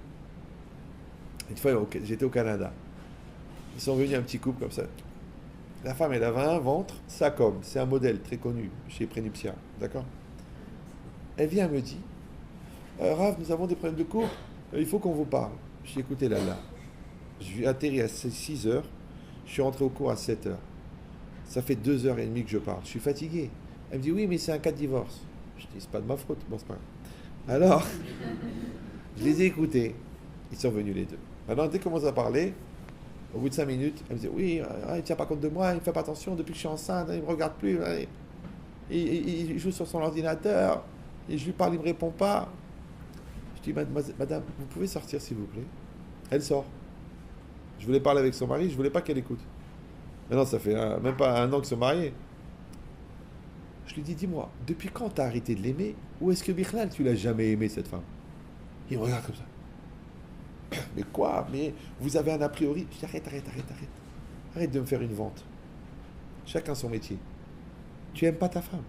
Une fois, j'étais au Canada. Ils sont venus un petit couple comme ça. La femme, elle avait un ventre, Sacom. C'est un modèle très connu chez Prénuptia. D'accord? Elle vient me dit Rav, nous avons des problèmes de couple. Il faut qu'on vous parle. Je dis écoutez, là. Je suis atterri à 6 heures. Je suis rentré au cours à 7 heures. Ça fait 2h30 que je parle. Je suis fatigué. Elle me dit oui, mais c'est un cas de divorce. Je dis c'est pas de ma faute. Bon, c'est pas grave. Alors, je les ai écoutés. Ils sont venus les deux. Maintenant, dès qu'on commence à parler, au bout de 5 minutes, elle me dit oui, il ne tient pas compte de moi, il ne fait pas attention depuis que je suis enceinte, il ne me regarde plus, il joue sur son ordinateur, et je lui parle, il ne me répond pas. Je dis madame, vous pouvez sortir s'il vous plaît? Elle sort. Je voulais parler avec son mari, je ne voulais pas qu'elle écoute. Maintenant, ça fait même pas 1 an qu'ils sont mariés. Je lui dis, dis-moi, depuis quand tu as arrêté de l'aimer, ou est-ce que Bichlal, tu l'as jamais aimé cette femme? Il me regarde comme ça. Mais quoi? Mais vous avez un a priori? Je dis arrête. Arrête de me faire une vente. Chacun son métier. Tu aimes pas ta femme?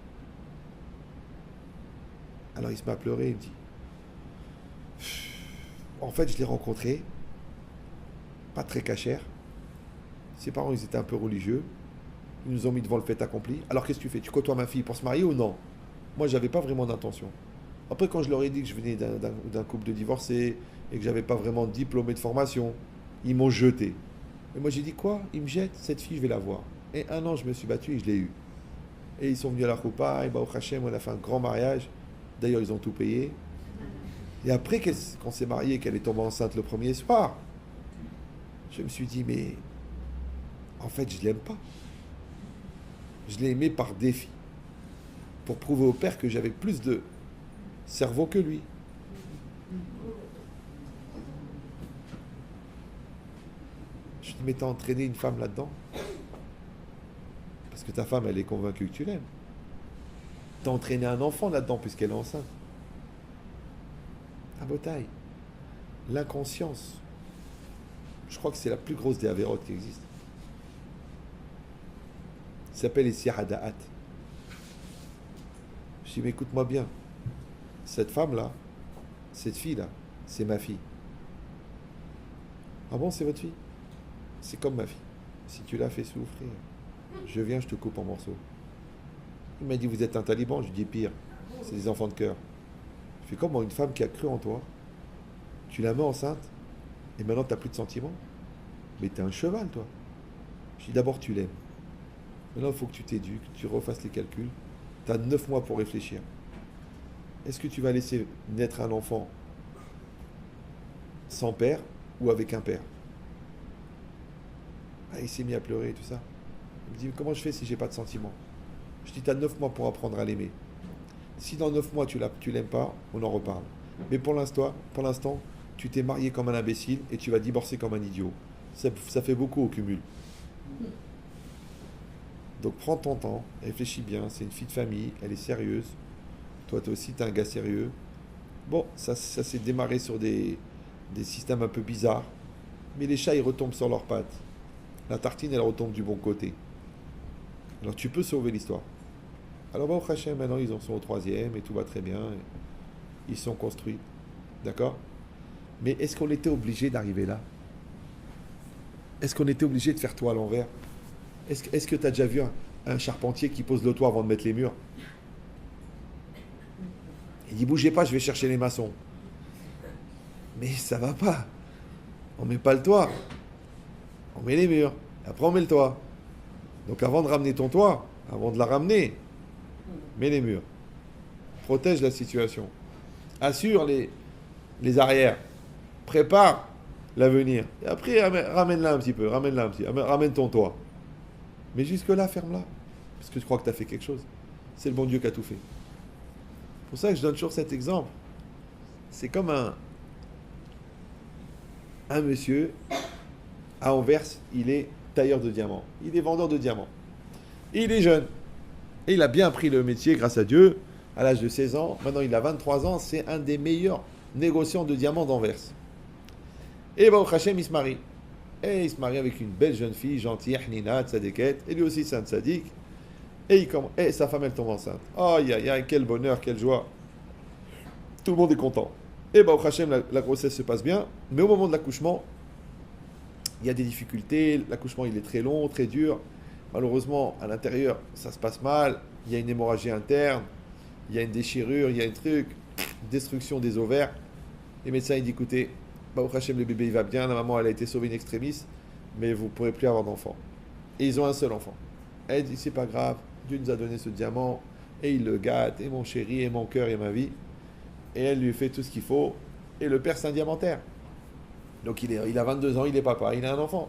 Alors il se met à pleurer, il me dit en fait je l'ai rencontré, pas très cachère. Ses parents ils étaient un peu religieux. Ils nous ont mis devant le fait accompli. Alors qu'est-ce que tu fais? Tu côtoies ma fille pour se marier ou non? Moi j'avais pas vraiment d'intention. Après quand je leur ai dit que je venais d'un couple de divorcés et que j'avais pas vraiment de diplôme et de formation, ils m'ont jeté. Et moi j'ai dit quoi? Ils me jettent, cette fille je vais la voir. Et 1 an je me suis battu et je l'ai eue. Et ils sont venus à la Choupa, et au Hachem, on a fait un grand mariage. D'ailleurs ils ont tout payé. Et après qu'on s'est marié, qu'elle est tombée enceinte le premier soir, je me suis dit mais en fait je l'aime pas. Je l'ai aimé par défi. Pour prouver au père que j'avais plus de cerveau que lui. Je dis, mais t'as entraîné une femme là-dedans? Parce que ta femme, elle est convaincue que tu l'aimes. T'as entraîné un enfant là-dedans puisqu'elle est enceinte. À Botaï. L'inconscience. Je crois que c'est la plus grosse des avérotes qui existent. Ça s'appelle les Siyahada'at. Je dis, mais écoute-moi bien. Cette femme-là, cette fille-là, c'est ma fille. Ah bon, c'est votre fille? C'est comme ma fille. Si tu l'as fait souffrir, je viens, je te coupe en morceaux. Il m'a dit, vous êtes un taliban? Je lui dis, pire, c'est des enfants de cœur. Je fais comment une femme qui a cru en toi, tu la mets enceinte, et maintenant tu n'as plus de sentiments? Mais tu es un cheval, toi. Je dis, d'abord, tu l'aimes. Maintenant, il faut que tu t'éduques, que tu refasses les calculs. Tu as 9 mois pour réfléchir. Est-ce que tu vas laisser naître un enfant sans père ou avec un père? Ah, il s'est mis à pleurer et tout ça. Il me dit, mais comment je fais si j'ai pas de sentiments? Je dis, tu as 9 mois pour apprendre à l'aimer. Si dans 9 mois tu l'aimes pas, on en reparle. Mais pour l'instant, tu t'es marié comme un imbécile et tu vas divorcer comme un idiot. Ça fait beaucoup au cumul. Donc prends ton temps, réfléchis bien, c'est une fille de famille, elle est sérieuse. Toi aussi, tu es un gars sérieux. Bon, ça s'est démarré sur des systèmes un peu bizarres. Mais les chats, ils retombent sur leurs pattes. La tartine, elle retombe du bon côté. Alors tu peux sauver l'histoire. Alors au Hachem, maintenant, ils en sont au 3e et tout va très bien. Ils sont construits. D'accord? Mais est-ce qu'on était obligé d'arriver là? Est-ce qu'on était obligé de faire tout à l'envers? Est-ce que tu as déjà vu un charpentier qui pose le toit avant de mettre les murs? Il dit bougez pas, je vais chercher les maçons. Mais ça va pas. On met pas le toit. On met les murs. Après on met le toit. Donc avant de ramener ton toit, avant de la ramener, mets les murs. Protège la situation. Assure les arrières. Prépare l'avenir. Et après ramène-la un petit peu. Ramène ton toit. Mais jusque-là, ferme-la. Parce que tu crois que tu as fait quelque chose. C'est le bon Dieu qui a tout fait. C'est pour ça que je donne toujours cet exemple. C'est comme un monsieur à Anvers, il est tailleur de diamants. Il est vendeur de diamants. Et il est jeune. Et il a bien appris le métier, grâce à Dieu, à l'âge de 16 ans. Maintenant, il a 23 ans. C'est un des meilleurs négociants de diamants d'Anvers. Et Baruch Hashem, il se marie. Et il se marie avec une belle jeune fille, gentille, Hnina, tzadéket. Et lui aussi, c'est un tzaddik. Et sa femme, elle tombe enceinte. Aïe, aïe, aïe, quel bonheur, quelle joie. Tout le monde est content. Et Baruch Hashem, la grossesse se passe bien. Mais au moment de l'accouchement, il y a des difficultés. L'accouchement, il est très long, très dur. Malheureusement, à l'intérieur, ça se passe mal. Il y a une hémorragie interne. Il y a une déchirure, il y a un truc. Destruction des ovaires. Les médecins, ils disent, écoutez, Baruch Hashem, le bébé, il va bien. La maman, elle a été sauvée in extremis. Mais vous ne pourrez plus avoir d'enfant. Et ils ont un seul enfant. Elle dit, c'est pas grave. Dieu nous a donné ce diamant. Et il le gâte. Et mon chéri, et mon cœur, et ma vie. Et elle lui fait tout ce qu'il faut. Et le père, c'est un diamantaire. Donc il a 22 ans, il est papa, il a un enfant.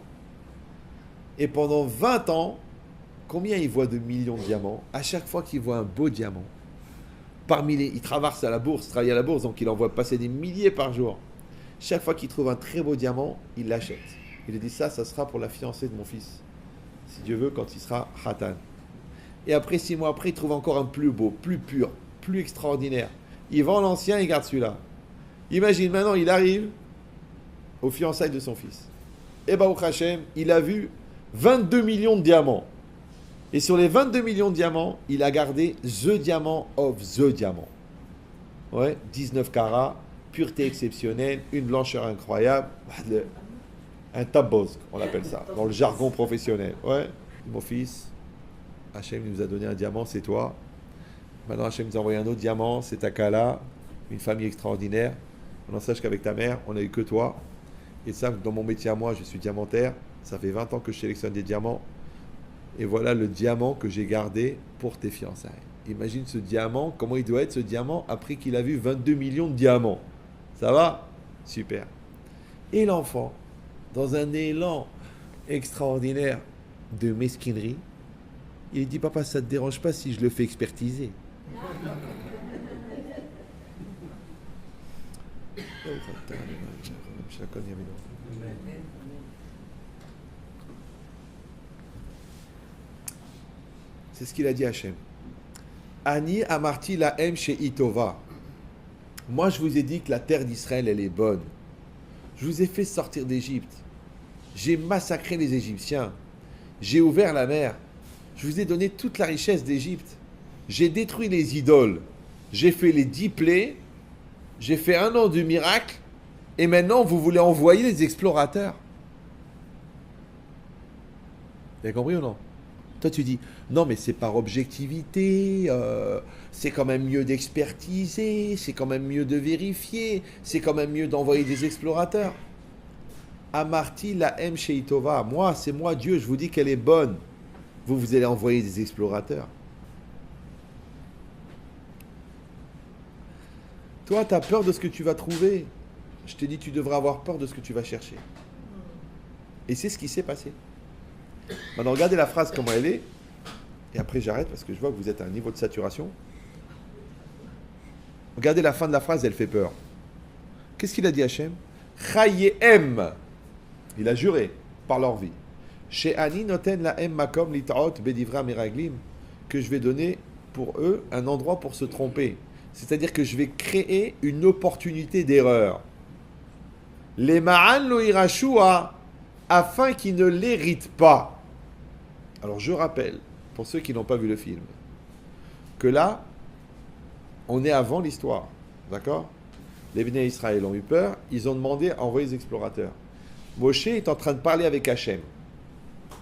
Et pendant 20 ans, combien il voit de millions de diamants? À chaque fois qu'il voit un beau diamant, il traverse à la bourse, travaille à la bourse, donc il en voit passer des milliers par jour. Chaque fois qu'il trouve un très beau diamant, il l'achète. Il dit ça sera pour la fiancée de mon fils. Si Dieu veut, quand il sera Hatan. Et après, 6 mois après, il trouve encore un plus beau, plus pur, plus extraordinaire. Il vend l'ancien, il garde celui-là. Imagine maintenant, il arrive aux fiançailles de son fils. Et Baruch Hashem, il a vu 22 millions de diamants. Et sur les 22 millions de diamants, il a gardé the diamant of the diamant. Ouais, 19 carats, pureté exceptionnelle, une blancheur incroyable. Un tabosk, on appelle ça, dans le jargon professionnel. Ouais, mon fils, Hachem nous a donné un diamant, c'est toi. Maintenant, Hachem nous a envoyé un autre diamant, c'est ta Kala, une famille extraordinaire. On en sache qu'avec ta mère, on n'a eu que toi. Et ça, dans mon métier à moi, je suis diamantaire. Ça fait 20 ans que je sélectionne des diamants. Et voilà le diamant que j'ai gardé pour tes fiançailles. Imagine ce diamant, comment il doit être ce diamant après qu'il a vu 22 millions de diamants. Ça va? Super. Et l'enfant, dans un élan extraordinaire de mesquinerie, il dit, papa, ça ne te dérange pas si je le fais expertiser? C'est ce qu'il a dit à Hachem. Ani amarti la em chez Itova. Moi, je vous ai dit que la terre d'Israël, elle est bonne. Je vous ai fait sortir d'Égypte. J'ai massacré les Égyptiens. J'ai ouvert la mer. Je vous ai donné toute la richesse d'Égypte. J'ai détruit les idoles. J'ai fait les 10 plaies. J'ai fait 1 an de miracle. Et maintenant, vous voulez envoyer les explorateurs. Vous avez compris ou non? Toi, tu dis, non, mais c'est par objectivité, c'est quand même mieux d'expertiser, c'est quand même mieux de vérifier, c'est quand même mieux d'envoyer des explorateurs. Amarti la M Sheitova. Moi, c'est moi, Dieu, je vous dis qu'elle est bonne. Vous allez envoyer des explorateurs. Toi, tu as peur de ce que tu vas trouver. Je te dis, tu devrais avoir peur de ce que tu vas chercher. Et c'est ce qui s'est passé. Maintenant, regardez la phrase comment elle est. Et après, j'arrête parce que je vois que vous êtes à un niveau de saturation. Regardez la fin de la phrase, elle fait peur. Qu'est-ce qu'il a dit Hachem? Chayehem. Il a juré par leur vie. Chez Ani noten la em makom litaot bedivra miraglim. Que je vais donner pour eux un endroit pour se tromper. C'est-à-dire que je vais créer une opportunité d'erreur. Les ma'an lo irashua, afin qu'ils ne l'héritent pas. Alors je rappelle, pour ceux qui n'ont pas vu le film, que là, on est avant l'histoire. D'accord? Les Bnei Israël ont eu peur, ils ont demandé à envoyer des explorateurs. Moshe est en train de parler avec Hachem.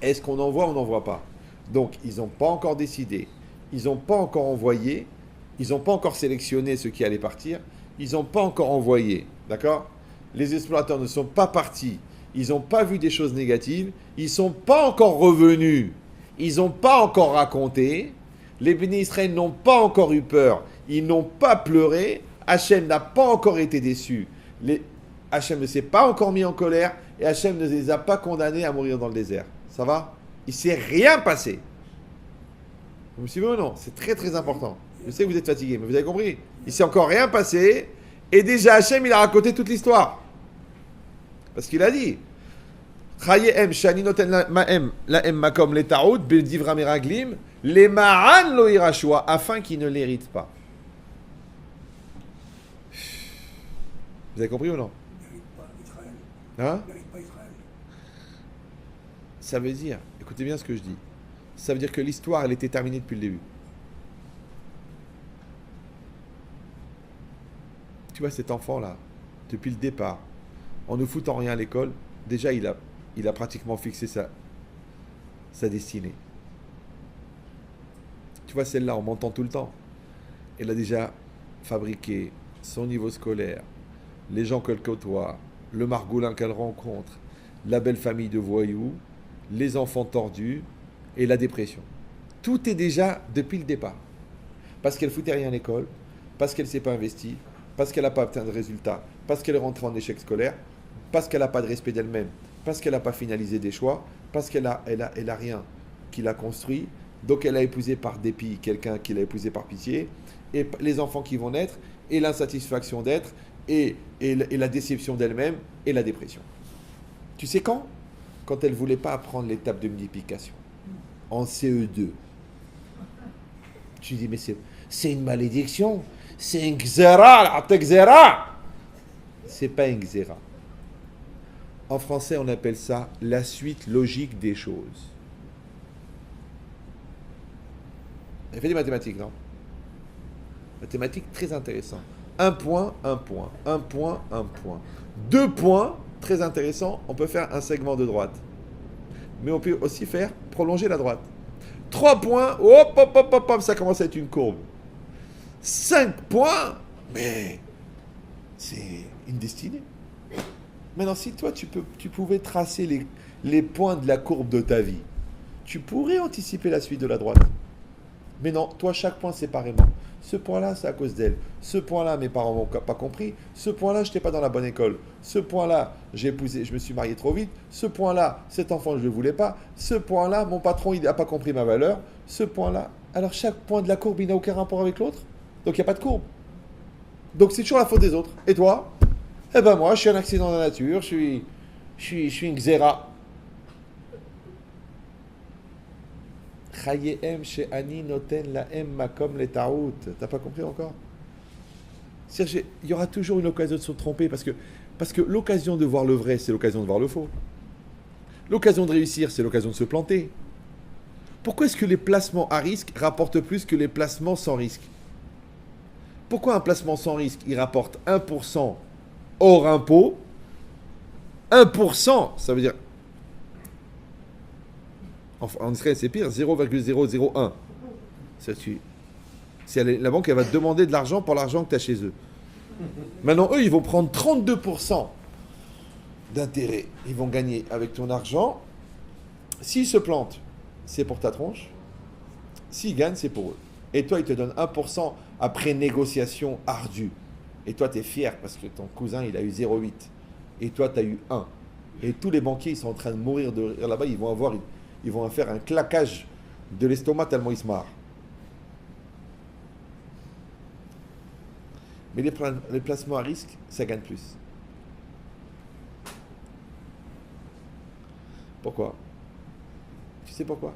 Est-ce qu'on envoie ou on n'envoie pas? Donc, ils n'ont pas encore décidé. Ils n'ont pas encore envoyé. Ils n'ont pas encore sélectionné ceux qui allaient partir. Ils n'ont pas encore envoyé. D'accord? Les explorateurs ne sont pas partis. Ils n'ont pas vu des choses négatives. Ils ne sont pas encore revenus. Ils n'ont pas encore raconté. Les bénis Israël n'ont pas encore eu peur. Ils n'ont pas pleuré. Hachem n'a pas encore été déçu. Hachem ne s'est pas encore mis en colère. Et Hachem ne les a pas condamnés à mourir dans le désert. Ça va? Il ne s'est rien passé. Vous me suivez ou non? C'est très très important. Je sais que vous êtes fatigué, mais vous avez compris. Il ne s'est encore rien passé. Et déjà Hachem, il a raconté toute l'histoire. Parce qu'il a dit Chayem shani noten laem makom letaout bil divra meraglim le ma'an lo irashua, afin qu'il ne l'hérite pas. Vous avez compris ou non? Hein? Ça veut dire, écoutez bien ce que je dis, ça veut dire que l'histoire, elle était terminée depuis le début. Tu vois cet enfant-là, depuis le départ, en ne foutant rien à l'école, déjà il a pratiquement fixé sa destinée. Tu vois celle-là, on m'entend tout le temps. Elle a déjà fabriqué son niveau scolaire, les gens qu'elle côtoie, le margoulin qu'elle rencontre, la belle famille de voyous, les enfants tordus et la dépression. Tout est déjà depuis le départ. Parce qu'elle foutait rien à l'école, parce qu'elle ne s'est pas investie, parce qu'elle n'a pas obtenu de résultats, parce qu'elle est rentrée en échec scolaire, parce qu'elle n'a pas de respect d'elle-même, parce qu'elle n'a pas finalisé des choix, parce qu'elle a rien qui l'a construit, donc elle a épousé par dépit quelqu'un qui l'a épousé par pitié, et les enfants qui vont naître, et l'insatisfaction d'être, et la déception d'elle-même, et la dépression. Tu sais quand? Quand elle ne voulait pas apprendre l'étape de multiplication, en CE2. Tu dis, mais c'est une malédiction, c'est un gzera, c'est pas un gzera. En français, on appelle ça la suite logique des choses. Elle fait des mathématiques, non? Mathématiques très intéressant. Un point, un point, un point, un point. 2 points, très intéressant, on peut faire un segment de droite. Mais on peut aussi faire prolonger la droite. 3 points, hop, hop, hop, hop, hop, ça commence à être une courbe. 5 points, mais c'est une destinée. Maintenant, si toi, tu pouvais tracer les points de la courbe de ta vie, tu pourrais anticiper la suite de la droite. Mais non, toi, chaque point séparément. Ce point-là, c'est à cause d'elle. Ce point-là, mes parents n'ont pas compris. Ce point-là, je n'étais pas dans la bonne école. Ce point-là, j'ai épousé, je me suis marié trop vite. Ce point-là, cet enfant, je ne le voulais pas. Ce point-là, mon patron, il n'a pas compris ma valeur. Ce point-là. Alors, chaque point de la courbe, il n'a aucun rapport avec l'autre. Donc, il n'y a pas de courbe. Donc, c'est toujours la faute des autres. Et toi? Eh ben, moi, je suis un accident de la nature. Je suis une xéra. Chayem chez Ani noten la M makom les taout. T'as pas compris encore? Il y aura toujours une occasion de se tromper parce que l'occasion de voir le vrai, c'est l'occasion de voir le faux. L'occasion de réussir, c'est l'occasion de se planter. Pourquoi est-ce que les placements à risque rapportent plus que les placements sans risque? Pourquoi un placement sans risque, il rapporte 1% hors impôt? 1%, ça veut dire... En Israël, c'est pire, 0,001. La banque, elle va te demander de l'argent pour l'argent que tu as chez eux. Maintenant, eux, ils vont prendre 32% d'intérêt. Ils vont gagner avec ton argent. S'ils se plantent, c'est pour ta tronche. S'ils gagnent, c'est pour eux. Et toi, ils te donnent 1% après négociation ardue. Et toi, tu es fier parce que ton cousin, il a eu 0,8. Et toi, tu as eu 1. Et tous les banquiers, ils sont en train de mourir de rire là-bas. Ils vont faire un claquage de l'estomac tellement ils se marrent. Mais les placements à risque, ça gagne plus. Pourquoi? Tu sais pourquoi?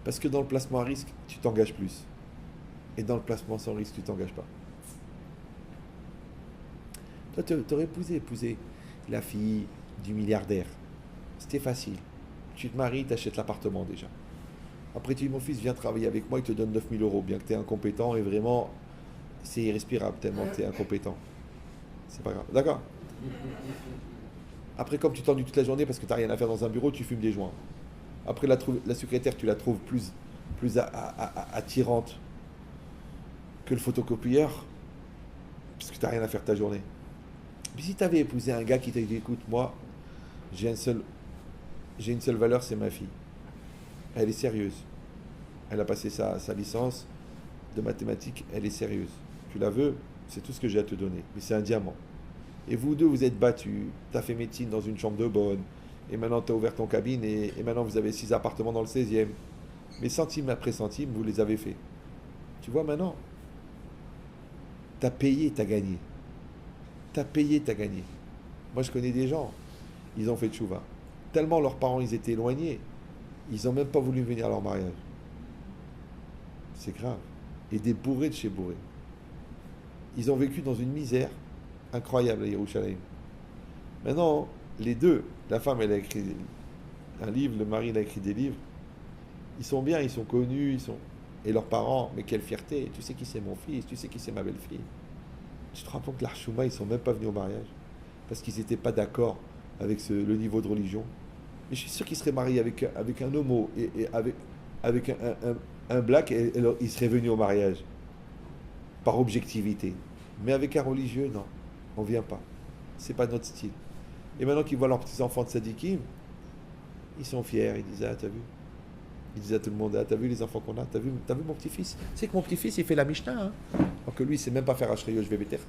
Parce que dans le placement à risque, tu t'engages plus. Et dans le placement sans risque, tu ne t'engages pas. Toi, tu aurais épousé la fille du milliardaire. C'était facile. Tu te maries, tu achètes l'appartement déjà. Après, tu dis, mon fils, viens travailler avec moi, il te donne 9 000 euros, bien que tu es incompétent et vraiment, c'est irrespirable tellement que tu es incompétent. C'est pas grave. D'accord? Après, comme tu t'ennuies toute la journée parce que tu n'as rien à faire dans un bureau, tu fumes des joints. Après, la secrétaire, tu la trouves plus attirante que le photocopieur, parce que tu n'as rien à faire ta journée. Mais si tu avais épousé un gars qui t'a dit, écoute, moi, j'ai une seule valeur, c'est ma fille. Elle est sérieuse. Elle a passé sa licence de mathématiques, elle est sérieuse. Tu la veux, c'est tout ce que j'ai à te donner. Mais c'est un diamant. Et vous deux, vous êtes battus. Tu as fait médecine dans une chambre de bonne. Et maintenant, tu as ouvert ton cabinet. Et maintenant, vous avez 6 appartements dans le 16e. Mais centime après centime, vous les avez fait. Tu vois, maintenant, tu as payé, tu as gagné. Tu as payé, tu as gagné. Moi, je connais des gens, ils ont fait tchouva. Tellement leurs parents, ils étaient éloignés, ils n'ont même pas voulu venir à leur mariage. C'est grave. Et des bourrés de chez bourrés. Ils ont vécu dans une misère incroyable à Yerushalayim. Maintenant, les deux, la femme, elle a écrit un livre, le mari, il a écrit des livres. Ils sont bien, ils sont connus, et leurs parents, mais quelle fierté. Tu sais qui c'est mon fils, tu sais qui c'est ma belle-fille. Tu te rends compte que l'Archouma, ils ne sont même pas venus au mariage parce qu'ils n'étaient pas d'accord avec le niveau de religion. Mais je suis sûr qu'ils seraient mariés avec un homo et avec un black, et ils seraient venus au mariage par objectivité. Mais avec un religieux, non, on ne vient pas. C'est pas notre style. Et maintenant qu'ils voient leurs petits-enfants de Sadikim, ils sont fiers, ils disent, ah, t'as vu? Ils disent à tout le monde, ah, t'as vu les enfants qu'on a? T'as vu mon petit-fils? Tu sais que mon petit-fils, il fait la Mishnah, hein? Alors que lui, il ne sait même pas faire Ashreyo, je vais bêter.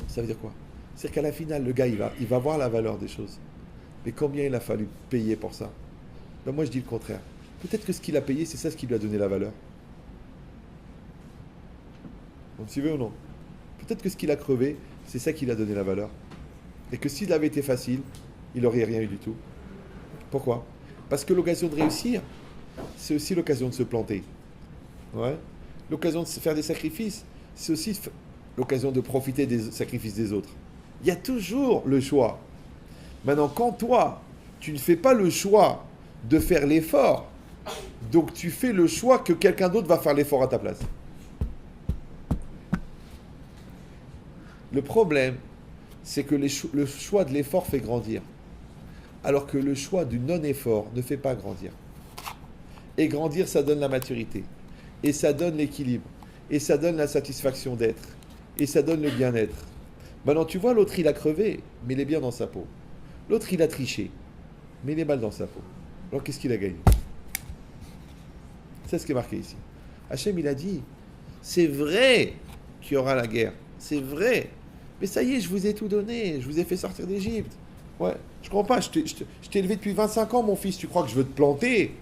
Ça veut dire quoi? C'est-à-dire qu'à la finale, le gars, il va voir la valeur des choses. Mais combien il a fallu payer pour ça? Ben moi, je dis le contraire. Peut-être que ce qu'il a payé, c'est ça ce qui lui a donné la valeur. Donc, tu veux ou non? Peut-être que ce qu'il a crevé, c'est ça qui lui a donné la valeur. Et que s'il avait été facile, il n'aurait rien eu du tout. Pourquoi? Parce que l'occasion de réussir, c'est aussi l'occasion de se planter. Ouais. L'occasion de faire des sacrifices, c'est aussi l'occasion de profiter des sacrifices des autres. Il y a toujours le choix. Maintenant, quand toi, tu ne fais pas le choix de faire l'effort, donc tu fais le choix que quelqu'un d'autre va faire l'effort à ta place. Le problème, c'est que le choix de l'effort fait grandir, alors que le choix du non-effort ne fait pas grandir. Et grandir, ça donne la maturité, et ça donne l'équilibre, et ça donne la satisfaction d'être, et ça donne le bien-être. Maintenant, tu vois, l'autre, il a crevé, mais il est bien dans sa peau. L'autre, il a triché, mais il est mal dans sa peau. Alors, qu'est-ce qu'il a gagné? C'est ce qui est marqué ici. Hachem, il a dit, c'est vrai qu'il y aura la guerre, c'est vrai, mais ça y est, je vous ai tout donné, je vous ai fait sortir d'Égypte. Ouais, je comprends pas, je t'ai élevé depuis 25 ans, mon fils, tu crois que je veux te planter?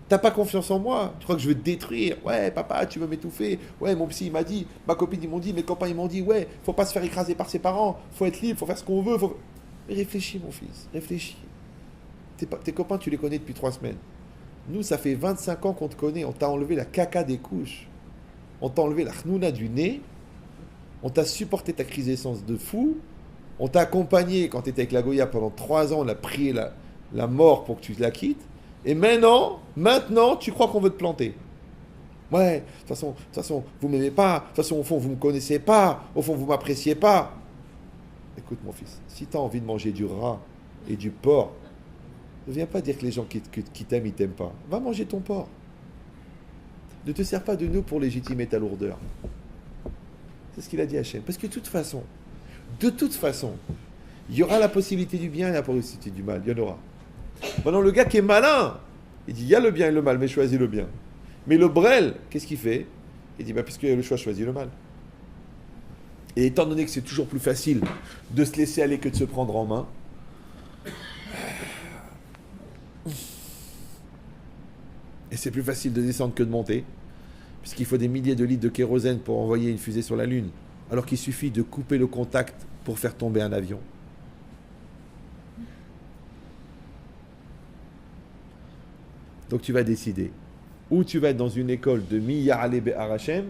T'as pas confiance en moi? Tu crois que je veux te détruire? Ouais, papa, tu veux m'étouffer? Ouais, mon psy, il m'a dit, ma copine, ils m'ont dit, mes copains, ils m'ont dit, ouais, faut pas se faire écraser par ses parents, faut être libre, faut faire ce qu'on veut. Mais réfléchis, mon fils, réfléchis. Tes copains, tu les connais depuis 3 semaines. Nous, ça fait 25 ans qu'on te connaît, on t'a enlevé la caca des couches, on t'a enlevé la chnouna du nez, on t'a supporté ta crise d'essence de fou, on t'a accompagné quand tu étais avec la Goya pendant 3 ans, on a prié la mort pour que tu la quittes. Et maintenant, tu crois qu'on veut te planter. Ouais, de toute façon, vous m'aimez pas. De toute façon, au fond, vous me connaissez pas. Au fond, vous m'appréciez pas. Écoute, mon fils, si tu as envie de manger du rat et du porc, ne viens pas dire que les gens qui t'aiment, ils t'aiment pas. Va manger ton porc. Ne te sers pas de nous pour légitimer ta lourdeur. C'est ce qu'il a dit à Hachem. Parce que de toute façon, il y aura la possibilité du bien et la possibilité du mal. Il y en aura. Maintenant, le gars qui est malin, il dit, il y a le bien et le mal, mais choisis le bien. Mais le brel, qu'est-ce qu'il fait? Il dit, puisqu'il y a le choix, choisis le mal. Et étant donné que c'est toujours plus facile de se laisser aller que de se prendre en main, et c'est plus facile de descendre que de monter, puisqu'il faut des milliers de litres de kérosène pour envoyer une fusée sur la Lune, alors qu'il suffit de couper le contact pour faire tomber un avion. Donc tu vas décider. Ou tu vas être dans une école de Miya'ale Be'ar Hashem,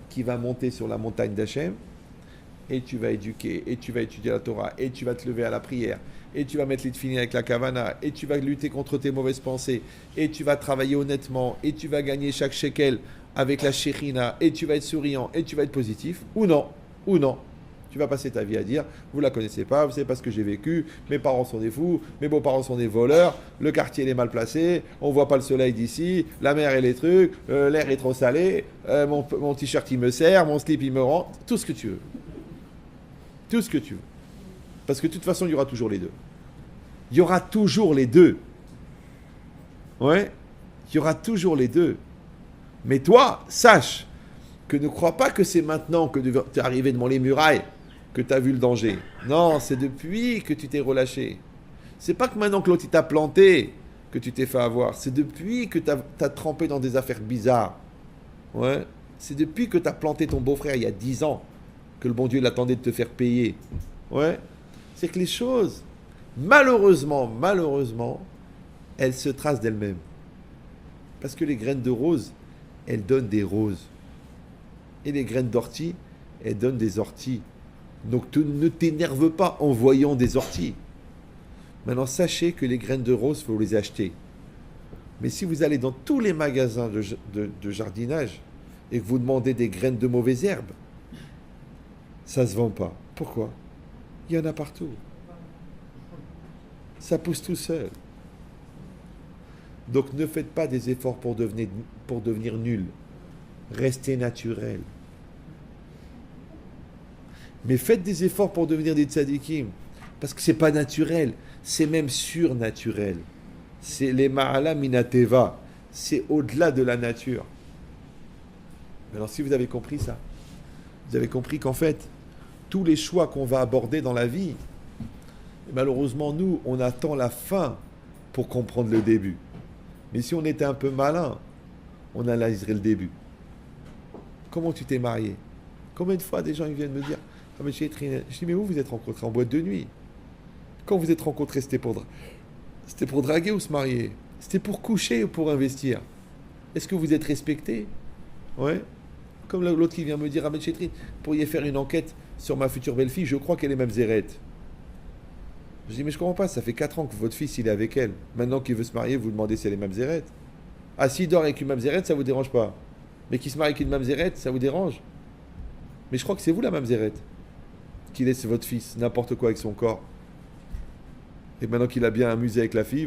qui va monter sur la montagne d'Hachem, et tu vas éduquer, et tu vas étudier la Torah, et tu vas te lever à la prière, et tu vas mettre les tefilines avec la kavana, et tu vas lutter contre tes mauvaises pensées, et tu vas travailler honnêtement, et tu vas gagner chaque shekel avec la shechina, et tu vas être souriant, et tu vas être positif, ou non. Tu vas passer ta vie à dire, vous la connaissez pas, vous savez pas ce que j'ai vécu, mes parents sont des fous, mes beaux-parents sont des voleurs, le quartier il est mal placé, on voit pas le soleil d'ici, la mer et les trucs, l'air est trop salé, mon t-shirt il me serre, mon slip il me rend, tout ce que tu veux. Tout ce que tu veux. Parce que de toute façon, il y aura toujours les deux. Il y aura toujours les deux. Ouais, il y aura toujours les deux. Mais toi, sache que ne crois pas que c'est maintenant que tu es arrivé devant les murailles que tu as vu le danger. Non, c'est depuis que tu t'es relâché. C'est pas que maintenant que l'autre t'a planté que tu t'es fait avoir. C'est depuis que tu as trempé dans des affaires bizarres. Ouais. C'est depuis que tu as planté ton beau-frère il y a 10 ans que le bon Dieu l'attendait de te faire payer. Ouais. C'est que les choses, malheureusement, elles se tracent d'elles-mêmes. Parce que les graines de rose, elles donnent des roses. Et les graines d'ortie, elles donnent des orties. Donc ne t'énerve pas en voyant des orties. Maintenant, sachez que les graines de rose, il faut les acheter. Mais si vous allez dans tous les magasins de jardinage et que vous demandez des graines de mauvaises herbes, ça ne se vend pas. Pourquoi ? Il y en a partout. Ça pousse tout seul. Donc ne faites pas des efforts pour devenir nul. Restez naturel. Mais faites des efforts pour devenir des tzadikim. Parce que c'est pas naturel, c'est même surnaturel. C'est les ma'ala minateva. C'est au-delà de la nature. Alors si vous avez compris ça, vous avez compris qu'en fait, tous les choix qu'on va aborder dans la vie, malheureusement nous, on attend la fin pour comprendre le début. Mais si on était un peu malin, on analyserait le début. Comment tu t'es marié ? Combien de fois des gens ils viennent me dire « Ah mais je dis mais où vous êtes rencontrés ? En boîte de nuit. Quand vous êtes rencontrés, c'était pour draguer ou se marier ? C'était pour coucher ou pour investir ? Est-ce que vous êtes respecté ? Ouais. Comme l'autre qui vient me dire « Ah mais Chétrine, vous pourriez faire une enquête sur ma future belle-fille, je crois qu'elle est mamzérette. » Je dis mais je comprends pas, ça fait 4 ans que votre fils il est avec elle. Maintenant qu'il veut se marier, vous demandez si elle est mamzérette. Ah s'il dort avec une mamzérette, ça vous dérange pas. Mais qu'il se marie avec une mamzérette, ça vous dérange. Mais je crois que c'est vous la mamzérette. Qui laisse votre fils n'importe quoi avec son corps. Et maintenant qu'il a bien amusé avec la fille,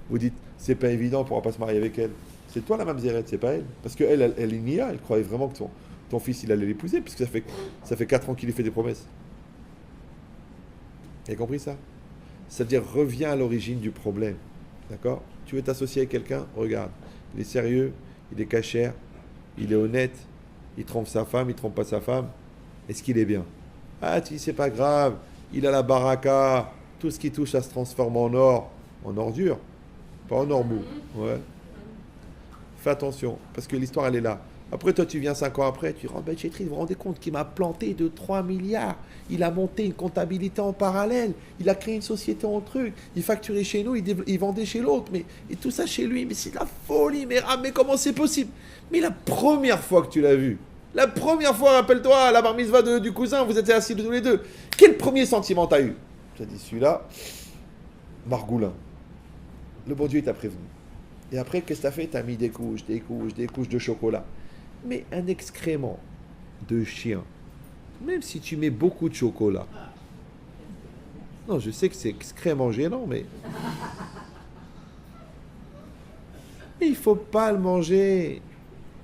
vous dites c'est pas évident, on pourra pas se marier avec elle. C'est toi la mamzérette, c'est pas elle. Parce qu'elle est nia, elle croyait vraiment que ton fils il allait l'épouser, puisque ça fait 4 ans qu'il lui fait des promesses. Vous avez compris ça ? C'est-à-dire, reviens à l'origine du problème. D'accord ? Tu veux t'associer avec quelqu'un ? Regarde. Il est sérieux, il est cachère, il est honnête, il trompe sa femme, il trompe pas sa femme. Est-ce qu'il est bien ? Ah, tu dis, c'est pas grave, il a la baraka, tout ce qui touche, ça se transforme en or. En ordure, pas en or mou. Ouais. Fais attention, parce que l'histoire, elle est là. Après, toi, tu viens 5 ans après, tu dis, oh, ben, Chétrine, vous vous rendez compte qu'il m'a planté de 3 milliards. Il a monté une comptabilité en parallèle. Il a créé une société en truc. Il facturait chez nous, il vendait chez l'autre. Et tout ça chez lui. Mais c'est de la folie. Mais comment c'est possible ? Mais la première fois que tu l'as vu, la première fois, rappelle-toi, à la bar mitzvah du cousin, vous étiez assis tous les deux. Quel premier sentiment t'as eu ? Tu as dit, celui-là, Margoulin. Le bon Dieu, il t'a prévenu. Et après, qu'est-ce que t'as fait ? T'as mis des couches de chocolat. Mais un excrément de chien, même si tu mets beaucoup de chocolat, non, je sais que c'est extrêmement gênant, mais il faut pas le manger.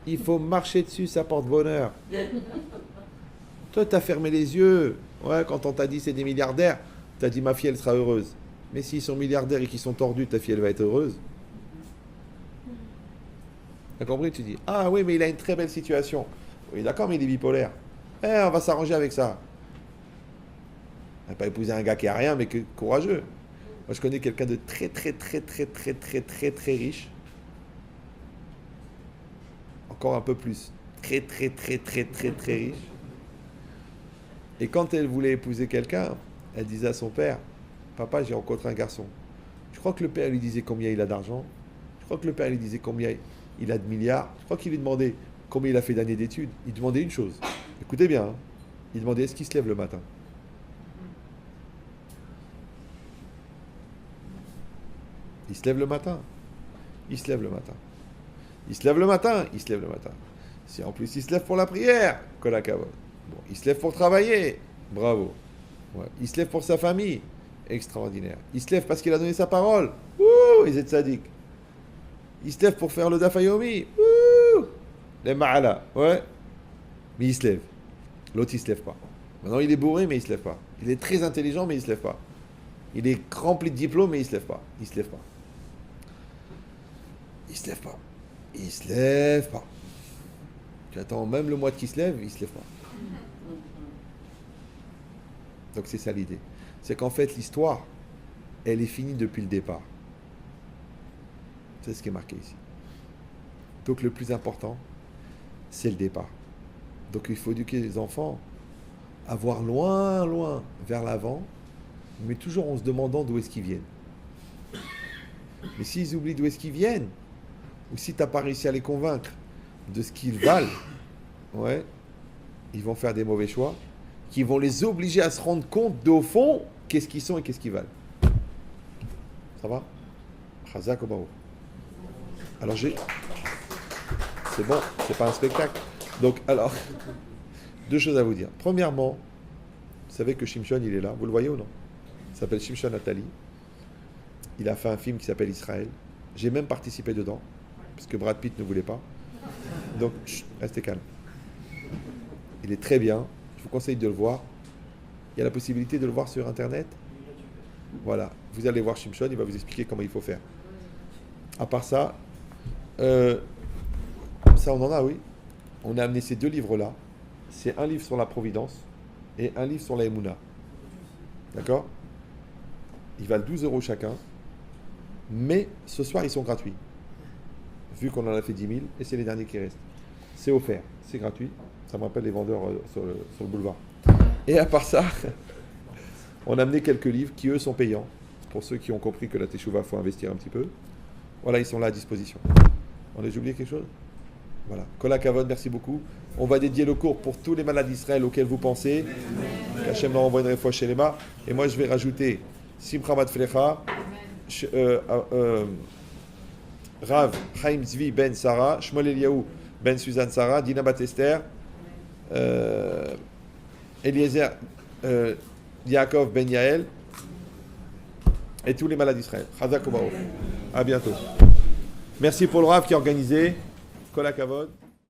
Il faut marcher dessus, ça porte bonheur. Toi, t'as fermé les yeux. Ouais, quand on t'a dit c'est des milliardaires, t'as dit ma fille, elle sera heureuse. Mais s'ils sont milliardaires et qu'ils sont tordus, ta fille, elle va être heureuse. T'as compris ? Tu dis, ah oui, mais il a une très belle situation. Oui, d'accord, mais il est bipolaire. On va s'arranger avec ça. On va pas épouser un gars qui a rien, mais qui est courageux. Moi, je connais quelqu'un de très riche. Encore un peu plus. Très riche. Et quand elle voulait épouser quelqu'un, elle disait à son père, papa, j'ai rencontré un garçon. Je crois que le père lui disait combien il a d'argent. Je crois que le père lui disait combien il a de milliards. Je crois qu'il lui demandait combien il a fait d'années d'études. Il demandait une chose. Écoutez bien. Hein. Il demandait est-ce qu'il se lève le matin. Il se lève le matin. Il se lève le matin. Il se lève le matin. Si en plus il se lève pour la prière, Kolakavod. Bon, il se lève pour travailler. Bravo. Ouais. Il se lève pour sa famille. Extraordinaire. Il se lève parce qu'il a donné sa parole. Ouh, ils étaient sadiques. Il se lève pour faire le dafayomi. Ouh, les ma'ala. Ouais. Mais il se lève. L'autre, il se lève pas. Maintenant, il est bourré, mais il se lève pas. Il est très intelligent, mais il se lève pas. Il est rempli de diplômes, mais il se lève pas. Il se lève pas. Il se lève pas. Il se lève pas. Tu attends même le mois qui se lève, il se lève pas. Donc c'est ça l'idée. C'est qu'en fait, l'histoire, elle est finie depuis le départ. C'est ce qui est marqué ici. Donc le plus important, c'est le départ. Donc il faut éduquer les enfants à voir loin, loin vers l'avant, mais toujours en se demandant d'où est-ce qu'ils viennent. Mais s'ils oublient d'où est-ce qu'ils viennent, ou si tu n'as pas réussi à les convaincre de ce qu'ils valent, ouais, ils vont faire des mauvais choix, qui vont les obliger à se rendre compte d'au fond qu'est-ce qu'ils sont et qu'est-ce qu'ils valent. Ça va? Chazak ou Baruch. Alors c'est bon, c'est pas un spectacle. Donc alors, deux choses à vous dire. Premièrement, vous savez que Shimshon il est là, vous le voyez ou non? Il s'appelle Shimshon Nathalie. Il a fait un film qui s'appelle Israël. J'ai même participé dedans, parce que Brad Pitt ne voulait pas. Donc, restez calme. Il est très bien. Je vous conseille de le voir. Il y a la possibilité de le voir sur Internet. Voilà. Vous allez voir Shimshon, il va vous expliquer comment il faut faire. À part ça, ça on en a, oui. On a amené ces deux livres-là. C'est un livre sur la Providence et un livre sur la Emouna. D'accord? Ils valent 12 € chacun. Mais ce soir, ils sont gratuits. Vu qu'on en a fait 10 000, et c'est les derniers qui restent. C'est offert, c'est gratuit. Ça me rappelle les vendeurs sur le boulevard. Et à part ça, on a amené quelques livres qui, eux, sont payants. Pour ceux qui ont compris que la Teshuvah, il faut investir un petit peu. Voilà, ils sont là à disposition. On a oublié quelque chose? Voilà. Kola Kavod, merci beaucoup. On va dédier le cours pour tous les malades d'Israël auxquels vous pensez. Qu'Hachem leur envoie une fois chez les mains. Et moi, je vais rajouter Simcha Mat Flecha, Rav Chaim Zvi Ben Sarah, Shmuel Eliyahu Ben Suzanne Sarah, Dina Bat Esther, Eliezer Yaakov Ben Yael, et tous les malades d'Israël. Chazak ou Baruch. À bientôt. Merci pour le Rav qui a organisé. Kol HaKavod.